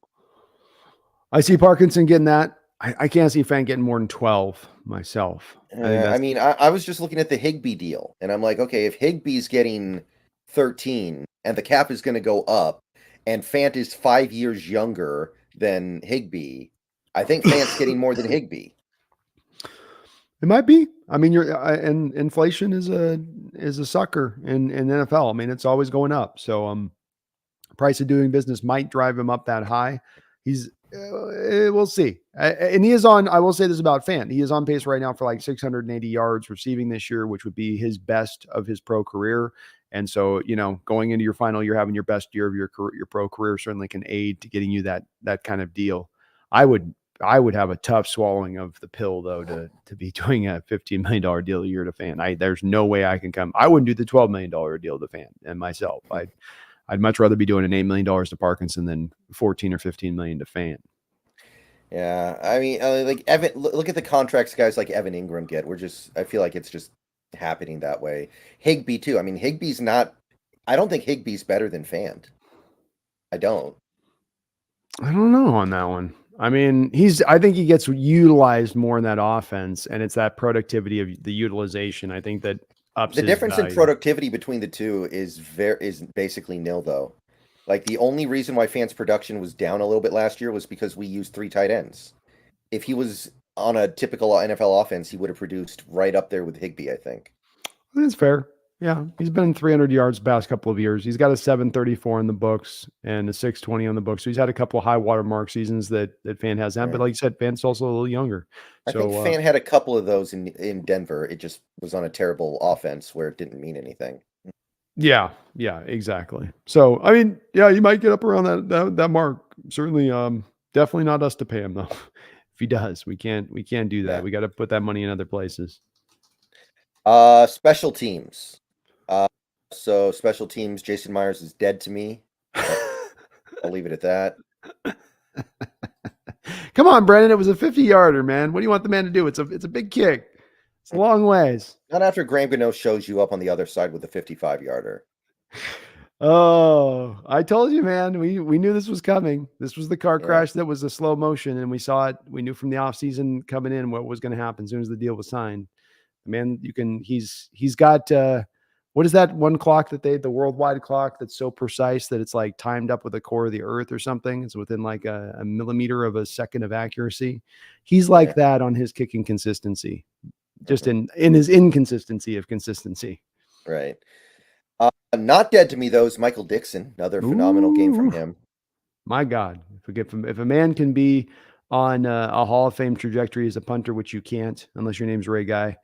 I see Parkinson getting that. I can't see Fant getting more than 12 myself. I was just looking at the Higbee deal, and I'm like, okay, if Higbee's getting 13 and the cap is going to go up and Fant is 5 years younger, than Higbee. I think Fant's getting more than Higbee. It might be. I mean, and inflation is a sucker in NFL. I mean, it's always going up. So price of doing business might drive him up that high. He's we'll see. And he is on. I will say this about Fant. He is on pace right now for like 680 yards receiving this year, which would be his best of his pro career. And so, going into your final year, having your best year of your pro career certainly can aid to getting you that kind of deal. I would have a tough swallowing of the pill, though, to be doing a $15 million deal a year to Fant. There's no way I can come. I wouldn't do the $12 million deal to Fant and myself. I'd much rather be doing an $8 million to Parkinson than 14 or 15 million to Fant. Yeah, I mean, like Evan, look at the contracts guys like Evan Ingram get. I feel like it's just happening that way. Higbee too. I mean, I don't think Higbee's better than Fant. I don't know on that one. I mean, I think he gets utilized more in that offense, and it's that productivity of the utilization. I think that ups the difference value. in productivity between the two is basically nil, though. Like the only reason why Fant's production was down a little bit last year was because we used 3 tight ends. If he was on a typical NFL offense, he would have produced right up there with Higbee, I think. That's fair. Yeah, he's been 300 yards the past couple of years. He's got a 734 in the books and a 620 on the books. So he's had a couple of high watermark seasons that Fant has had. Right. But like you said, Fant's also a little younger. I think Fant had a couple of those in Denver. It just was on a terrible offense where it didn't mean anything. Yeah, exactly. So, I mean, yeah, you might get up around that mark. Certainly, definitely not us to pay him, though. If he does, we can't do that. Yeah. We got to put that money in other places. Special teams. So special teams, Jason Myers is dead to me. I'll leave it at that. Come on, Brendon. It was a 50-yarder, man. What do you want the man to do? It's a big kick. It's a long ways. Not after Graham Gano shows you up on the other side with a 55-yarder. Oh, I told you, man. We knew this was coming. This was the car crash that was a slow motion, and we saw it. We knew from the offseason coming in what was going to happen as soon as the deal was signed. Man, he's got what is that one clock that the worldwide clock that's so precise that it's like timed up with the core of the earth or something? It's within like a millimeter of a second of accuracy. He's like that on his kicking consistency, just in his inconsistency of consistency. Right. Not dead to me, though, is Michael Dixon. Another phenomenal game from him. My God, if a man can be on a Hall of Fame trajectory as a punter, which you can't unless your name's Ray Guy,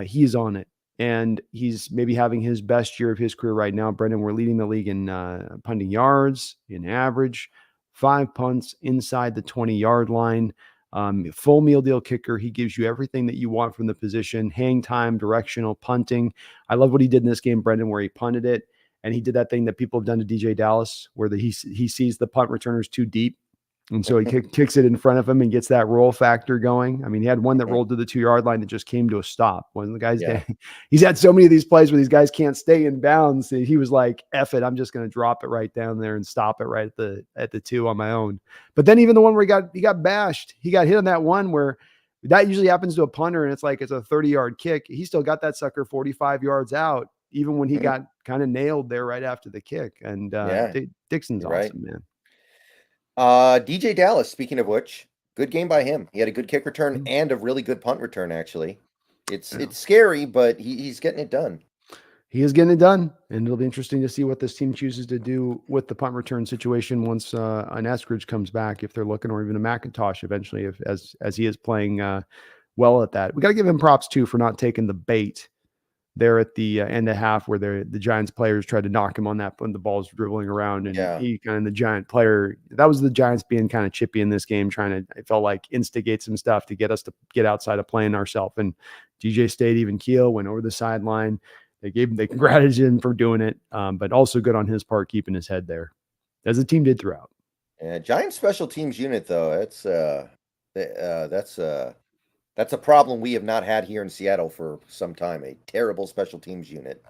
he's on it. And he's maybe having his best year of his career right now. Brendon, we're leading the league in punting yards, in average, 5 punts inside the 20-yard line. Full meal deal kicker. He gives you everything that you want from the position: hang time, directional, punting. I love what he did in this game, Brendon, where he punted it. And he did that thing that people have done to DJ Dallas, where he sees the punt returners too deep. And so he kicks it in front of him and gets that roll factor going. I mean, he had one that rolled to the 2-yard line that just came to a stop. When the guys, he's had so many of these plays where these guys can't stay in bounds. He was like, F it, I'm just going to drop it right down there and stop it right at the 2 on my own. But then even the one where he got bashed, he got hit on that one where that usually happens to a punter and it's a 30-yard kick. He still got that sucker 45 yards out, even when he got kind of nailed there right after the kick. And Dixon's awesome, man. DJ Dallas, speaking of which, good game by him. He had a good kick return and a really good punt return, actually. It's scary, but he's getting it done. He is getting it done, and it'll be interesting to see what this team chooses to do with the punt return situation once an Eskridge comes back, if they're looking, or even a McIntosh eventually, as he is playing well at that. We got to give him props, too, for not taking the bait there at the end of half where the Giants players tried to knock him on that when the ball's dribbling around, and he kind of the Giant player, that was the Giants being kind of chippy in this game, it felt like instigate some stuff to get us to get outside of playing ourselves. And DJ stayed even keel, went over the sideline. They congratulated him for doing it, but also good on his part keeping his head there, as the team did throughout. Yeah, Giants special teams unit though, that's a problem we have not had here in Seattle for some time. A terrible special teams unit.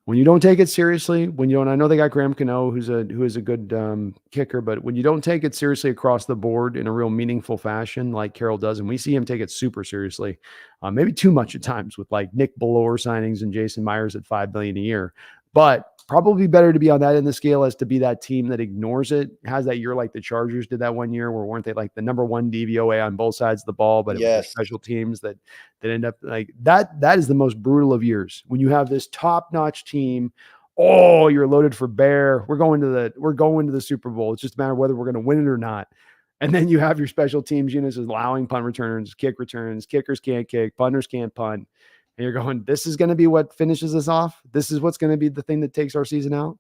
When you don't take it seriously, I know they got Graham Gano, who is a good kicker, but when you don't take it seriously across the board in a real meaningful fashion, like Carroll does, and we see him take it super seriously, maybe too much at times with like Nick Bellore signings and Jason Myers at $5 billion a year. But probably better to be on that end of the scale as to be that team that ignores it, has that year like the Chargers did that one year, where weren't they like the number one DVOA on both sides of the ball, but it was their Yes. special teams that end up like that. That is the most brutal of years when you have this top-notch team. Oh, you're loaded for bear. We're going to the Super Bowl. It's just a matter of whether we're going to win it or not. And then you have your special teams units allowing punt returns, kick returns, kickers can't kick, punters can't punt. And you're going, this is going to be what finishes us off. This is what's going to be the thing that takes our season out.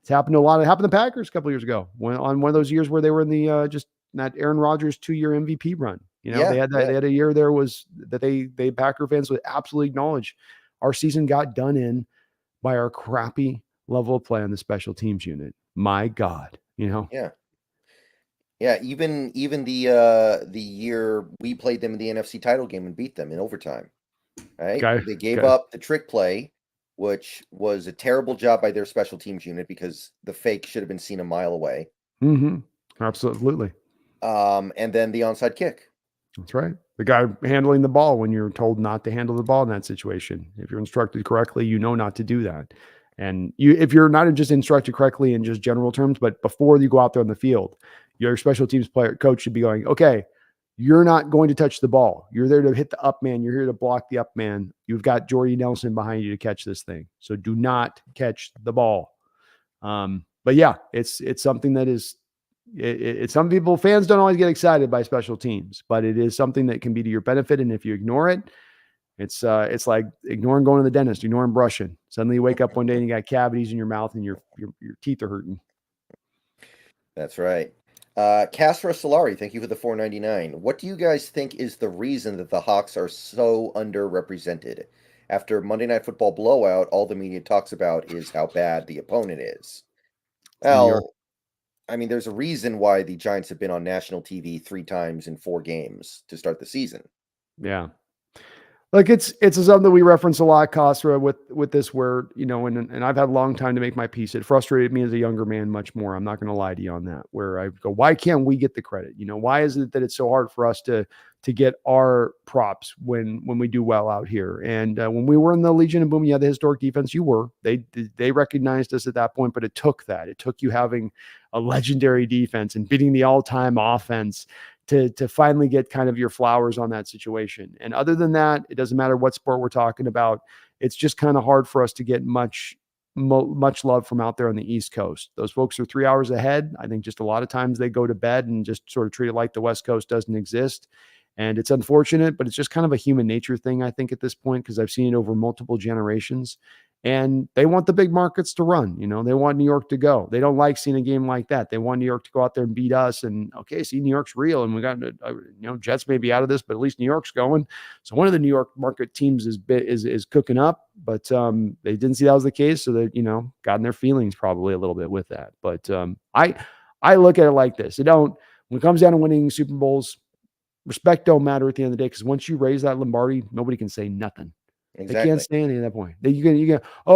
It's happened to a lot. It happened to the Packers a couple of years ago on one of those years where they were in the just that Aaron Rodgers 2-year MVP run. They had that. They had a year there was that they Packer fans would absolutely acknowledge our season got done in by our crappy level of play on the special teams unit. My God, Yeah. Yeah, even the year we played them in the NFC title game and beat them in overtime, right? They gave up the trick play, which was a terrible job by their special teams unit because the fake should have been seen a mile away. Mm-hmm. Absolutely. And then the onside kick. That's right. The guy handling the ball when you're told not to handle the ball in that situation. If you're instructed correctly, you know not to do that. And if you're not just instructed correctly in just general terms, but before you go out there on the field, your special teams coach should be going, okay, you're not going to touch the ball. You're there to hit the up man. You're here to block the up man. You've got Jordy Nelson behind you to catch this thing. So do not catch the ball. But yeah, it's something that is, it's some people, fans don't always get excited by special teams, but it is something that can be to your benefit. And if you ignore it, it's like ignoring going to the dentist, ignoring brushing. Suddenly you wake up one day and you got cavities in your mouth and your teeth are hurting. That's right. Castra Solari, thank you for the $4.99. What do you guys think is the reason that the Hawks are so underrepresented? After Monday Night Football blowout, all the media talks about is how bad the opponent is. Well, I mean, there's a reason why the Giants have been on national TV 3 times in 4 games to start the season. Yeah. Like it's something that we reference a lot, Kasra, with this where, and I've had a long time to make my peace. It frustrated me as a younger man much more. I'm not going to lie to you on that, where I go, why can't we get the credit? Why is it that it's so hard for us to get our props when we do well out here? And when we were in the Legion of Boom, you had the historic defense. They recognized us at that point, but it took you having a legendary defense and beating the all-time offense to finally get kind of your flowers on that situation. And other than that, it doesn't matter what sport we're talking about. It's just kind of hard for us to get much love from out there on the East Coast. Those folks are 3 hours ahead. I think just a lot of times they go to bed and just sort of treat it like the West Coast doesn't exist. And it's unfortunate, but it's just kind of a human nature thing, I think, at this point, because I've seen it over multiple generations. And they want the big markets to run. They want New York to go. They don't like seeing a game like that. They want New York to go out there and beat us. And okay, see, New York's real, and we got Jets may be out of this, but at least New York's going. So one of the New York market teams is cooking up, but they didn't see that was the case, so they got in their feelings probably a little bit with that. But I look at it like this: when it comes down to winning Super Bowls, respect don't matter at the end of the day, because once you raise that Lombardi, nobody can say nothing. Exactly. They can't say anything at that point. You can,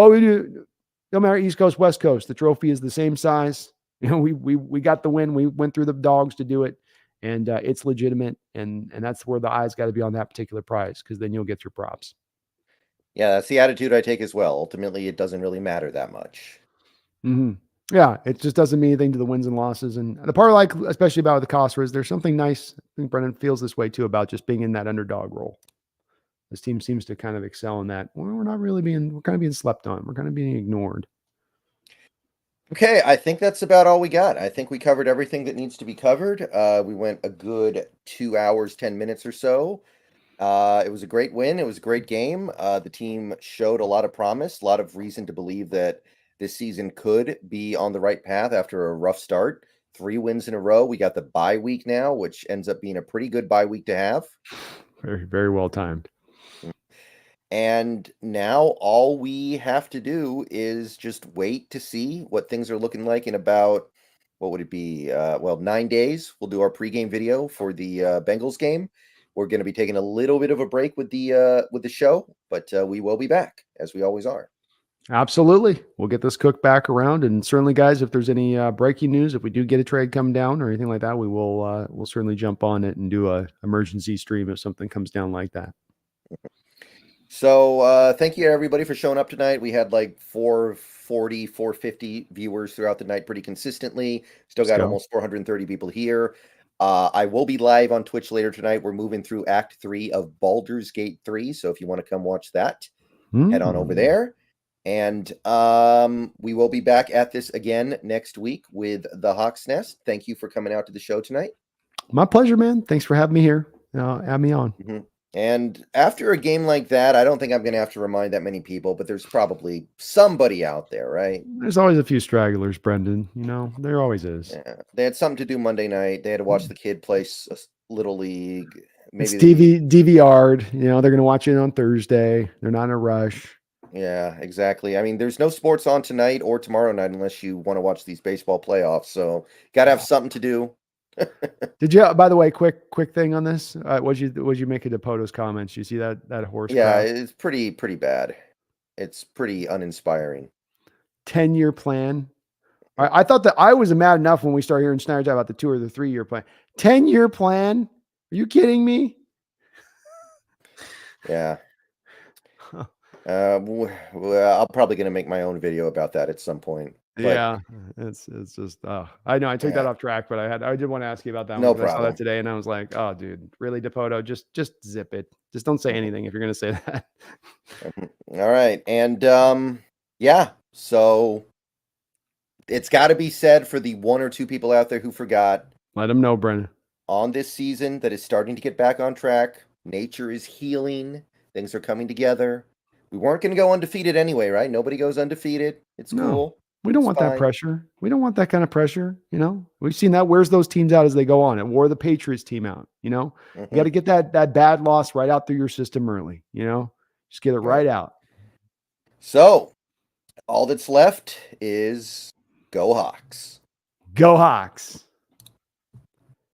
we do. No matter East Coast, West Coast, the trophy is the same size. We got the win. We went through the dogs to do it, and it's legitimate. And that's where the eyes got to be on that particular prize, because then you'll get your props. Yeah, that's the attitude I take as well. Ultimately, it doesn't really matter that much. Mm-hmm. Yeah, it just doesn't mean anything to the wins and losses. And the part I like, especially about the Costa, is there's something nice. I think Brendon feels this way too about just being in that underdog role. This team seems to kind of excel in that. We're kind of being slept on. We're kind of being ignored. Okay, I think that's about all we got. I think we covered everything that needs to be covered. We went a good 2 hours, 10 minutes or so. It was a great win. It was a great game. The team showed a lot of promise, a lot of reason to believe that this season could be on the right path after a rough start. 3 wins in a row. We got the bye week now, which ends up being a pretty good bye week to have. Very, very well timed. And now all we have to do is just wait to see what things are looking like in about, what would it be? 9 days. We'll do our pregame video for the Bengals game. We're going to be taking a little bit of a break with the show, but we will be back as we always are. Absolutely. We'll get this cooked back around. And certainly, guys, if there's any breaking news, if we do get a trade come down or anything like that, we'll certainly jump on it and do a emergency stream if something comes down like that. So thank you everybody for showing up tonight. We had like 440, 450 viewers throughout the night pretty consistently. Still Let's got go. almost 430 people here. I will be live on Twitch later tonight. We're moving through Act 3 of Baldur's Gate 3. So if you want to come watch that, head on over there. And we will be back at this again next week with the Hawks Nest. Thank you for coming out to the show tonight. My pleasure, man. Thanks for having me here. Have me on. Mm-hmm. And after a game like that, I don't think I'm going to have to remind that many people, but there's probably somebody out there, right? There's always a few stragglers, Brendon. There always is. Yeah. They had something to do Monday night. They had to watch the kid play Little League. It's Maybe DVR'd. They're going to watch it on Thursday. They're not in a rush. Yeah, exactly. I mean, there's no sports on tonight or tomorrow night unless you want to watch these baseball playoffs. So got to have something to do. Did you? By the way, quick thing on this. What'd you make of DePoto's comments? You see that horse? Yeah, crowd? it's pretty bad. It's pretty uninspiring. 10-year plan. I thought that I was mad enough when we started hearing Snyder talk about the 2 or the 3 year plan. 10-year plan? Are you kidding me? Yeah. I'm probably going to make my own video about that at some point. But, yeah, it's just. I know I took that off track, but I did want to ask you about that no one because I problem. saw that today, and I was like, oh, dude, really, DePoto? Just zip it. Just don't say anything if you're going to say that. All right, and yeah, so it's got to be said for the 1 or 2 people out there who forgot. Let them know, Brennan. On this season that is starting to get back on track. Nature is healing. Things are coming together. We weren't going to go undefeated anyway, right? Nobody goes undefeated. It's cool. We don't want that pressure. We don't want that kind of pressure. We've seen that wears those teams out as they go on. It wore the Patriots team out. You got to get that bad loss right out through your system early. Just get it right out. So all that's left is go Hawks. Go Hawks.